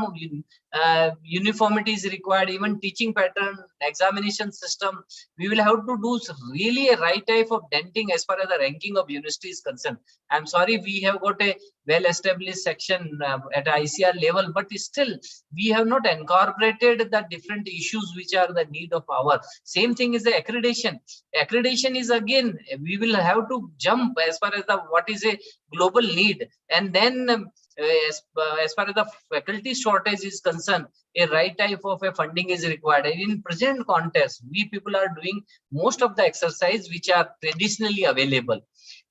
uniformity is required, even teaching pattern, examination system, we will have to do really a right type of denting as far as the ranking of university is concerned. I'm sorry, we have got a well-established section at ICR level, but still we have not incorporated the different issues which are the need of our. Same thing is the accreditation. Accreditation is again, we will have to jump as far as what is a global need, and then as far as the faculty shortage is concerned, a right type of a funding is required. And in present context, we people are doing most of the exercise which are traditionally available.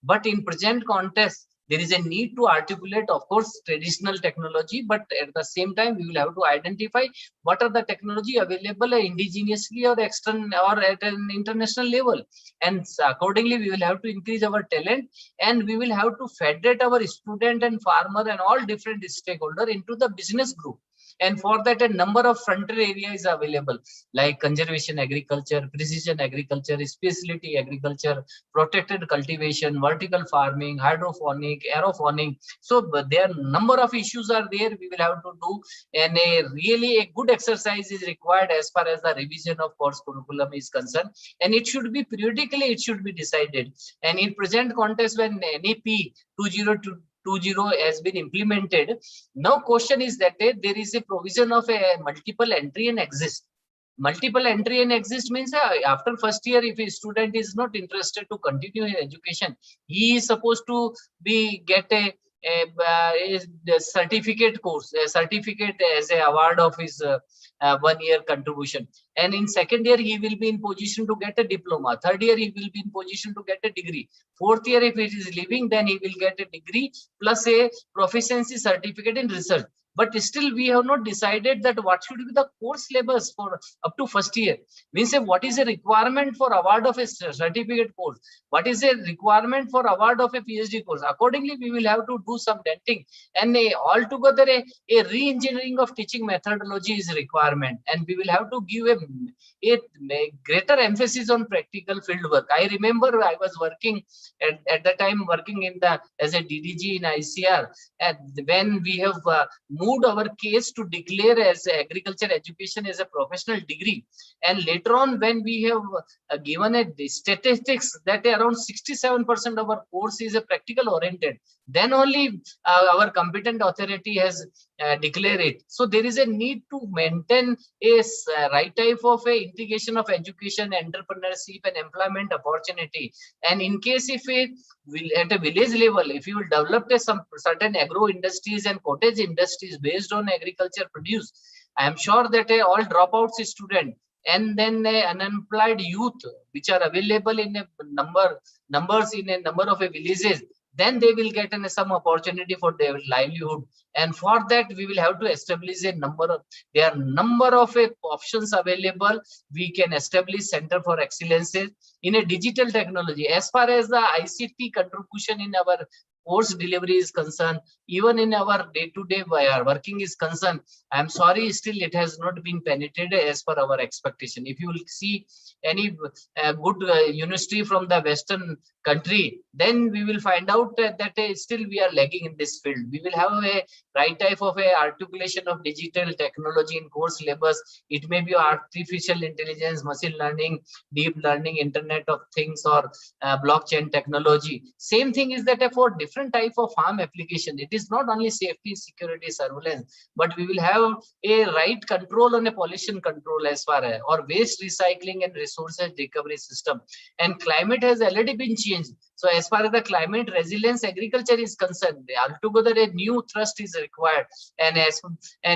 But in present context, there is a need to articulate, of course, traditional technology, but at the same time, we will have to identify what are the technology available indigenously or external or at an international level. And accordingly, we will have to increase our talent, and we will have to federate our student and farmer and all different stakeholders into the business group. And for that, a number of frontier areas is available, like conservation agriculture, precision agriculture, specialty agriculture, protected cultivation, vertical farming, hydroponic, aeroponic. So there are number of issues are there we will have to do, and really a good exercise is required as far as the revision of course curriculum is concerned. And it should be periodically, it should be decided. And in present context, when NEP 2020 has been implemented, now question is that there is a provision of a multiple entry and exist. Multiple entry and exist means after first year, if a student is not interested to continue his education, he is supposed to get a certificate course, a certificate as a award of his 1 year contribution. And in second year, he will be in position to get a diploma. Third year, he will be in position to get a degree. Fourth year, if it is leaving, then he will get a degree plus a proficiency certificate in research. but still we have not decided that what should be the course syllabus for up to first year. Means what is a requirement for award of a certificate course, what is a requirement for award of a PhD course. Accordingly, we will have to do some denting, and altogether a re-engineering of teaching methodology is a requirement, and we will have to give a greater emphasis on practical field work. I remember I was working at the time working in the as a DDG in ICR, and when we have moved our case to declare as agriculture education as a professional degree, and later on when we have given a statistics that around 67% of our course is a practical oriented, then only our competent authority has declared it. So there is a need to maintain a right type of a integration of education, entrepreneurship, and employment opportunity. And in case if at a village level, if you will develop some certain agro industries and cottage industries based on agriculture produce, I am sure that all dropouts student and then unemployed youth which are available in a numbers in a number of villages, then they will get some opportunity for their livelihood. And for that we will have to establish a number of options available. We can establish center for excellence in a digital technology. As far as the ICT contribution in our course delivery is concerned, even in our day-to-day working is concerned, I'm sorry, still it has not been penetrated as per our expectation. If you will see any good university from the Western country, then we will find out that still we are lagging in this field. We will have a right type of a articulation of digital technology in course syllabus. It may be artificial intelligence, machine learning, deep learning, Internet of Things, or blockchain technology. Same thing is that for different type of farm application, it is not only safety, security, surveillance, but we will have a right control on a pollution control as far as or waste recycling and resources recovery system. And climate has already been changed. So as far as the climate resilience agriculture is concerned, altogether a new thrust is required. And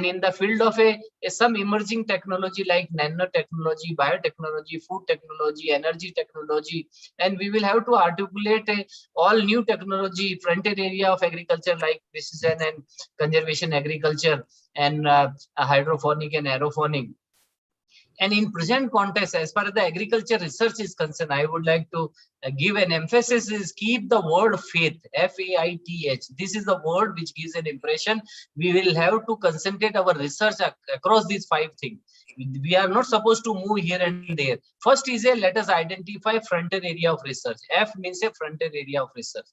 in the field of some emerging technology like nanotechnology, biotechnology, food technology, energy technology, and we will have to articulate all new technology frontier area of agriculture like precision and conservation agriculture and hydroponic and aeroponic. And in present context, as far as the agriculture research is concerned, I would like to give an emphasis is keep the word faith, F-A-I-T-H. This is the word which gives an impression. We will have to concentrate our research across these 5 things. We are not supposed to move here and there. First is let us identify frontier area of research. F means a frontier area of research.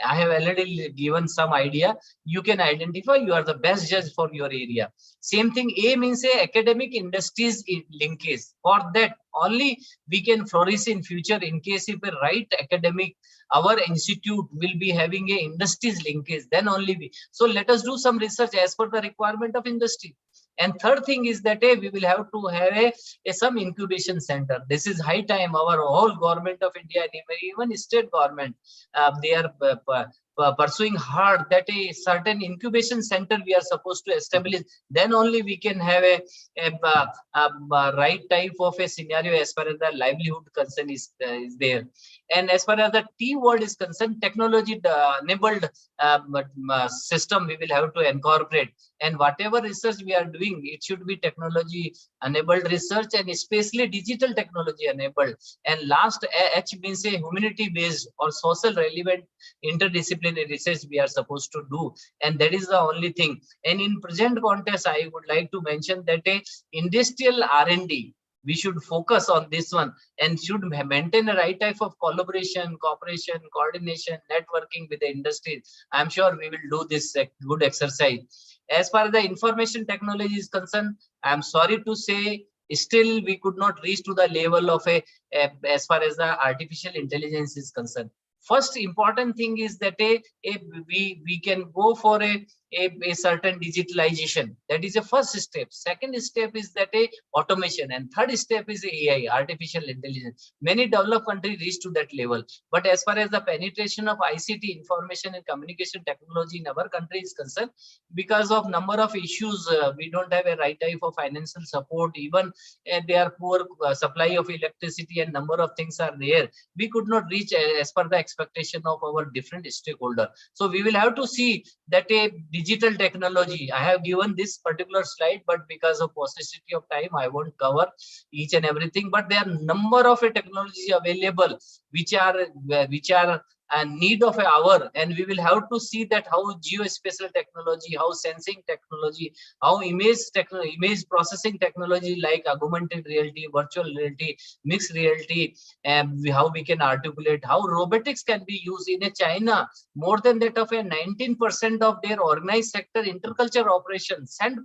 I have already given some idea. You can identify, you are the best judge for your area. Same thing, A means academic industries linkage. For that only we can flourish in future in case if a right academic, our institute will be having a industries linkage, then only we. So let us do some research as per the requirement of industry. And third thing is that we will have to have some incubation center. This is high time. Our whole government of India, even state government, they are pursuing hard that a certain incubation center we are supposed to establish. Then only we can have a right type of a scenario as far as the livelihood concern is there. And as far as the T word is concerned, technology enabled system we will have to incorporate. And whatever research we are doing, it should be technology enabled research and especially digital technology enabled. And last H means a humanity based or social relevant interdisciplinary research we are supposed to do. And that is the only thing. And in present context, I would like to mention that a industrial R&D, we should focus on this one and should maintain a right type of collaboration, cooperation, coordination, networking with the industry. I'm sure we will do this good exercise. As far as the information technology is concerned, I'm sorry to say, still we could not reach to the level of as far as the artificial intelligence is concerned. First important thing is that we can go for a certain digitalization. That is a first step. Second step is that automation, and third step is AI, artificial intelligence. Many developed countries reach to that level, but as far as the penetration of ICT, information and communication technology in our country is concerned, because of number of issues, we don't have a right type of financial support. Even there are poor supply of electricity and number of things are there. We could not reach as per the expectation of our different stakeholders. So we will have to see that a digital technology. I have given this particular slide, but because of paucity of time, I won't cover each and everything. But there are number of technologies available which are a need of an hour, and we will have to see that how geospatial technology, how sensing technology, how image processing technology like augmented reality, virtual reality, mixed reality, and how we can articulate how robotics can be used in China. More than that of a 19% of their organized sector interculture operations, 100%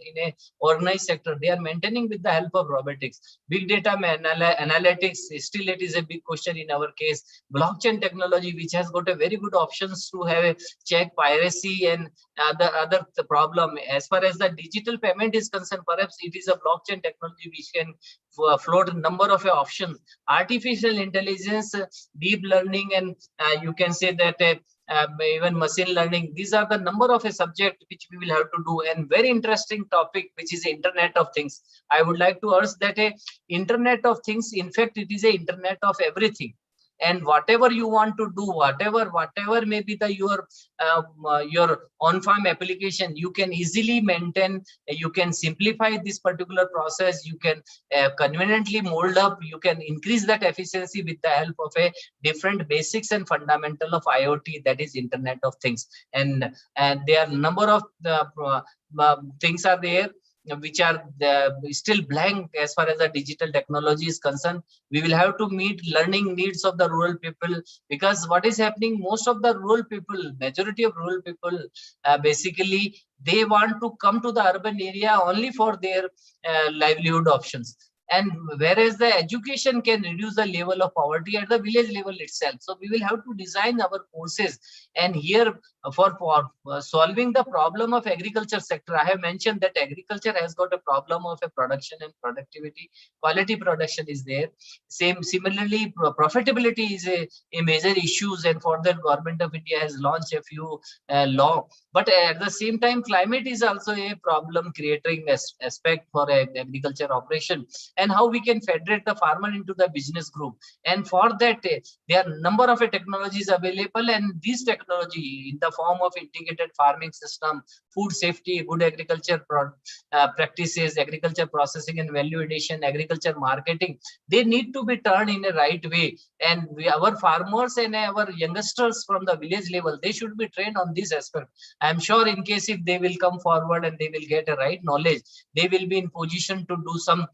in a organized sector, they are maintaining with the help of robotics. Big data analytics, still it is a big question in our case. Blockchain technology, which has got a very good options to have a check piracy and other problem. As far as the digital payment is concerned, perhaps it is a blockchain technology which can float a number of options. Artificial intelligence, deep learning, and you can say that even machine learning. These are the number of a subject which we will have to do. And very interesting topic, which is Internet of Things. I would like to urge that a Internet of Things, in fact, it is a Internet of everything. And whatever you want to do, whatever may be your on-farm application, you can easily maintain. You can simplify this particular process. You can conveniently mold up. You can increase that efficiency with the help of a different basics and fundamental of IoT, that is Internet of Things. And there are number of things are there which are still blank as far as the digital technology is concerned. We will have to meet learning needs of the rural people, because what is happening, most of the rural people, majority of rural people, basically they want to come to the urban area only for their livelihood options. And whereas the education can reduce the level of poverty at the village level itself. So we will have to design our courses. And here for solving the problem of agriculture sector, I have mentioned that agriculture has got a problem of a production and productivity. Quality production is there. Similarly, profitability is a major issues, and for that Government of India has launched a few law. But at the same time, climate is also a problem creating aspect for agriculture operation, and how we can federate the farmer into the business group. And for that, there are number of technologies available, and this technology in the form of integrated farming system, food safety, good agriculture practices, agriculture processing and value addition, agriculture marketing, they need to be turned in a right way. And our farmers and our youngsters from the village level, they should be trained on this aspect. I am sure in case if they will come forward and they will get a right knowledge, they will be in position to do some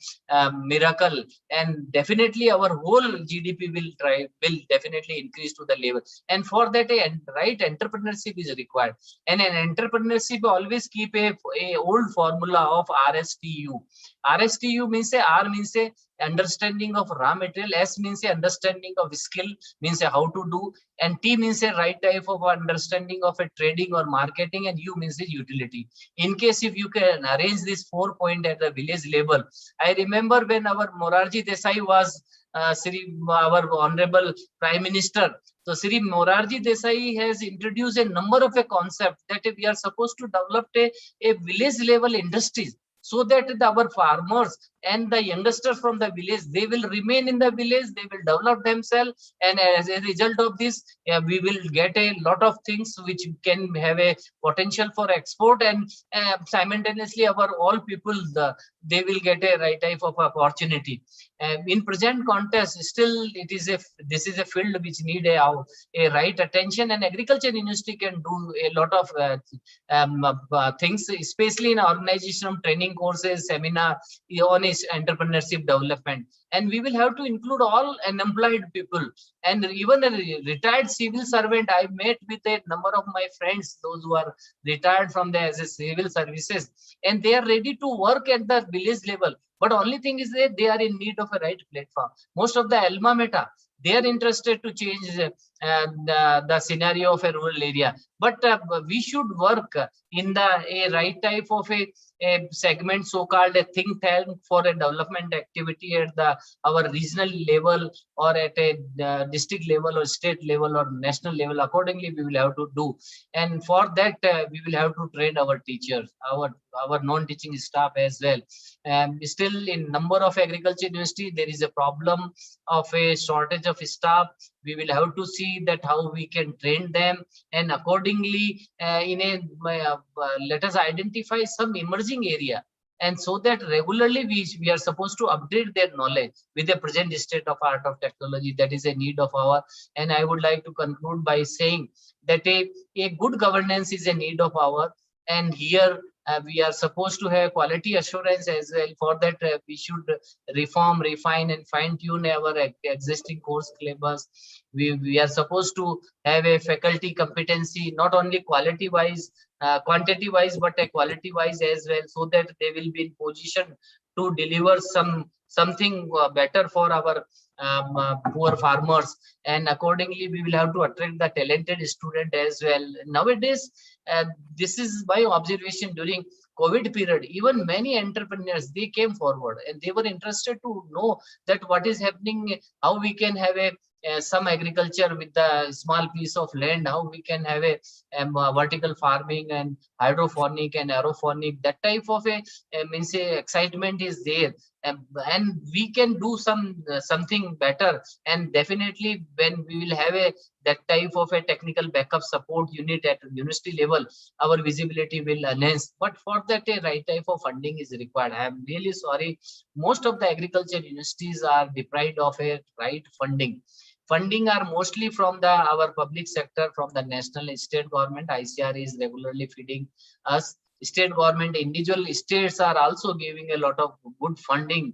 miracle, and definitely our whole GDP will definitely increase to the level. And for that, a right entrepreneurship is required. And an entrepreneurship always keep a old formula of RSTU. RSTU means R means a understanding of raw material, S means a understanding of skill, means a how to do, and T means a right type of understanding of a trading or marketing, and U means a utility. In case if you can arrange this 4 point at the village level, I remember when our Morarji Desai was our honorable Prime Minister. So Sri Morarji Desai has introduced a number of a concept that we are supposed to develop a village level industries, so that our farmers and the youngsters from the village, they will remain in the village, they will develop themselves, and as a result of this, we will get a lot of things which can have a potential for export, and simultaneously our all people, they will get a right type of opportunity. In present context, still this is a field which need a right attention, and agriculture university can do a lot of things, especially in organizational training courses, seminar on entrepreneurship development. And we will have to include all unemployed people, and even a retired civil servant. I met with a number of my friends, those who are retired from the civil services, and they are ready to work at the village level. But only thing is that they are in need of a right platform. Most of the alma mater, they are interested to change the scenario of a rural area. But we should work in a right type of a segment, so-called a think tank for a development activity at our regional level, or at a district level, or state level, or national level. Accordingly, we will have to do. And for that, we will have to train our teachers, our non-teaching staff as well. Still, in number of agriculture university, there is a problem of a shortage of staff. We will have to see see that how we can train them, and accordingly let us identify some emerging area, and so that regularly we are supposed to update their knowledge with the present state of art of technology. That is a need of our. And I would like to conclude by saying that a good governance is a need of our, and here we are supposed to have quality assurance as well. For that we should reform, refine, and fine tune our existing course syllabus. We are supposed to have a faculty competency, not only quality wise, quantity wise, but a quality wise as well, so that they will be in position to deliver something better for our poor farmers. And accordingly we will have to attract the talented student as well. Nowadays this is my observation during COVID period, even many entrepreneurs, they came forward and they were interested to know that what is happening, how we can have some agriculture with the small piece of land, how we can have a vertical farming and hydroponic and aeroponic. That type of means excitement is there, and we can do something better. And definitely when we will have that type of a technical backup support unit at university level, our visibility will enhance. But for that a right type of funding is required. I am really sorry, most of the agriculture universities are deprived of a right funding. Funding are mostly from our public sector, from the national and state government. ICR is regularly feeding us. State government, individual states are also giving a lot of good funding.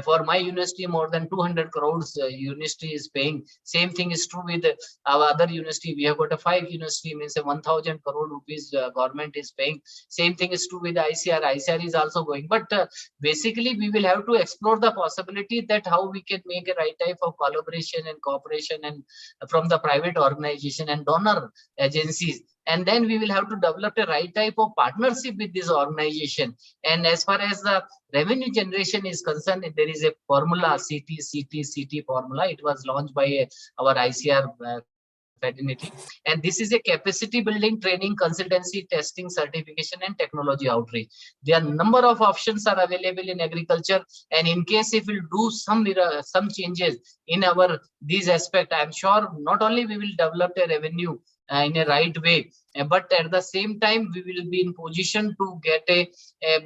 For my university, more than 200 crores university is paying. Same thing is true with our other university. We have got a 5 university, means 1,000 crore rupees government is paying. Same thing is true with ICR. ICR is also going. But basically, we will have to explore the possibility that how we can make a right type of collaboration and cooperation and from the private organization and donor agencies. And then we will have to develop a right type of partnership with this organization. And as far as the revenue generation is concerned, there is a formula, CT formula. It was launched by our ICR fraternity. And this is a capacity building, training, consultancy, testing, certification, and technology outreach. There are number of options are available in agriculture. And in case if we'll do some changes in our these aspect, I'm sure not only we will develop a revenue in a right way, but at the same time we will be in position to get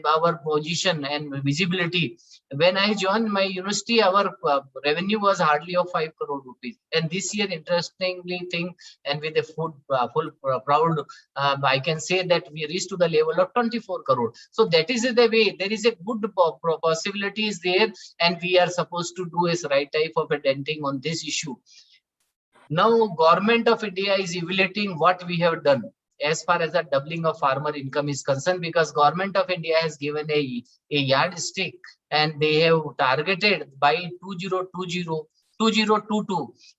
our position and visibility. When I joined my university, our revenue was hardly of 5 crore rupees, and this year, interestingly thing, and with a full proud, I can say that we reached to the level of 24 crore. So that is the way. There is a good possibility is there, and we are supposed to do is right type of a denting on this issue. Now, Government of India is evaluating what we have done as far as the doubling of farmer income is concerned, because Government of India has given a yardstick, and they have targeted by 2022,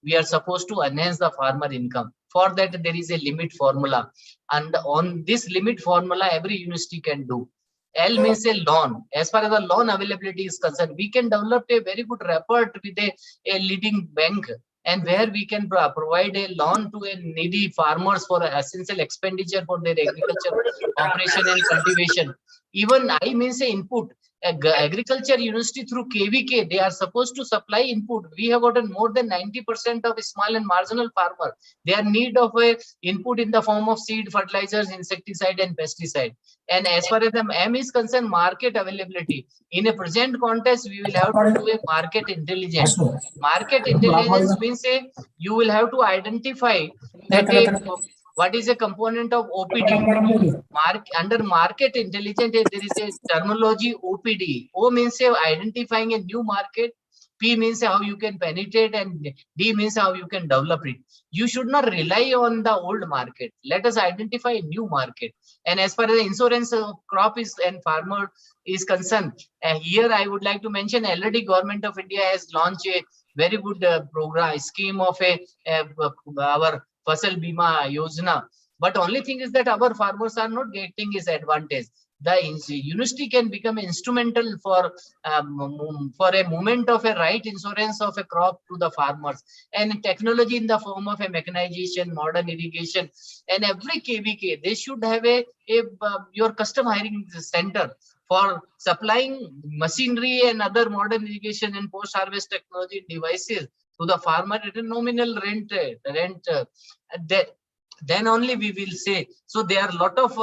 we are supposed to enhance the farmer income. For that, there is a limit formula, and on this limit formula, every university can do. L means a loan. As far as the loan availability is concerned, we can develop a very good rapport with a leading bank, and where we can provide a loan to a needy farmers for essential expenditure for their agriculture operation and cultivation. Even I means a input. Agriculture university through KVK, they are supposed to supply input. We have gotten more than 90% of small and marginal farmer. They are in need of a input in the form of seed, fertilizers, insecticide, and pesticide. And as far as the M is concerned, market availability. In a present context, we will have to do a market intelligence. Market intelligence means you will have to identify that what is a component of OPD. Under market intelligence, there is a terminology OPD. O means identifying a new market. P means how you can penetrate, and D means how you can develop it. You should not rely on the old market. Let us identify a new market. And as far as the insurance of crop is and farmer is concerned, here I would like to mention already Government of India has launched a very good program scheme of our Fasal Bima Yojana. But only thing is that our farmers are not getting his advantage. The university can become instrumental for a movement of a right insurance of a crop to the farmers, and technology in the form of a mechanization, modern irrigation, and every KVK they should have your custom hiring center for supplying machinery and other modern irrigation and post-harvest technology devices to the farmer at a nominal rent, then only we will say. So there are a lot of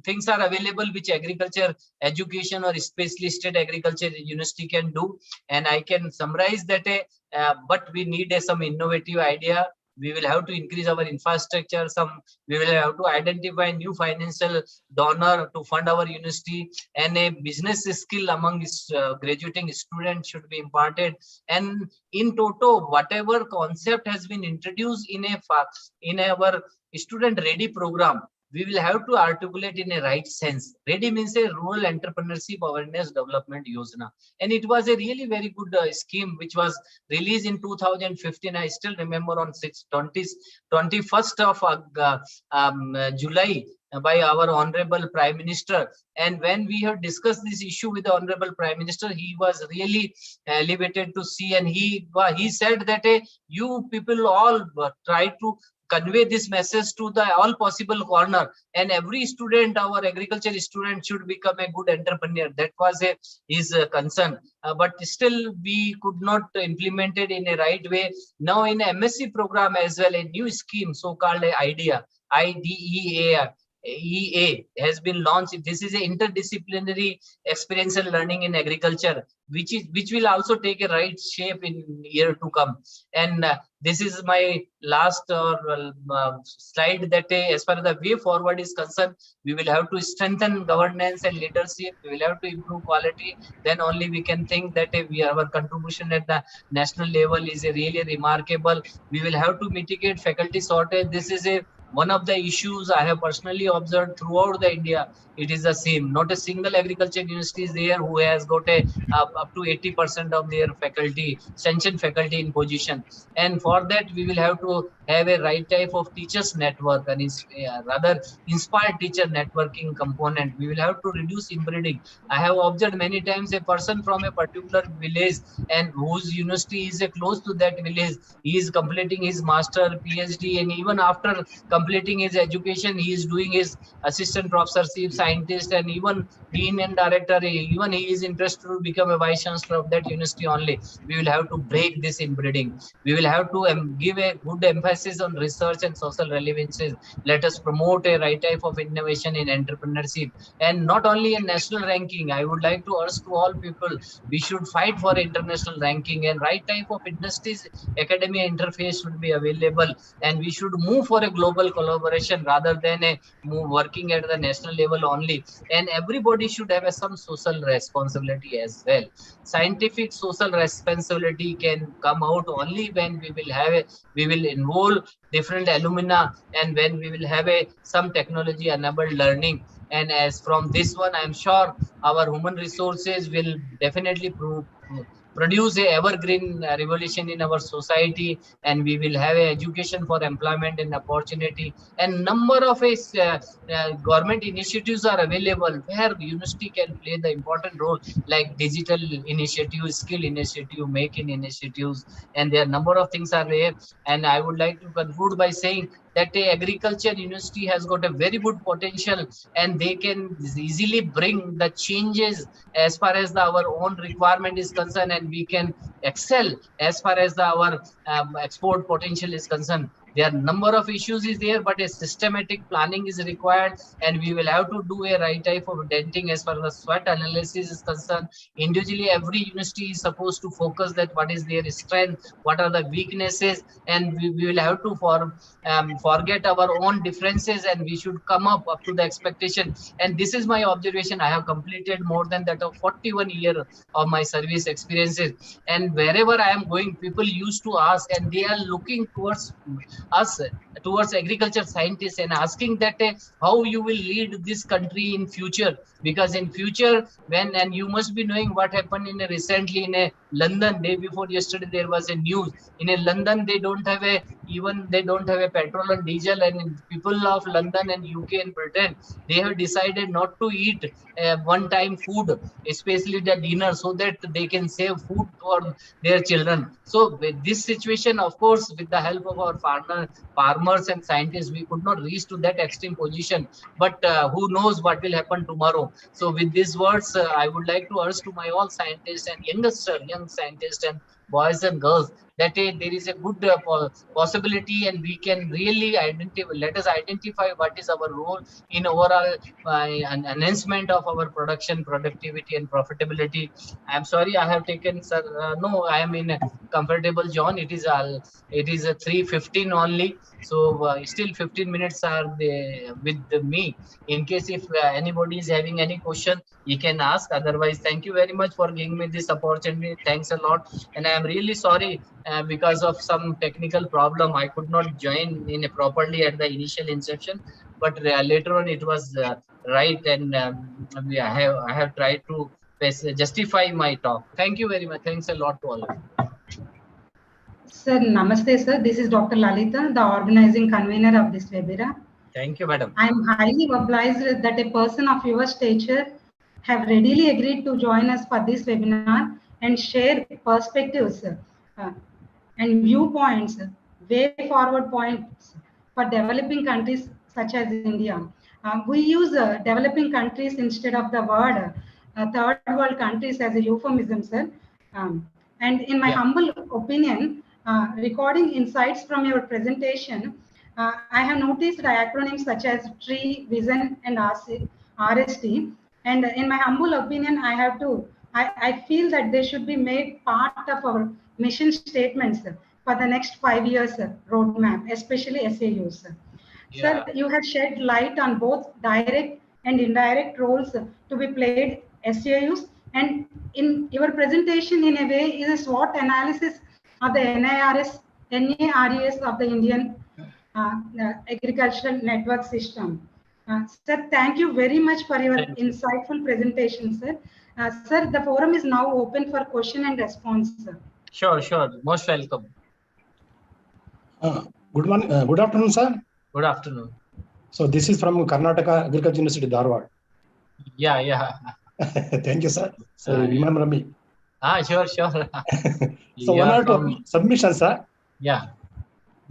things are available which agriculture education or especially state agriculture university can do. And I can summarize that, but we need some innovative idea. We will have to increase our infrastructure. We will have to identify new financial donor to fund our university, and a business skill among graduating students should be imparted. And in toto, whatever concept has been introduced in our student ready program, we will have to articulate in a right sense. Ready means a rural entrepreneurship awareness development yojana, and it was a really very good scheme which was released in 2015. I still remember on 21st of July by our honorable Prime Minister. And when we have discussed this issue with the honorable Prime Minister, he was really elevated to see, and he said that you people all try to convey this message to the all possible corner, and every student, our agriculture student, should become a good entrepreneur. That was his concern, but still we could not implement it in a right way. Now in MSc program as well, a new scheme so-called IDEA has been launched. This is an interdisciplinary experiential learning in agriculture, which will also take a right shape in year to come. And this is my last slide, that as far as the way forward is concerned, we will have to strengthen governance and leadership. We will have to improve quality. Then only we can think that our contribution at the national level is really remarkable. We will have to mitigate faculty shortage. This is one of the issues I have personally observed throughout the India. It is the same. Not a single agriculture university is there who has got up to 80% of their faculty, sanctioned faculty in position. And for that, we will have to have a right type of teachers network, and rather inspired teacher networking component. We will have to reduce inbreeding. I have observed many times a person from a particular village and whose university is close to that village, he is completing his master, PhD, and even after completing his education, he is doing his assistant professorship, scientist, and even dean and director. Even he is interested to become a vice chancellor of that university only. We will have to break this inbreeding. We will have to give a good emphasis on research and social relevances. Let us promote a right type of innovation in entrepreneurship, and not only in national ranking. I would like to urge to all people, we should fight for international ranking, and right type of industries academia interface should be available, and we should move for a global collaboration rather than working at the national level only. And everybody should have some social responsibility as well. Scientific social responsibility can come out only when we will involve different alumina, and when we will have some technology enabled learning. And as from this one, I'm sure our human resources will definitely produce a evergreen revolution in our society, and we will have a education for employment and opportunity. And number of government initiatives are available where university can play the important role, like digital initiatives, skill initiative, make-in initiatives, and there are number of things are there. And I would like to conclude by saying that agriculture university has got a very good potential, and they can easily bring the changes as far as our own requirement is concerned, and we can excel as far as our export potential is concerned. There are number of issues is there, but a systematic planning is required, and we will have to do a right type of denting as far as SWOT analysis is concerned. Individually, every university is supposed to focus that what is their strength, what are the weaknesses, and we will have to forget our own differences, and we should come up to the expectation. And this is my observation. I have completed more than that of 41 years of my service experiences, and wherever I am going, people used to ask, and they are looking towards us, towards agriculture scientists, and asking that how you will lead this country in future. Because in future, and you must be knowing what happened recently in London, day before yesterday, there was a news in London. They don't have a petrol and diesel, and people of London and UK and Britain, they have decided not to eat one-time food, especially the dinner, so that they can save food for their children. So with this situation, of course, with the help of our farmers and scientists, we could not reach to that extreme position, but who knows what will happen tomorrow. So with these words, I would like to urge to my all scientists and young scientists and boys and girls, that there is a good possibility, and we can really let us identify what is our role in overall an enhancement of our production, productivity, and profitability. I'm sorry, I have taken, sir. No, I am in a comfortable zone. It is 3:15 only. So still 15 minutes are with me. In case if anybody is having any question, you can ask. Otherwise, thank you very much for giving me this opportunity. Thanks a lot. And I am really sorry because of some technical problem, I could not join in properly at the initial inception. But later on, it was right, and I have tried to justify my talk. Thank you very much. Thanks a lot to all of you. Sir, namaste, sir. This is Dr. Lalita, the organizing convener of this webinar. Thank you, madam. I am highly obliged that a person of your stature have readily agreed to join us for this webinar and share perspectives and viewpoints, way forward points for developing countries such as India. We use developing countries instead of the word third world countries as a euphemism, sir. And in my humble opinion, recording insights from your presentation, I have noticed the acronyms such as TREE, Vision, and RST. And in my humble opinion, I feel that they should be made part of our mission statements for the next 5 years roadmap, especially SAUs. Sir, you have shed light on both direct and indirect roles to be played SAUs, and in your presentation, in a way, is a SWOT analysis of the NARES of the Indian agricultural network system. Sir, thank you very much for your insightful presentation, sir. Sir, the forum is now open for question and response, sir. Sure, sure. Most welcome. Good morning. Good afternoon, sir. Good afternoon. So this is from Karnataka Agriculture University, Dharwad. Yeah. Thank you, sir. So remember me. Sure. So one or two submissions, sir. Yeah.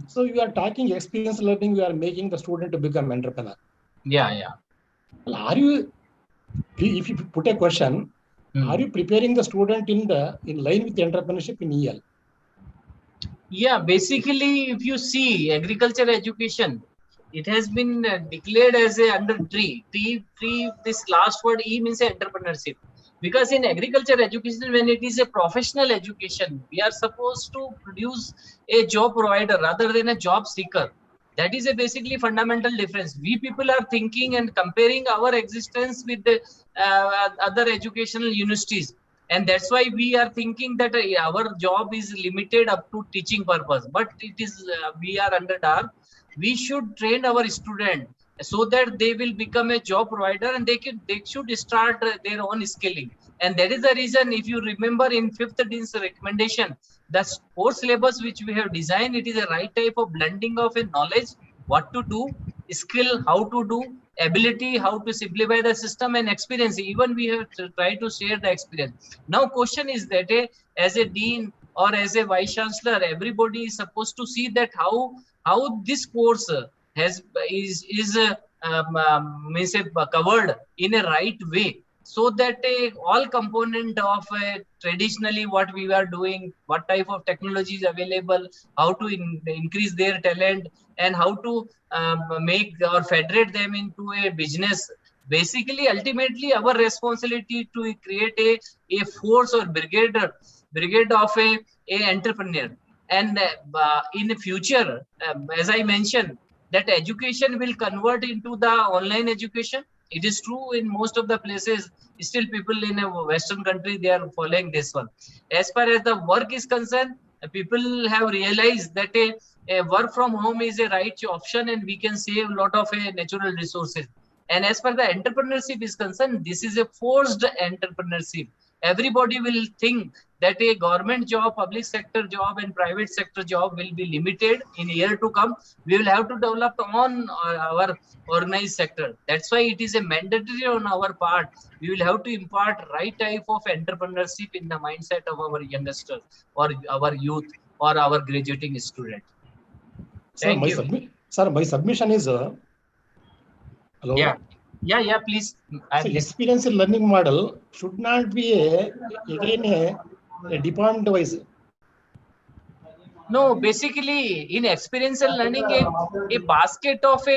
So you are talking experience learning. You are making the student to become entrepreneur. Yeah. Well, are you? If you put a question, are you preparing the student in line with the entrepreneurship in EL? Yeah, basically, if you see agriculture education, it has been declared as a under tree. This last word E means entrepreneurship. Because in agriculture education, when it is a professional education, we are supposed to produce a job provider rather than a job seeker. That is a basically fundamental difference. We people are thinking and comparing our existence with the other educational universities. And that's why we are thinking that our job is limited up to teaching purpose. But it is we are under dark. We should train our student so that they will become a job provider, and they should start their own skilling. And that is the reason, if you remember in 5th Dean's recommendation, the core syllabus which we have designed, it is a right type of blending of a knowledge, what to do, skill, how to do, ability, how to simplify the system, and experience. Even we have to try to share the experience. Now question is that as a dean or as a vice chancellor, everybody is supposed to see that how this course is covered in a right way, so that all component of traditionally what we were doing, what type of technology is available, how to increase their talent, and how to make or federate them into a business. Basically, ultimately, our responsibility to create a force or brigade of a entrepreneur. And in the future, as I mentioned, that education will convert into the online education. It is true in most of the places, still people in a Western country, they are following this one. As far as the work is concerned, people have realized that a work from home is a right option, and we can save a lot of natural resources. And as far as the entrepreneurship is concerned, this is a forced entrepreneurship. Everybody will think that a government job, public sector job, and private sector job will be limited in a year to come. We will have to develop on our organized sector. That's why it is a mandatory on our part. We will have to impart right type of entrepreneurship in the mindset of our youngsters or our youth or our graduating student. Thank you. Sir, my submission is hello. Yeah, please. So experience learning model should not be again a department wise. No, basically in experiential learning, a basket of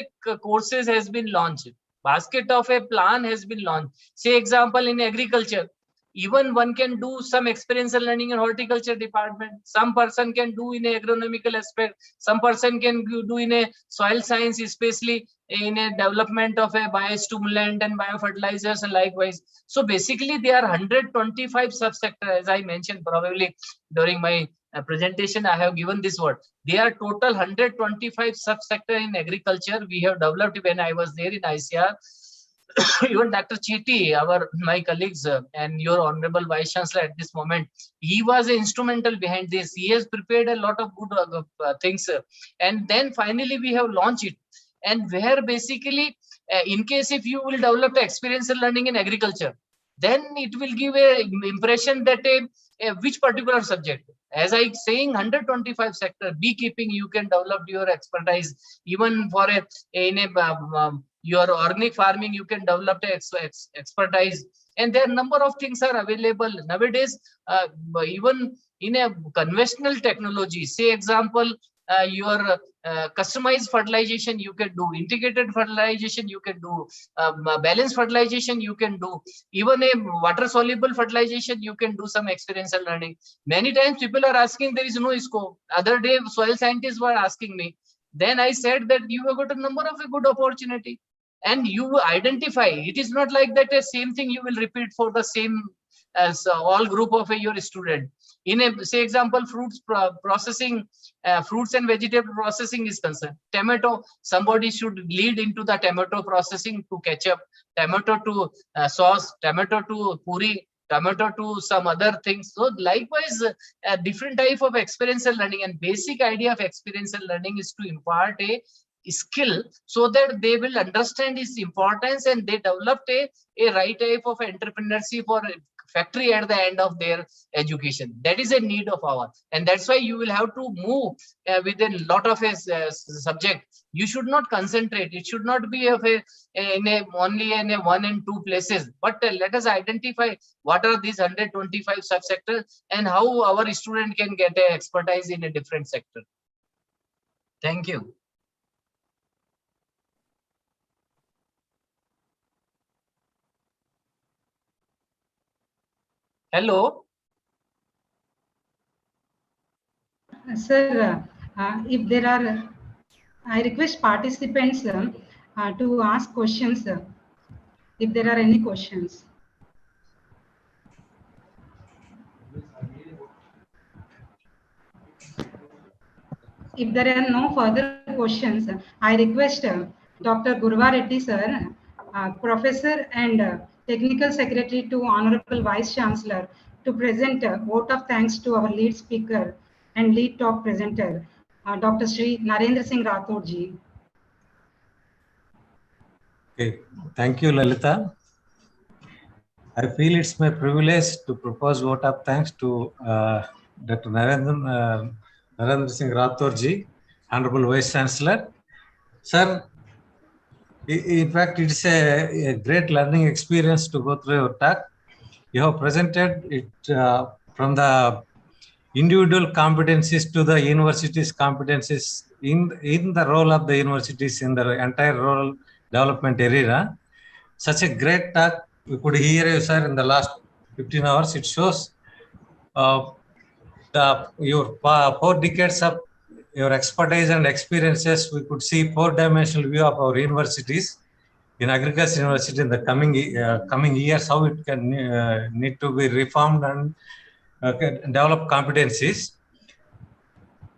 courses has been launched. Basket of a plan has been launched. Say example in agriculture, even one can do some experiential learning in horticulture department. Some person can do in a agronomical aspect. Some person can do in a soil science, especially in a development of a biostimulant and biofertilizers and likewise. So basically there are 125 subsectors, as I mentioned probably during my presentation. I have given this word. There are total 125 subsector in agriculture we have developed when I was there in ICR. Even Dr. Chiti, my colleagues and your honorable vice chancellor at this moment, he was instrumental behind this. He has prepared a lot of good things, and then finally we have launched it. And where basically, in case if you will develop experiential learning in agriculture, then it will give a impression that which particular subject. As I saying, 125 sector beekeeping, you can develop your expertise. Even for your organic farming, you can develop expertise. And there are number of things are available nowadays. Even in a conventional technology, say example, your customized fertilization you can do, integrated fertilization you can do, balanced fertilization you can do, even a water soluble fertilization you can do some experiential learning. Many times people are asking there is no scope. Other day soil scientists were asking me. Then I said that you have got a number of a good opportunity, and you identify. It is not like that a same thing you will repeat for the same as all group of your student. In a say example, fruits processing, fruits and vegetable processing is concerned. Tomato, somebody should lead into the tomato processing to ketchup, tomato to sauce, tomato to puri, tomato to some other things. So likewise, a different type of experiential learning, and basic idea of experiential learning is to impart a skill so that they will understand its importance and they developed a right type of entrepreneurship or factory at the end of their education. That is a need of ours, and that's why you will have to move with a lot of a subject. You should not concentrate. It should not be of only in a 1 and 2 places, but let us identify what are these 125 subsectors and how our student can get a expertise in a different sector. Thank you. Hello. Sir, if there are, I request participants to ask questions if there are any questions. If there are no further questions, I request Dr. Gurva Reddy sir, Professor and Technical Secretary to Honorable Vice Chancellor, to present a vote of thanks to our lead speaker and lead talk presenter, Dr. Sri Narendra Singh Rathod ji. Okay, thank you, Lalita. I feel it's my privilege to propose vote of thanks to Dr. Narendra Singh Rathod ji, Honorable Vice Chancellor. Sir, in fact, it's a great learning experience to go through your talk. You have presented it from the individual competencies to the university's competencies in the role of the universities in the entire rural development area. Such a great talk we could hear you, sir, in the last 15 hours. It shows your 4 decades of your expertise and experiences. We could see 4-dimensional view of our universities in agriculture university in the coming years, how it can need to be reformed and develop competencies.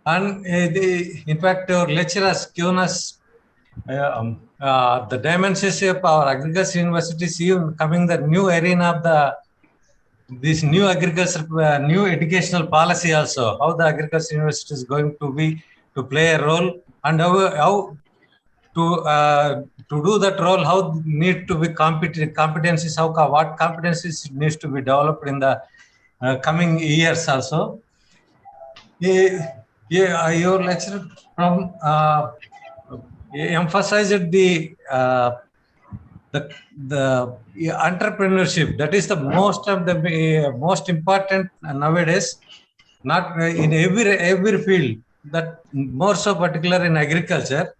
And in fact, our lecturers given us the dimensions of our agriculture universities, even coming the new arena of this new agriculture, new educational policy also, how the agriculture university is going to be to play a role, and how to do that role, how need to be competencies, what competencies needs to be developed in the coming years also. Your lecture from emphasized the entrepreneurship. That is the most important nowadays. not in every field, that more so particular in agriculture.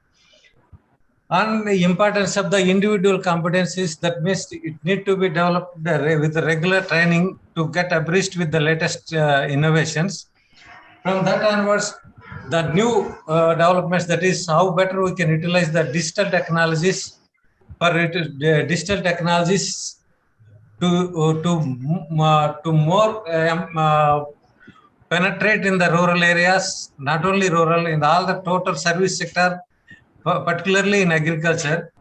And the importance of the individual competencies, that means it need to be developed with regular training to get abreast with the latest innovations. From that onwards, the new developments, that is how better we can utilize the digital technologies to more penetrate in the rural areas, not only rural, in all the total service sector, particularly in agriculture,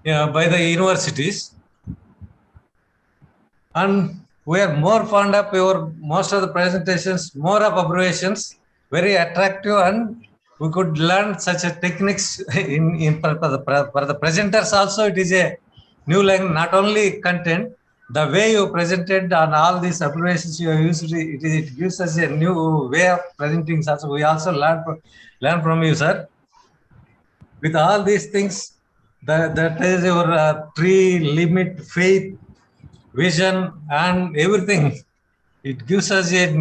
by the universities. And we are more fond of your most of the presentations, more of abbreviations, very attractive, and we could learn such a techniques for the presenters also. It is a new language, not only content, the way you presented on all these abbreviations you have used, it gives us a new way of presenting. Also, we also learn from you, sir. With all these things, that is your tree, limit, faith, vision, and everything. It gives us a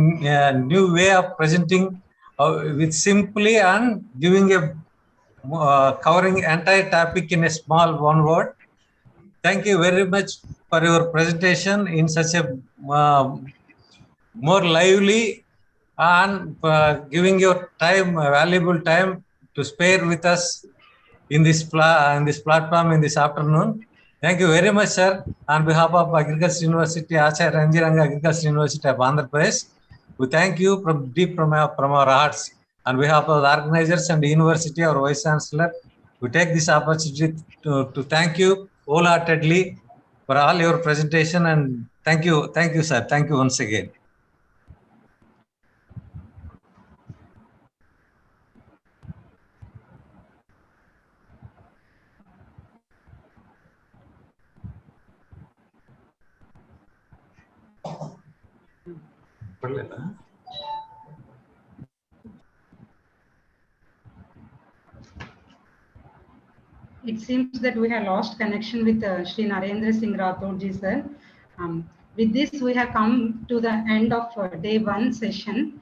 new way of presenting with simply and giving a covering entire topic in a small one word. Thank you very much for your presentation in such a more lively and giving your time, valuable time to spare with us in this platform in this afternoon. Thank you very much, sir. On behalf of Agriculture University, Acharya Ranjiranga Agriculture University of Andhra Pradesh, we thank you from deep from our hearts. On behalf of the organizers and the university, our Vice Chancellor, we take this opportunity to thank you wholeheartedly for all your presentation, and thank you, sir. Thank you once again. It seems that we have lost connection with Shri Narendra Singh Rathod ji, sir. With this, we have come to the end of day one sessions,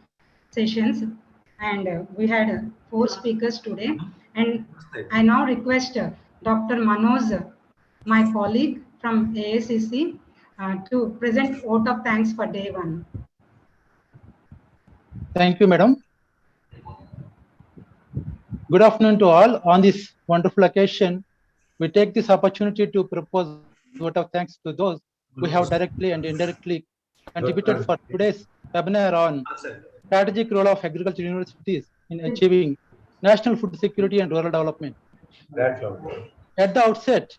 and we had 4 speakers today. And I now request Dr. Manoj, my colleague from AACC, to present vote of thanks for day one. Thank you, madam. Good afternoon to all. On this wonderful occasion, we take this opportunity to propose vote of thanks to those who have directly and indirectly contributed for today's webinar on strategic role of agriculture universities in achieving national food security and rural development. At the outset,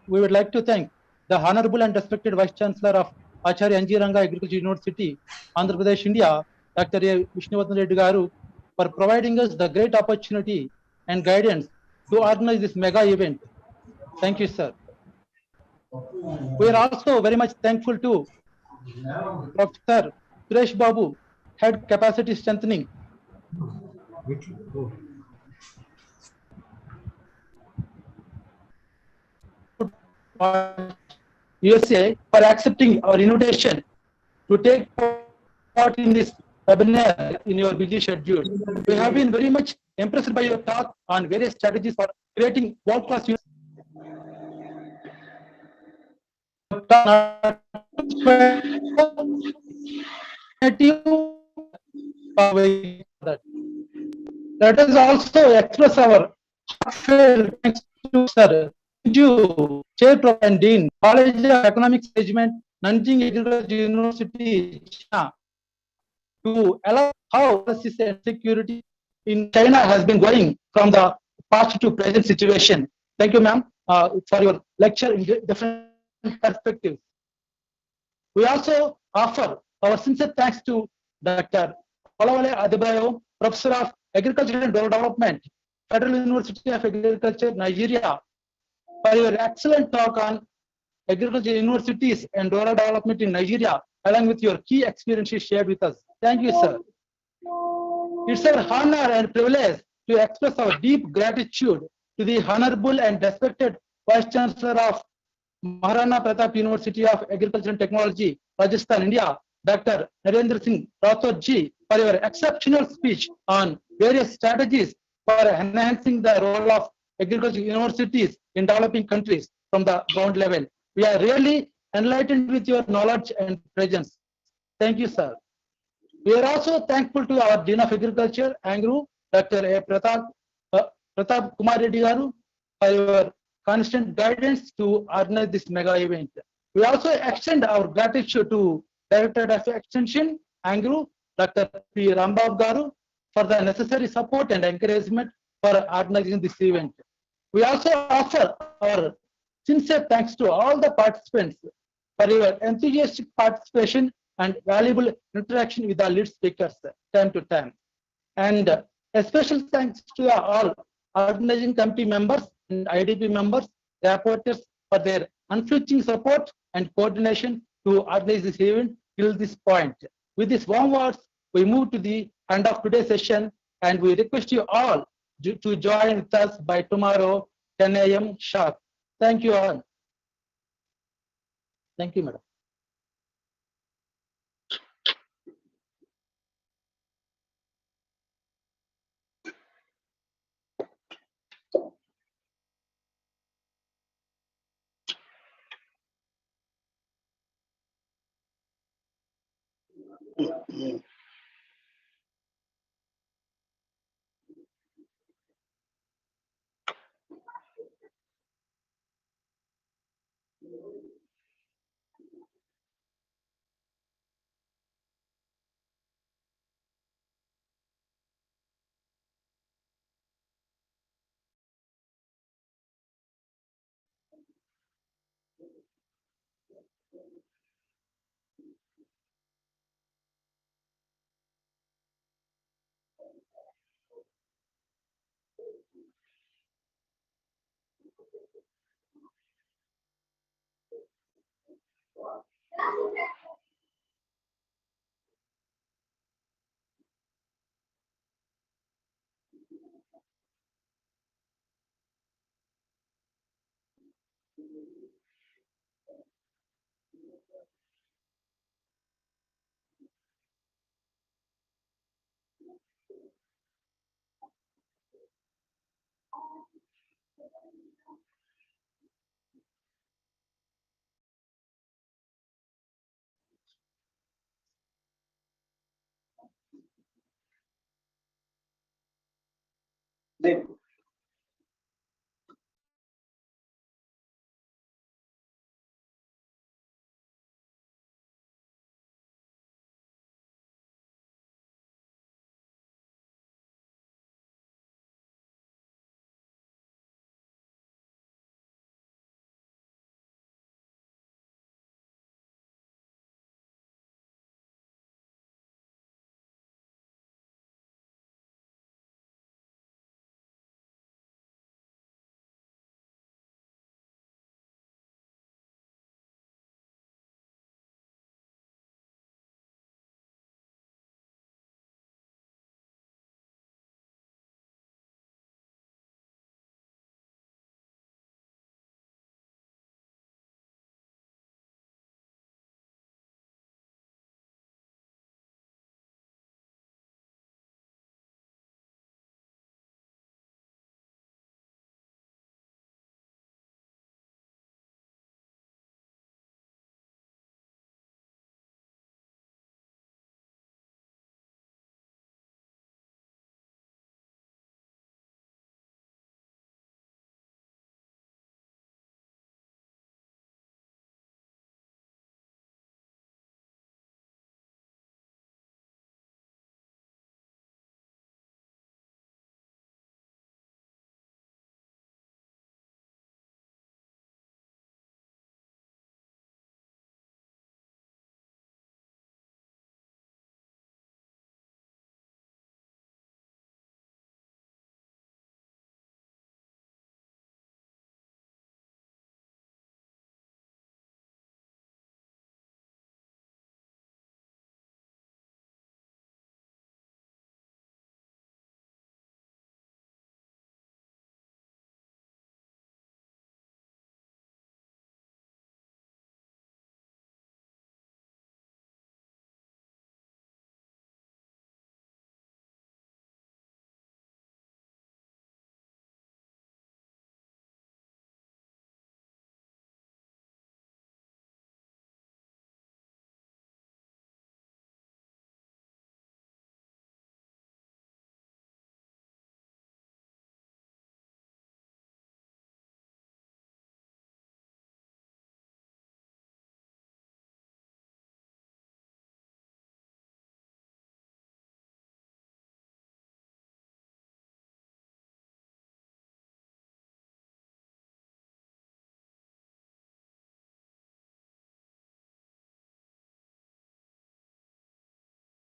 we would like to thank the Honorable and respected Vice Chancellor of Acharya Ranjiranga Agriculture University, Andhra Pradesh, India, Dr. A. Vishnuvardhan Reddy Garu, for providing us the great opportunity and guidance to organize this mega event. Thank you, sir. We are also very much thankful to Professor Suresh Babu, Head Capacity Strengthening, USA, for accepting our invitation to take part in this webinar in your busy schedule. We have been very much impressed by your talk on various strategies for creating world-class Let us also express our heartfelt thanks to Sir Ju, Chair and Dean, College of Economics Management, Nanjing Agriculture University, China, to allow how policies and security in China has been going from the past to present situation. Thank you, ma'am, for your lecture in different perspectives. We also offer our sincere thanks to Dr. Olawale Adebayo, Professor of Agriculture and Rural Development, Federal University of Agriculture, Nigeria, for your excellent talk on agriculture universities and rural development in Nigeria, along with your key experiences shared with us. Thank you, sir. It's our honor and privilege to express our deep gratitude to the Honorable and respected Vice Chancellor of Maharana Pratap University of Agriculture and Technology, Rajasthan, India, Dr. Narendra Singh Rathod ji, for your exceptional speech on various strategies for enhancing the role of agriculture universities in developing countries from the ground level. We are really enlightened with your knowledge and presence. Thank you, sir. We are also thankful to our Dean of Agriculture, Angru, Dr. A. Pratap Kumar Reddy Garu, for your constant guidance to organize this mega event. We also extend our gratitude to Director of Extension, Angru, Dr. P. Rambab Garu, for the necessary support and encouragement for organizing this event. We also offer our sincere thanks to all the participants for your enthusiastic participation and valuable interaction with the lead speakers time to time. And a special thanks to all organizing committee members and IDP members, rapporteurs for their unflinching support and coordination to organize this event till this point. With these warm words, we move to the end of today's session, and we request you all to join with us by tomorrow, 10 a.m. sharp. Thank you all. Thank you, madam. Then